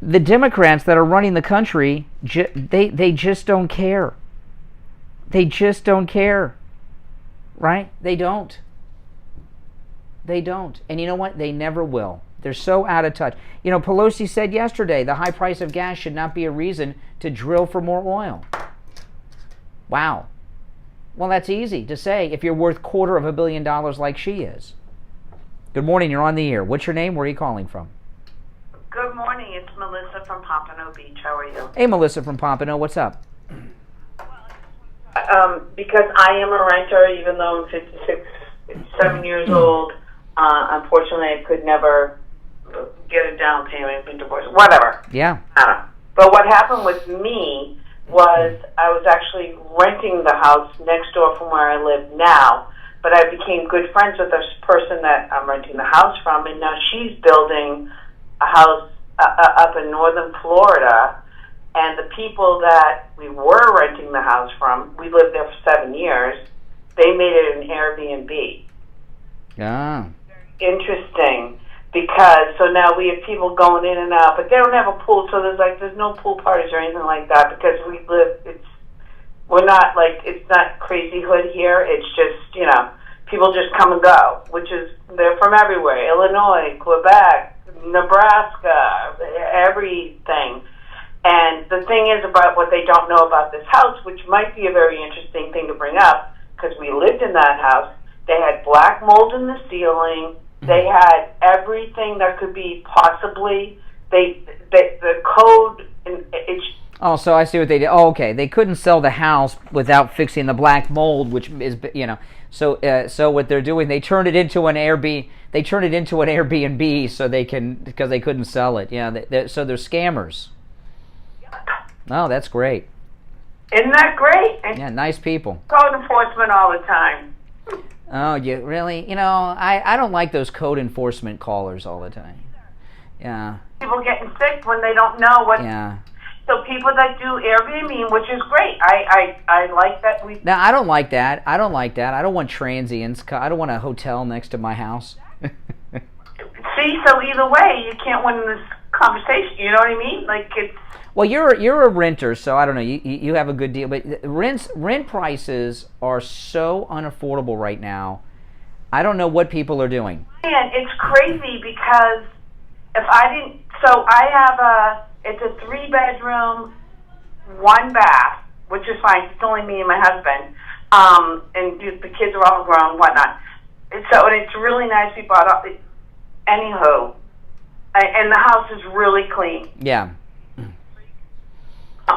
the Democrats that are running the country, they just don't care. They just don't care, right? They don't. They don't. And you know what? They never will. They're so out of touch. You know, Pelosi said yesterday the high price of gas should not be a reason to drill for more oil. Wow. Well, that's easy to say if you're worth $250 million like she is. Good morning. You're on the air. What's your name? Where are you calling from? Good morning. It's Melissa from Pompano Beach. How are you? Hey, Melissa from Pompano. What's up? Because I am a renter, even though I'm 57 years old, unfortunately I could never get a down payment, been divorced, whatever. Yeah. But what happened with me was I was actually renting the house next door from where I live now, but I became good friends with this person that I'm renting the house from, and now she's building a house up in northern Florida, and the people that we were renting the house from, we lived there for 7 years, they made it an Airbnb. Yeah. Interesting, because so now we have people going in and out, but they don't have a pool, so there's no pool parties or anything like that, because we're not like, it's not crazy hood here, it's just, you know, people just come and go, which is, they're from everywhere, Illinois, Quebec, Nebraska, everything. And the thing is about what they don't know about this house, which might be a very interesting thing to bring up, because we lived in that house, they had black mold in the ceiling, they had everything that could be possibly, the code, it's... Oh, so I see what they did. Oh, okay. They couldn't sell the house without fixing the black mold, which is, you know, so what they're doing, they turned it into an Airbnb, so they can, because they couldn't sell it. Yeah, so they're scammers. Oh, that's great. Isn't that great? And yeah, nice people. code enforcement all the time. Oh, you really? You know, I don't like those code enforcement callers all the time. Yeah. People getting sick when they don't know what... Yeah. So people that do Airbnb, which is great. I like that. No, I don't like that. I don't want transients. I don't want a hotel next to my house. See, so either way, you can't win this conversation. You know what I mean? Like it's... Well, you're a renter, so I don't know. You have a good deal, but rent prices are so unaffordable right now. I don't know what people are doing. Man, it's crazy because if I didn't, so I have it's a 3-bedroom, 1 bath, which is fine. It's only me and my husband, and the kids are all grown, whatnot. And it's really nice. We bought up. Anywho, and the house is really clean. Yeah.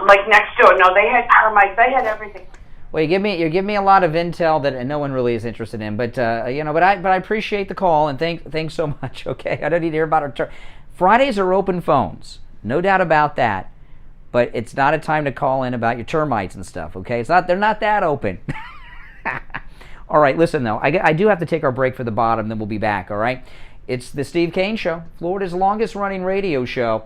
Like next door, no, they had termites, they had everything. Well, you're giving me a lot of intel that no one really is interested in, but you know, but I appreciate the call and thanks so much. Okay, I don't need to hear about our Fridays are open phones, no doubt about that, but it's not a time to call in about your termites and stuff. Okay, they're not that open. All right, listen though, I do have to take our break for the bottom, then we'll be back. All right, it's the Steve Kane Show, Florida's longest running radio show.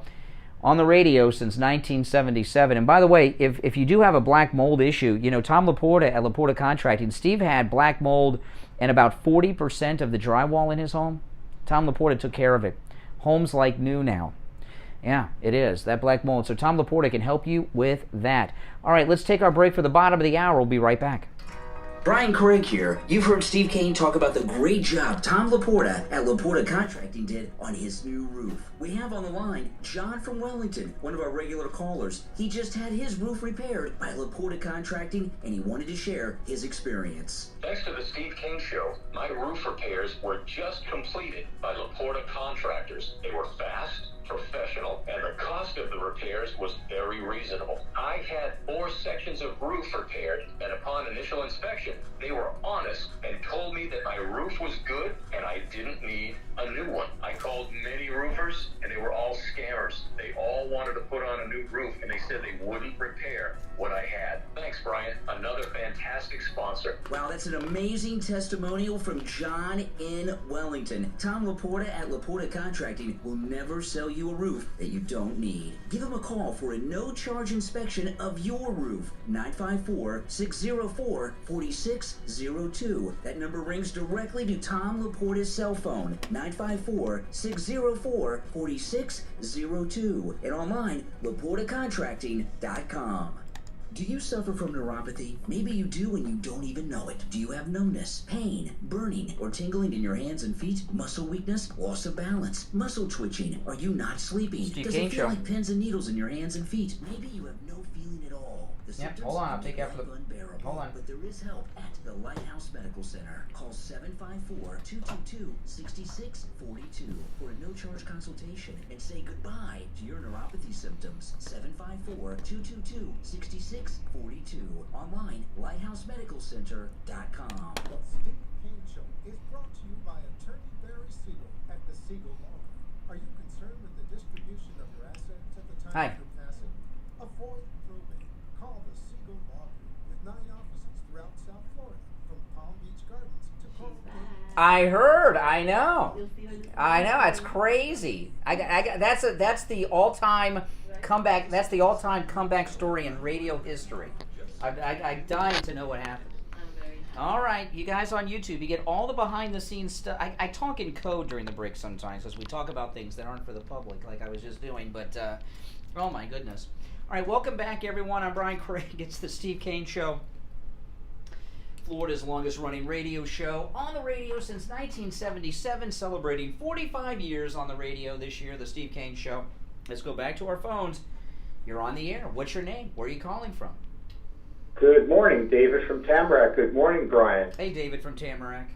On the radio since 1977. And by the way, if you do have a black mold issue, you know, Tom Laporta at Laporta Contracting, Steve had black mold and about 40% of the drywall in his home. Tom Laporta took care of it. Home's like new now. Yeah, it is, that black mold. So Tom Laporta can help you with that. All right, let's take our break for the bottom of the hour. We'll be right back. Brian Craig here. You've heard Steve Kane talk about the great job Tom Laporta at Laporta Contracting did on his new roof. We have on the line John from Wellington, one of our regular callers. He just had his roof repaired by Laporta Contracting, and he wanted to share his experience. Thanks to the Steve Kane Show, my roof repairs were just completed by Laporta Contractors. They were fast, professional, and the cost of the repairs was very reasonable. I had 4 sections of roof repaired, and upon initial inspection, they were honest and told me that my roof was good and I didn't need a new one. I called many roofers, and they were all scammers. They all wanted to put on a new roof, and they said they wouldn't repair what I had. Thanks, Brian. Another fantastic sponsor. Wow, that's an amazing testimonial from John in Wellington. Tom Laporta at Laporta Contracting will never sell you a roof that you don't need. Give him a call for a no-charge inspection of your roof. 954-604-4602. That number rings directly to Tom Laporta's cell phone. 954-604-4602. And online, LaportaContracting.com. Do you suffer from neuropathy? Maybe you do and you don't even know it. Do you have numbness, pain, burning, or tingling in your hands and feet? Muscle weakness, loss of balance, muscle twitching? Are you not sleeping? Steve Does Kane it feel Show. like pins and needles in your hands and feet? Maybe you have no feeling at all. The Yep, symptoms hold on, I'll can take be after the... unbearable. Hold on. But there is help at the Lighthouse Medical Center. Call 754-222-6642 for a no-charge consultation and say goodbye to your neuropathy symptoms. 754-222-6642. Online, lighthousemedicalcenter.com. The Steve Kane Show is brought to you by Attorney Barry Siegel at the Siegel Law Group. Are you concerned with the distribution of your assets at the time Hi. of your passing? Avoid probate. Call the Siegel Law Group with 9 offices throughout South Florida, from Palm Beach Gardens to Coral Gables. I heard. I know. It's crazy. That's the all-time comeback. That's the all-time comeback story in radio history. I'm dying to know what happened. All right, you guys on YouTube, you get all the behind-the-scenes stuff. I talk in code during the break sometimes because we talk about things that aren't for the public, like I was just doing. But oh my goodness! All right, welcome back, everyone. I'm Brian Craig. It's the Steve Kane Show, Florida's longest-running radio show on the radio since 1977, celebrating 45 years on the radio this year. The Steve Kane Show. Let's go back to our phones. You're on the air. What's your name? Where are you calling from? Good morning, David from Tamarack. Good morning, Brian. Hey, David from Tamarack.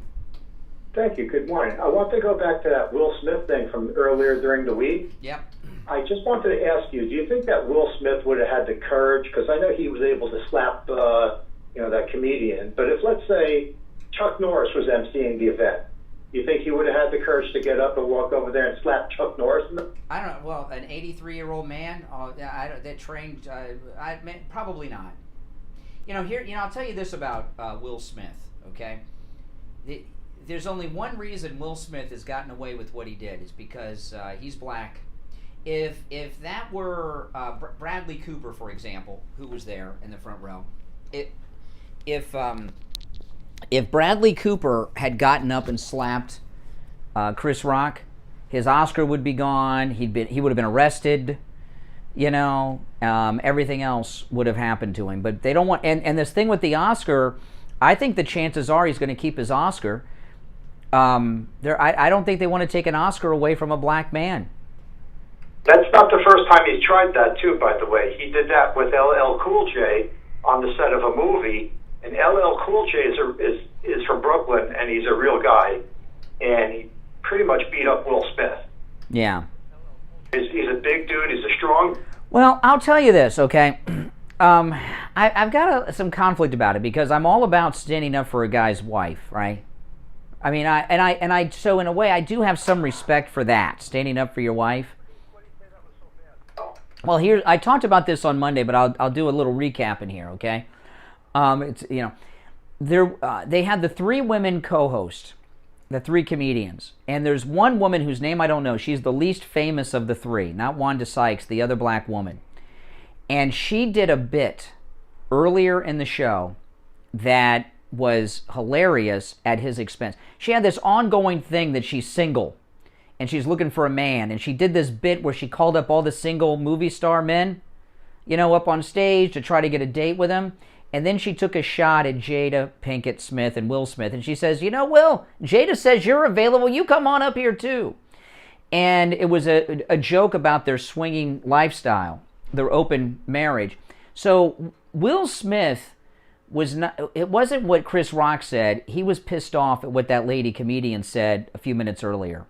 Thank you. Good morning. I want to go back to that Will Smith thing from earlier during the week. Yep. I just wanted to ask you, do you think that Will Smith would have had the courage? Because I know he was able to slap, that comedian. But if, let's say, Chuck Norris was emceeing the event, you think he would have had the courage to get up and walk over there and slap Chuck Norris? I don't know. Well, an 83-year-old man that trained, probably not. I'll tell you this about Will Smith, okay? There's only one reason Will Smith has gotten away with what he did is because he's black. If that were Bradley Cooper, for example, who was there in the front row, if Bradley Cooper had gotten up and slapped Chris Rock, his Oscar would be gone. He would have been arrested. Everything else would have happened to him. But they don't want, and this thing with the Oscar, I think the chances are he's going to keep his Oscar. I don't think they want to take an Oscar away from a black man. That's not the first time he's tried that, too, by the way. He did that with LL Cool J on the set of a movie. And LL Cool J is from Brooklyn, and he's a real guy. And he pretty much beat up Will Smith. Yeah. He's a big dude. He's a strong... Well, I'll tell you this, okay? I've got some conflict about it because I'm all about standing up for a guy's wife, right? I mean, so in a way, I do have some respect for that, standing up for your wife. Well, I talked about this on Monday, but I'll do a little recap in here, okay? They had the 3 women co-hosts, the 3 comedians, and there's one woman whose name I don't know. She's the least famous of the 3, not Wanda Sykes, the other black woman. And she did a bit earlier in the show that was hilarious at his expense. She had this ongoing thing that she's single, and she's looking for a man, and she did this bit where she called up all the single movie star men, up on stage to try to get a date with them. And then she took a shot at Jada Pinkett Smith and Will Smith. And she says, Will, Jada says you're available. You come on up here too. And it was a joke about their swinging lifestyle, their open marriage. So Will Smith it wasn't what Chris Rock said. He was pissed off at what that lady comedian said a few minutes earlier.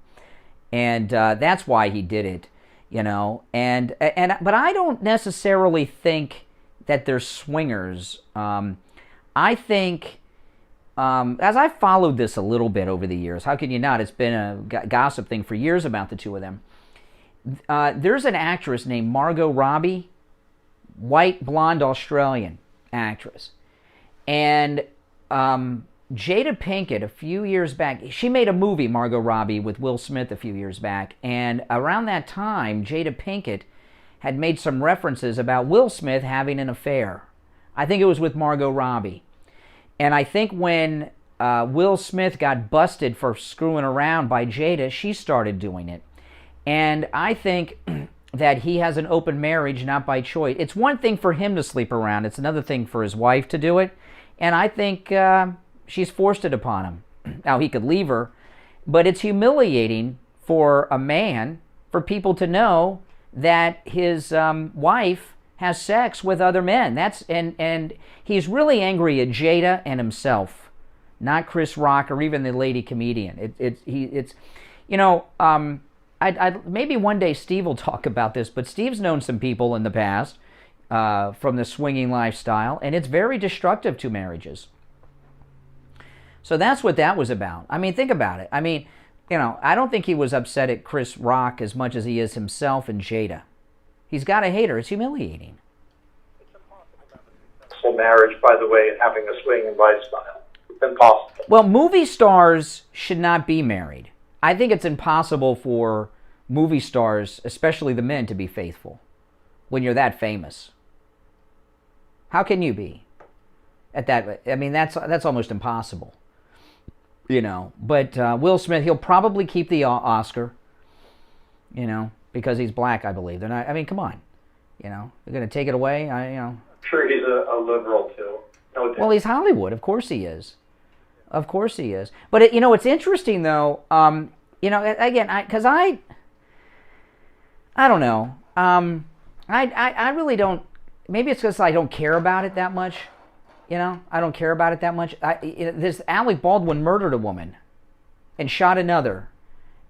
And that's why he did it, but I don't necessarily think that they're swingers. I think, as I've followed this a little bit over the years, how can you not? It's been a gossip thing for years about the two of them. There's an actress named Margot Robbie, white, blonde, Australian actress. And Jada Pinkett, a few years back, she made a movie, Margot Robbie, with Will Smith a few years back. And around that time, Jada Pinkett had made some references about Will Smith having an affair. I think it was with Margot Robbie. And I think when Will Smith got busted for screwing around by Jada, she started doing it. And I think that he has an open marriage, not by choice. It's one thing for him to sleep around. It's another thing for his wife to do it. And I think she's forced it upon him. Now, he could leave her, but it's humiliating for a man, for people to know that his wife has sex with other men. And he's really angry at Jada and himself, not Chris Rock or even the lady comedian. Maybe one day Steve will talk about this, but Steve's known some people in the past from the swinging lifestyle, and it's very destructive to marriages. So that's what that was about. I mean, think about it. I mean, I don't think he was upset at Chris Rock as much as he is himself and Jada. He's got to hate her. It's humiliating. Marriage, by the way, and having a swinging lifestyle. It's impossible. Well, movie stars should not be married. I think it's impossible for movie stars, especially the men, to be faithful when you're that famous. How can you be at that? I mean, that's almost impossible. But Will Smith, he'll probably keep the Oscar, because he's black, I believe. They're not. I mean, come on, they're going to take it away. I'm sure he's a liberal too. No doubt. Well, he's Hollywood. Of course he is. Of course he is. But it's interesting though. Again, because I don't know. I really don't. Maybe it's because I don't care about it that much. I don't care about it that much. This Alec Baldwin murdered a woman and shot another.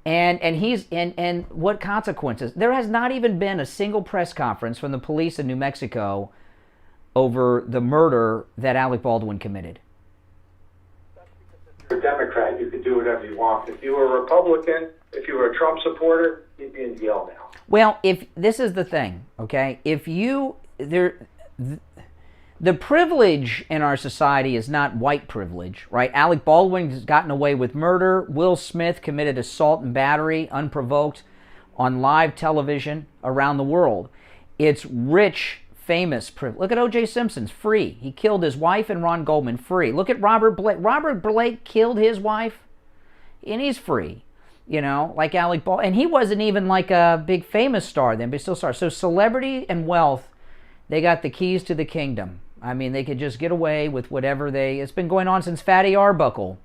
And what consequences? There has not even been a single press conference from the police in New Mexico over the murder that Alec Baldwin committed. If you're a Democrat, you could do whatever you want. If you were a Republican, if you were a Trump supporter, you'd be in jail now. Well, if this is the thing, okay? The privilege in our society is not white privilege, right? Alec Baldwin has gotten away with murder. Will Smith committed assault and battery unprovoked on live television around the world. It's rich, famous privilege. Look at O.J. Simpson's free. He killed his wife and Ron Goldman, free. Look at Robert Blake. Robert Blake killed his wife, and he's free. Like Alec Baldwin. And he wasn't even like a big famous star then, but still star. So celebrity and wealth, they got the keys to the kingdom. I mean, they could just get away with whatever it's been going on since Fatty Arbuckle.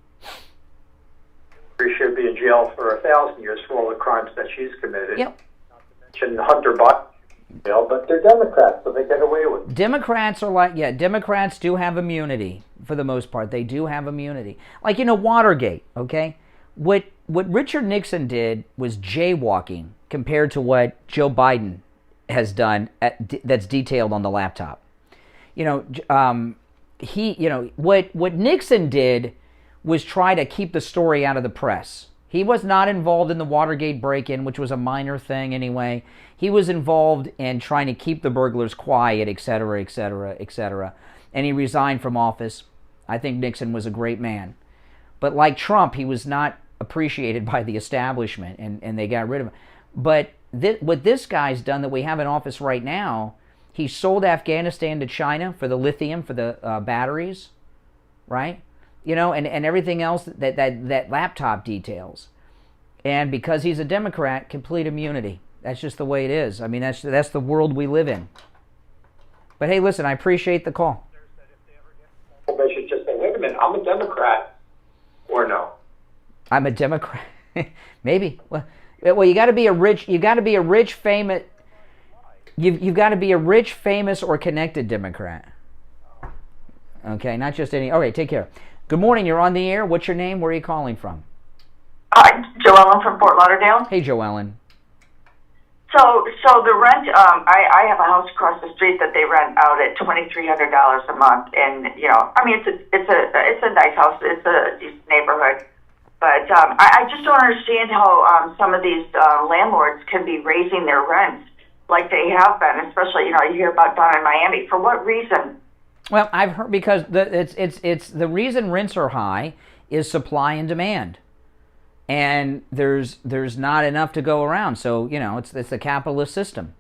She should be in jail for 1,000 years for all the crimes that she's committed. Yep. Not to mention Hunter Biden in jail, but they're Democrats, so they get away with it. Democrats are Democrats do have immunity for the most part. They do have immunity. Like, Watergate, okay? What Richard Nixon did was jaywalking compared to what Joe Biden has done that's detailed on the laptop. What Nixon did was try to keep the story out of the press. He was not involved in the Watergate break-in, which was a minor thing anyway. He was involved in trying to keep the burglars quiet, et cetera, et cetera, et cetera. And he resigned from office. I think Nixon was a great man. But like Trump, he was not appreciated by the establishment, and they got rid of him. But what this guy's done that we have in office right now, he sold Afghanistan to China for the lithium, for the batteries, right? And everything else that laptop details. And because he's a Democrat, complete immunity. That's just the way it is. I mean, that's the world we live in. But hey, listen, I appreciate the call. Well, they should just say, wait a minute, I'm a Democrat, or no? I'm a Democrat. Maybe. Well, you got to be a rich. You got to be a rich, famous. You've got to be a rich, famous, or connected Democrat. Okay, not just any. Okay, take care. Good morning. You're on the air. What's your name? Where are you calling from? Joellen from Fort Lauderdale. Hey, Joellen. So the rent. I have a house across the street that they rent out at $2,300 a month, and I mean, it's a nice house. It's a decent neighborhood. But I just don't understand how some of these landlords can be raising their rents like they have been, especially, you hear about down in Miami. For what reason? Well, I've heard because it's the reason rents are high is supply and demand, and there's not enough to go around. So it's a capitalist system,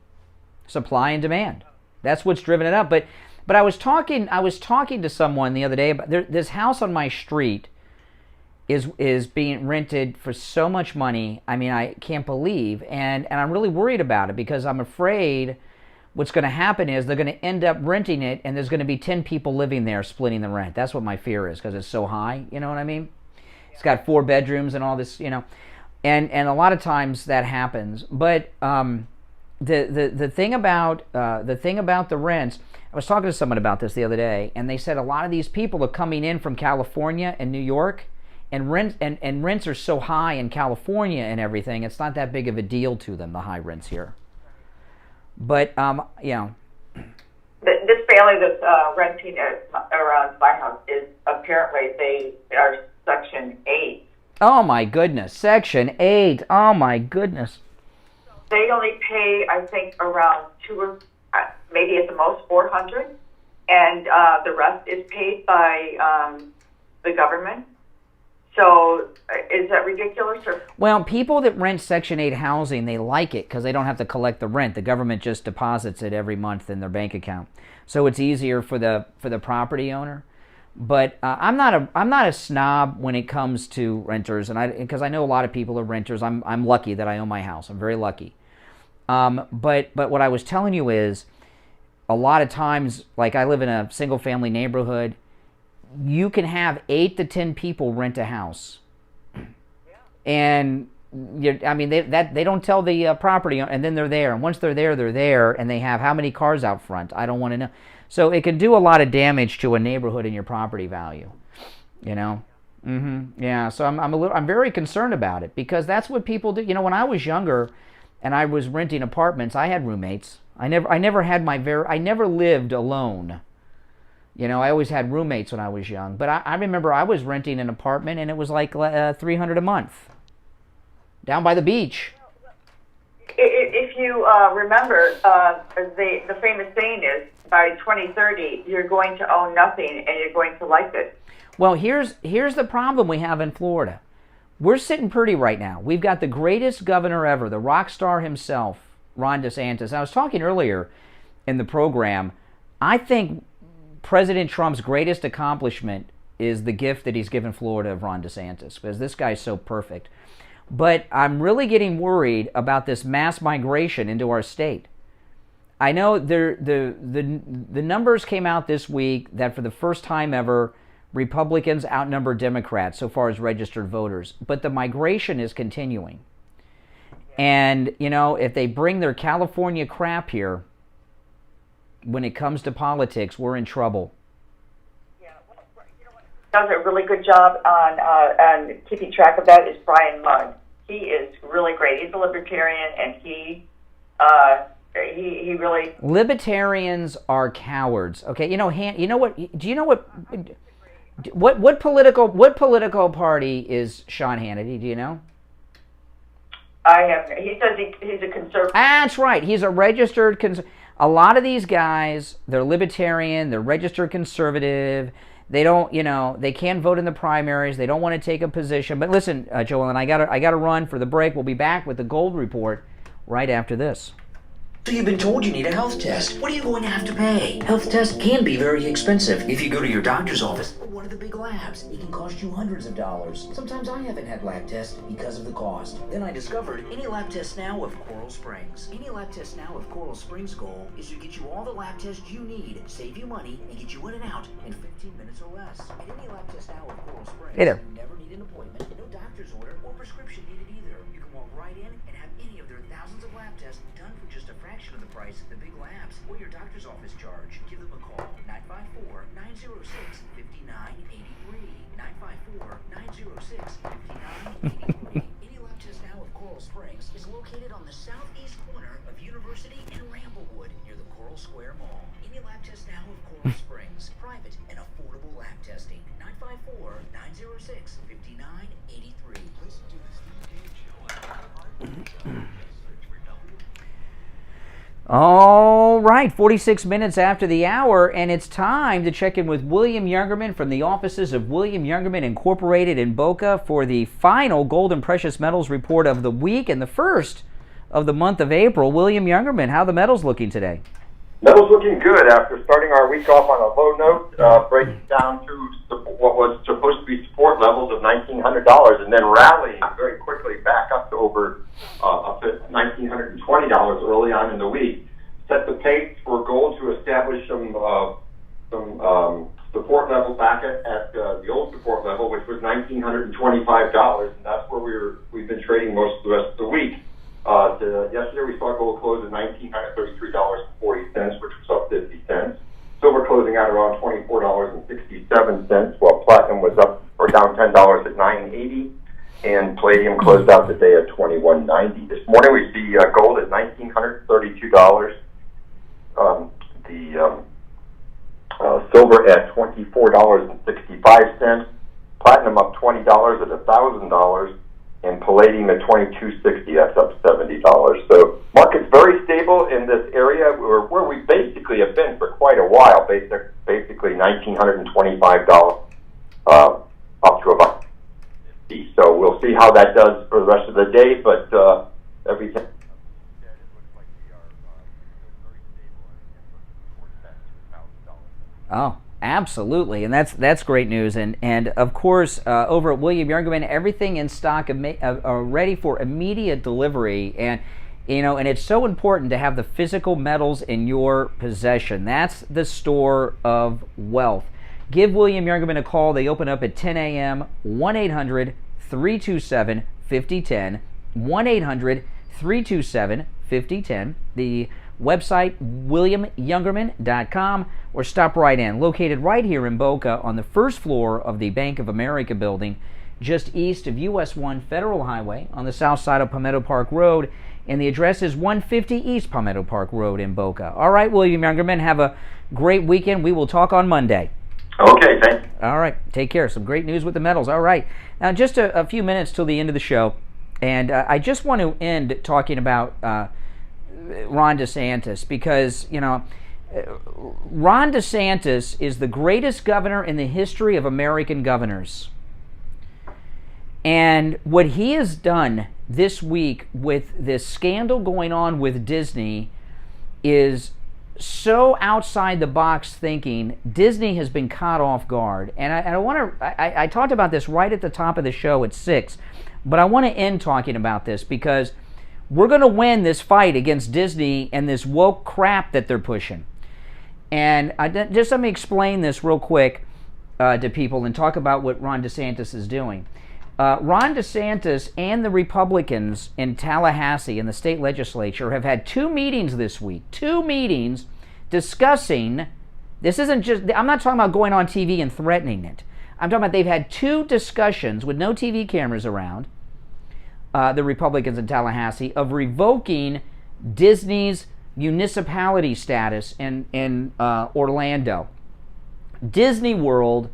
supply and demand. That's what's driven it up. But I was talking to someone the other day about this house on my street. is being rented for so much money. I mean, I can't believe, and I'm really worried about it because I'm afraid what's going to happen is they're going to end up renting it, and there's going to be 10 people living there splitting the rent. That's what my fear is, because it's so high. You know what I mean? It's got 4 bedrooms and all this, you know, and a lot of times that happens. But the thing about the rents, I was talking to someone about this the other day, and they said a lot of these people are coming in from California and New York, and rents are so high in California and everything. It's not that big of a deal to them, the high rents here. But you know, this family that's renting around my house is apparently they are Section 8. Oh my goodness, Section 8. Oh my goodness. They only pay, I think, around maybe at the most $400, and the rest is paid by the government. So is that ridiculous? Or? Well, people that rent Section 8 housing, they like it because they don't have to collect the rent. The government just deposits it every month in their bank account, so it's easier for the property owner. But I'm not a snob when it comes to renters, and because I know a lot of people are renters. I'm lucky that I own my house. I'm very lucky. But what I was telling you is, a lot of times, like I live in a single family neighborhood, you can have 8 to 10 people rent a house, and I mean they don't tell the property, and then they're there, and once they're there, and they have how many cars out front? I don't want to know. So it can do a lot of damage to a neighborhood and your property value, you know. Yeah. So I'm very concerned about it, because that's what people do. You know, when I was younger, and I was renting apartments, I had roommates. I never lived alone. You know, I always had roommates when I was young. But I remember I was renting an apartment, and it was like $300 a month down by the beach. If you remember, the famous saying is, by 2030, you're going to own nothing, and you're going to like it. Well, here's the problem we have in Florida. We're sitting pretty right now. We've got the greatest governor ever, the rock star himself, Ron DeSantis. I was talking earlier in the program, I think President Trump's greatest accomplishment is the gift that he's given Florida of Ron DeSantis, because this guy's so perfect. But I'm really getting worried about this mass migration into our state. I know the numbers came out this week that for the first time ever, Republicans outnumber Democrats so far as registered voters. But the migration is continuing. And, you know, if they bring their California crap here, when it comes to politics, we're in trouble. Does a really good job on keeping track of that is Brian Mudd. He is really great. He's a libertarian, and he really. Libertarians are cowards. Okay, you know what? Do you know what political party is Sean Hannity? Do you know? I have. He says he's a conservative. That's right. He's a registered conservative. A lot of these guys, they're libertarian. They're registered conservative. They don't, you know, they can't vote in the primaries. They don't want to take a position. But listen, Joel, and I gotta run for the break. We'll be back with the Gold Report right after this. So you've been told you need a health test. What are you going to have to pay? Health tests can be very expensive. If you go to your doctor's office or one of the big labs, it can cost you hundreds of dollars. Sometimes I haven't had lab tests because of the cost. Then I discovered Any Lab Test Now of Coral Springs. Any Lab Test Now of Coral Springs' goal is to get you all the lab tests you need, save you money, and get you in and out in 15 minutes or less. At Any Lab Test Now of Coral Springs, Hey there. you never need an appointment, no doctor's order or prescription needed either. You can walk right in and have any of their thousands of lab tests done for just a fraction of the price of the big labs or your doctor's office charge. Give them a call, 954-906-5983. 954-906-5983. Any Lab Test Now of Coral Springs is located on the southeast corner of University and Ramblewood near the Coral Square Mall. Any Lab Test Now of Coral Springs, private and affordable lab testing. 954-906-5983. Listen to the Steve Kane Show. All right, 46 minutes after the hour, and it's time to check in with William Youngerman from the offices of William Youngerman Incorporated in Boca for the final Gold and Precious Metals report of the week and the first of the month of April. William Youngerman, how are the metals looking today? Metals looking good after starting our week off on a low note, breaking down to what was supposed to be support levels of $1,900, and then rallying very quickly back up to up to $1,920 early on in the week. Set the pace for gold to establish some support level back at the old support level, which was $1,925, and that's where we've been trading most of the rest of the week. Yesterday we saw gold close at $1,933.40, which was up 50 cents. Silver closing out around $24.67, while platinum was up or down $10 at $9.80, and palladium closed out the day at $21.90. This morning we see gold at $1,932. Silver at $24.65, platinum up $20 at $1,000, and palladium at $22.60. That's up $70. So market's very stable in this area where we basically have been for quite a while. Basically $1,925 up to about $50. So we'll see how that does for the rest of the day. But everything. Oh, absolutely, and that's great news. And of course, over at William Youngerman, everything in stock are ready for immediate delivery. And and it's so important to have the physical metals in your possession. That's the store of wealth. Give William Youngerman a call. They open up at 10 a.m. 1-800-327-5010. 1-800-327-5010. The website, williamyoungerman.com, or stop right in. Located right here in Boca on the first floor of the Bank of America building, just east of US 1 Federal Highway on the south side of Palmetto Park Road, and the address is 150 East Palmetto Park Road in Boca. All right, William Youngerman, have a great weekend. We will talk on Monday. Okay, thanks. All right, take care. Some great news with the metals. All right, now just a few minutes till the end of the show, and I just want to end talking about Ron DeSantis, because Ron DeSantis is the greatest governor in the history of American governors. And what he has done this week with this scandal going on with Disney is so outside the box thinking. Disney has been caught off guard. And I talked about this right at the top of the show at 6, but I want to end talking about this because we're going to win this fight against Disney and this woke crap that they're pushing. And just let me explain this real quick to people and talk about what Ron DeSantis is doing. Ron DeSantis and the Republicans in Tallahassee in the state legislature have had 2 meetings this week. 2 meetings discussing, this isn't just, I'm not talking about going on TV and threatening it. I'm talking about they've had 2 discussions with no TV cameras around, the Republicans in Tallahassee, of revoking Disney's municipality status in Orlando. Disney World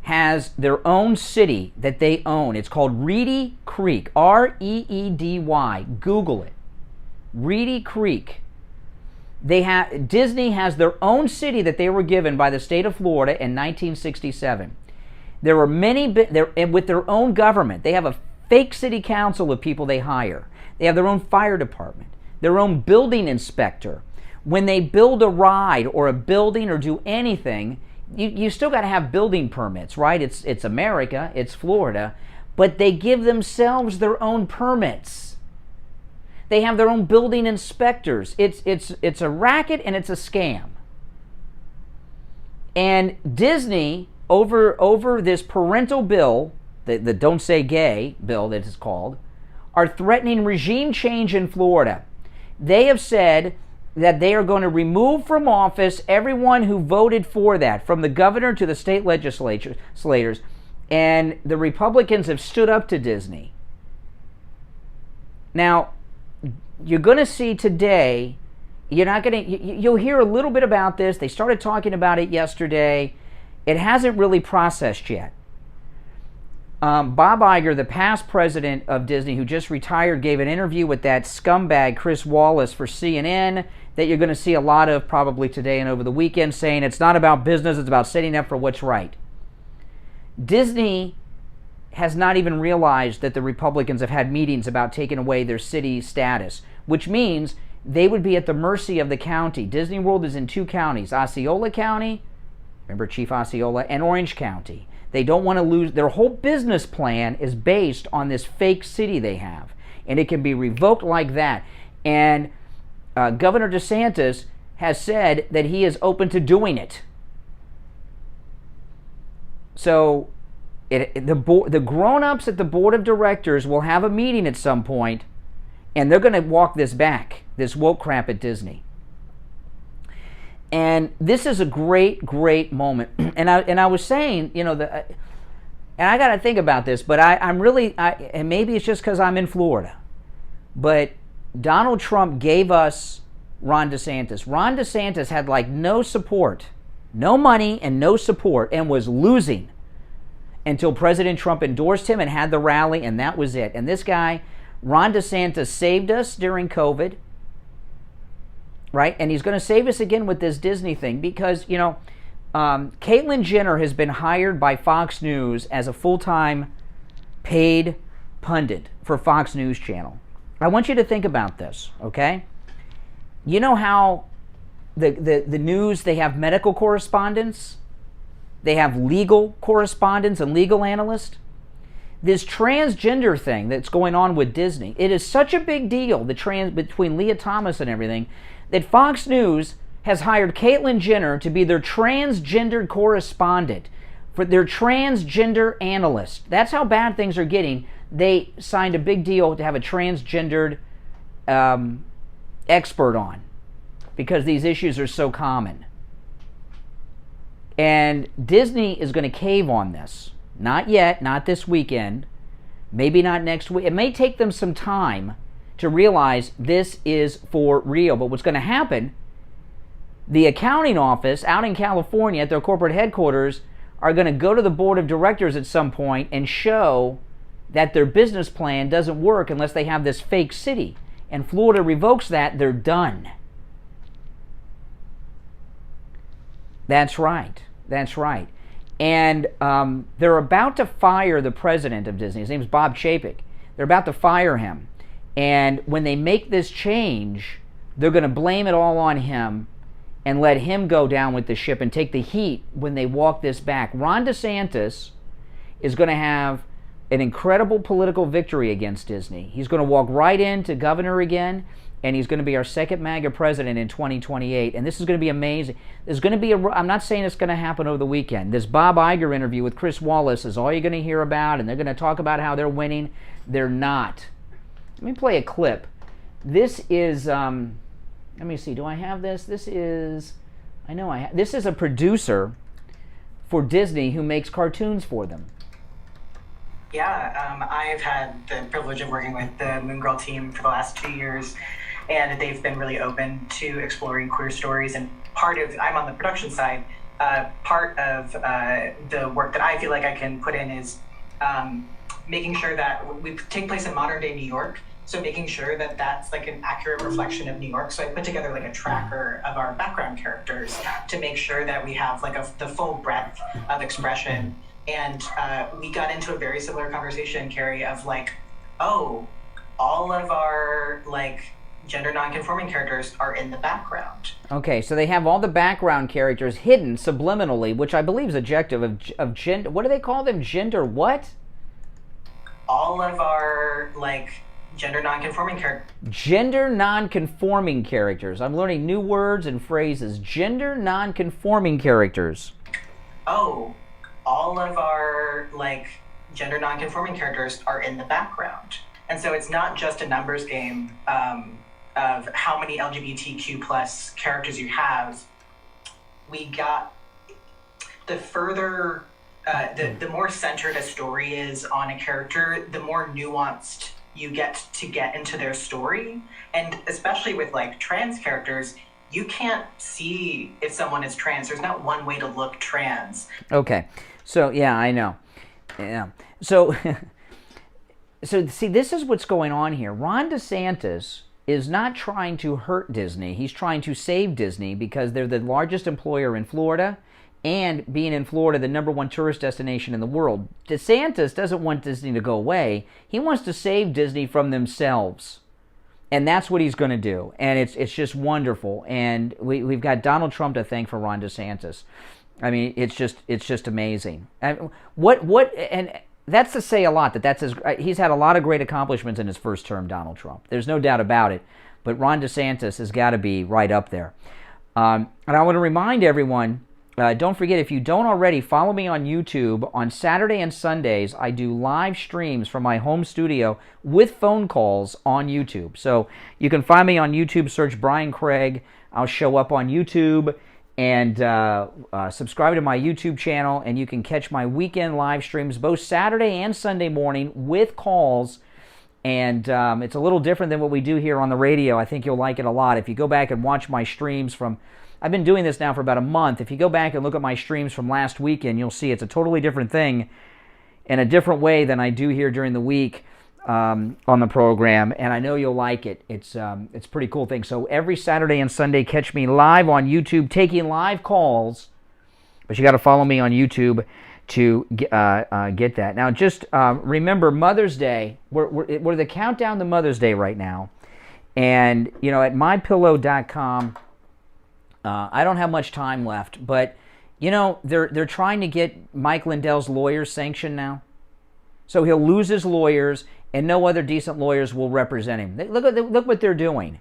has their own city that they own. It's called Reedy Creek, R-E-E-D-Y. Google it. Reedy Creek. Disney has their own city that they were given by the state of Florida in 1967. There are many, with their own government. They have a fake city council of people they hire. They have their own fire department, their own building inspector. When they build a ride or a building or do anything, you still got to have building permits, right? It's America, it's Florida, but they give themselves their own permits. They have their own building inspectors. It's a racket and it's a scam. And Disney, over this parental bill, the Don't Say Gay bill that is called, are threatening regime change in Florida. They have said that they are going to remove from office everyone who voted for that, from the governor to the state legislators, and the Republicans have stood up to Disney. Now, you're going to see today, you'll hear a little bit about this. They started talking about it yesterday. It hasn't really processed yet. Bob Iger, the past president of Disney, who just retired, gave an interview with that scumbag Chris Wallace for CNN that you're going to see a lot of probably today and over the weekend, saying it's not about business, it's about setting up for what's right. Disney has not even realized that the Republicans have had meetings about taking away their city status, which means they would be at the mercy of the county. Disney World is in 2 counties, Osceola County, remember Chief Osceola, and Orange County. They don't want to lose. Their whole business plan is based on this fake city they have, and it can be revoked like that. And Governor DeSantis has said that he is open to doing it. So the grown-ups at the board of directors will have a meeting at some point, and they're going to walk this back, this woke crap at Disney. And this is a great, great moment. And I was saying, you know, and I got to think about this, but I'm really, and maybe it's just because I'm in Florida, but Donald Trump gave us Ron DeSantis. Ron DeSantis had like no support, no money and no support, and was losing until President Trump endorsed him and had the rally, and that was it. And this guy, Ron DeSantis, saved us during COVID, right? And he's going to save us again with this Disney thing because, you know, Caitlyn Jenner has been hired by Fox News as a full-time paid pundit for Fox News Channel. I want you to think about this, okay? You know how the news, they have medical correspondents, they have legal correspondents and legal analysts. This transgender thing that's going on with Disney, it is such a big deal, between Leah Thomas and everything, that Fox News has hired Caitlyn Jenner to be their transgendered correspondent, for their transgender analyst. That's how bad things are getting. They signed a big deal to have a transgendered expert on because these issues are so common. And Disney is going to cave on this. Not yet, not this weekend, maybe not next week. It may take them some time to realize this is for real. But what's going to happen, the accounting office out in California at their corporate headquarters are going to go to the board of directors at some point and show that their business plan doesn't work unless they have this fake city. And Florida revokes that, they're done. That's right. That's right. And they're about to fire the president of Disney. His name's Bob Chapek. They're about to fire him. And when they make this change, they're going to blame it all on him and let him go down with the ship and take the heat when they walk this back. Ron DeSantis is going to have an incredible political victory against Disney. He's going to walk right into governor again, and he's going to be our second MAGA president in 2028. And this is going to be amazing. There's going to be I'm not saying it's going to happen over the weekend. This Bob Iger interview with Chris Wallace is all you're going to hear about, and they're going to talk about how they're winning. They're not. Let me play a clip. This is, let me see, do I have this? This is, I know I have, this is a producer for Disney who makes cartoons for them. Yeah, I've had the privilege of working with the Moon Girl team for the last 2 years, and they've been really open to exploring queer stories. And I'm on the production side, part of the work that I feel like I can put in is making sure that we take place in modern day New York. So making sure that that's like an accurate reflection of New York. So I put together like a tracker of our background characters to make sure that we have like the full breadth of expression. And we got into a very similar conversation, Carrie, of like, oh, all of our like gender non-conforming characters are in the background. Okay, so they have all the background characters hidden subliminally, which I believe is adjective of gender. What do they call them? Gender what? All of our like gender non-conforming characters. Gender non-conforming characters. I'm learning new words and phrases. Gender non-conforming characters. Oh, all of our like gender non-conforming characters are in the background. And so it's not just a numbers game of how many LGBTQ plus characters you have. We got the further, the more centered a story is on a character, the more nuanced you get to get into their story. And especially with like trans characters, you can't see if someone is trans. There's not one way to look trans. Okay. So, yeah, I know. Yeah. So, see, this is what's going on here. Ron DeSantis is not trying to hurt Disney. He's trying to save Disney because they're the largest employer in Florida, and being in Florida, the #1 tourist destination in the world. DeSantis doesn't want Disney to go away. He wants to save Disney from themselves. And that's what he's going to do. And it's just wonderful. And we've got Donald Trump to thank for Ron DeSantis. I mean, it's just amazing. And and that's to say a lot. He's had a lot of great accomplishments in his first term, Donald Trump. There's no doubt about it. But Ron DeSantis has got to be right up there. And I want to remind everyone, don't forget, if you don't already, follow me on YouTube. On Saturday and Sundays, I do live streams from my home studio with phone calls on YouTube. So you can find me on YouTube, search Brian Craig. I'll show up on YouTube, and subscribe to my YouTube channel, and you can catch my weekend live streams both Saturday and Sunday morning with calls. And it's a little different than what we do here on the radio. I think you'll like it a lot. If you go back and watch my streams from, I've been doing this now for about a month. If you go back and look at my streams from last weekend, you'll see it's a totally different thing in a different way than I do here during the week on the program. And I know you'll like it. It's a pretty cool thing. So every Saturday and Sunday, catch me live on YouTube taking live calls. But you got to follow me on YouTube to get that. Now, just remember Mother's Day. We're the countdown to Mother's Day right now. And, at mypillow.com, I don't have much time left, but, they're trying to get Mike Lindell's lawyers sanctioned now. So he'll lose his lawyers, and no other decent lawyers will represent him. Look what they're doing.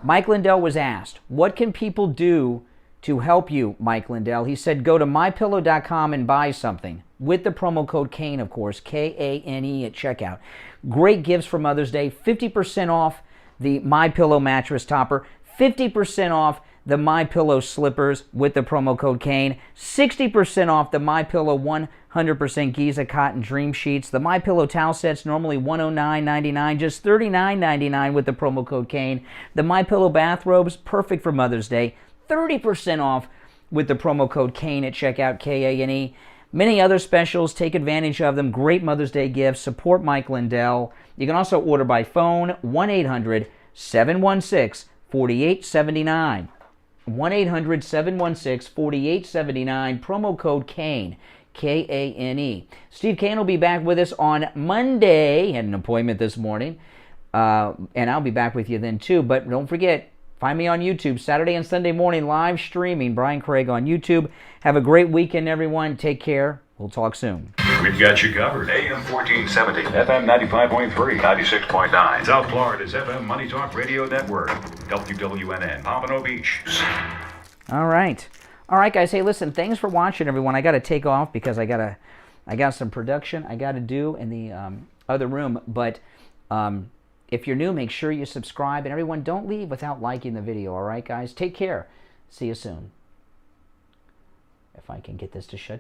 Mike Lindell was asked, what can people do to help you, Mike Lindell? He said, go to mypillow.com and buy something with the promo code KANE, of course, K-A-N-E at checkout. Great gifts for Mother's Day. 50% off the MyPillow mattress topper. 50% off the MyPillow slippers with the promo code KANE. 60% off the MyPillow 100% Giza cotton dream sheets. The MyPillow towel sets, normally $109.99, just $39.99 with the promo code KANE. The MyPillow bathrobes, perfect for Mother's Day. 30% off with the promo code KANE at checkout, K-A-N-E. Many other specials. Take advantage of them. Great Mother's Day gifts. Support Mike Lindell. You can also order by phone, 1-800-716-4879. 1-800-716-4879. Promo code KANE, K-A-N-E. Steve Kane will be back with us on Monday. Had an appointment this morning. And I'll be back with you then too. But don't forget, find me on YouTube, Saturday and Sunday morning, live streaming, Brian Craig on YouTube. Have a great weekend, everyone. Take care. We'll talk soon. We've got you covered. AM 1470, FM 95.3, 96.9. South Florida's FM Money Talk Radio Network, WWNN, Pompano Beach. All right, guys. Hey, listen. Thanks for watching, everyone. I got to take off because I got some production I got to do in the other room. But if you're new, make sure you subscribe. And everyone, don't leave without liking the video. All right, guys. Take care. See you soon. If I can get this to shut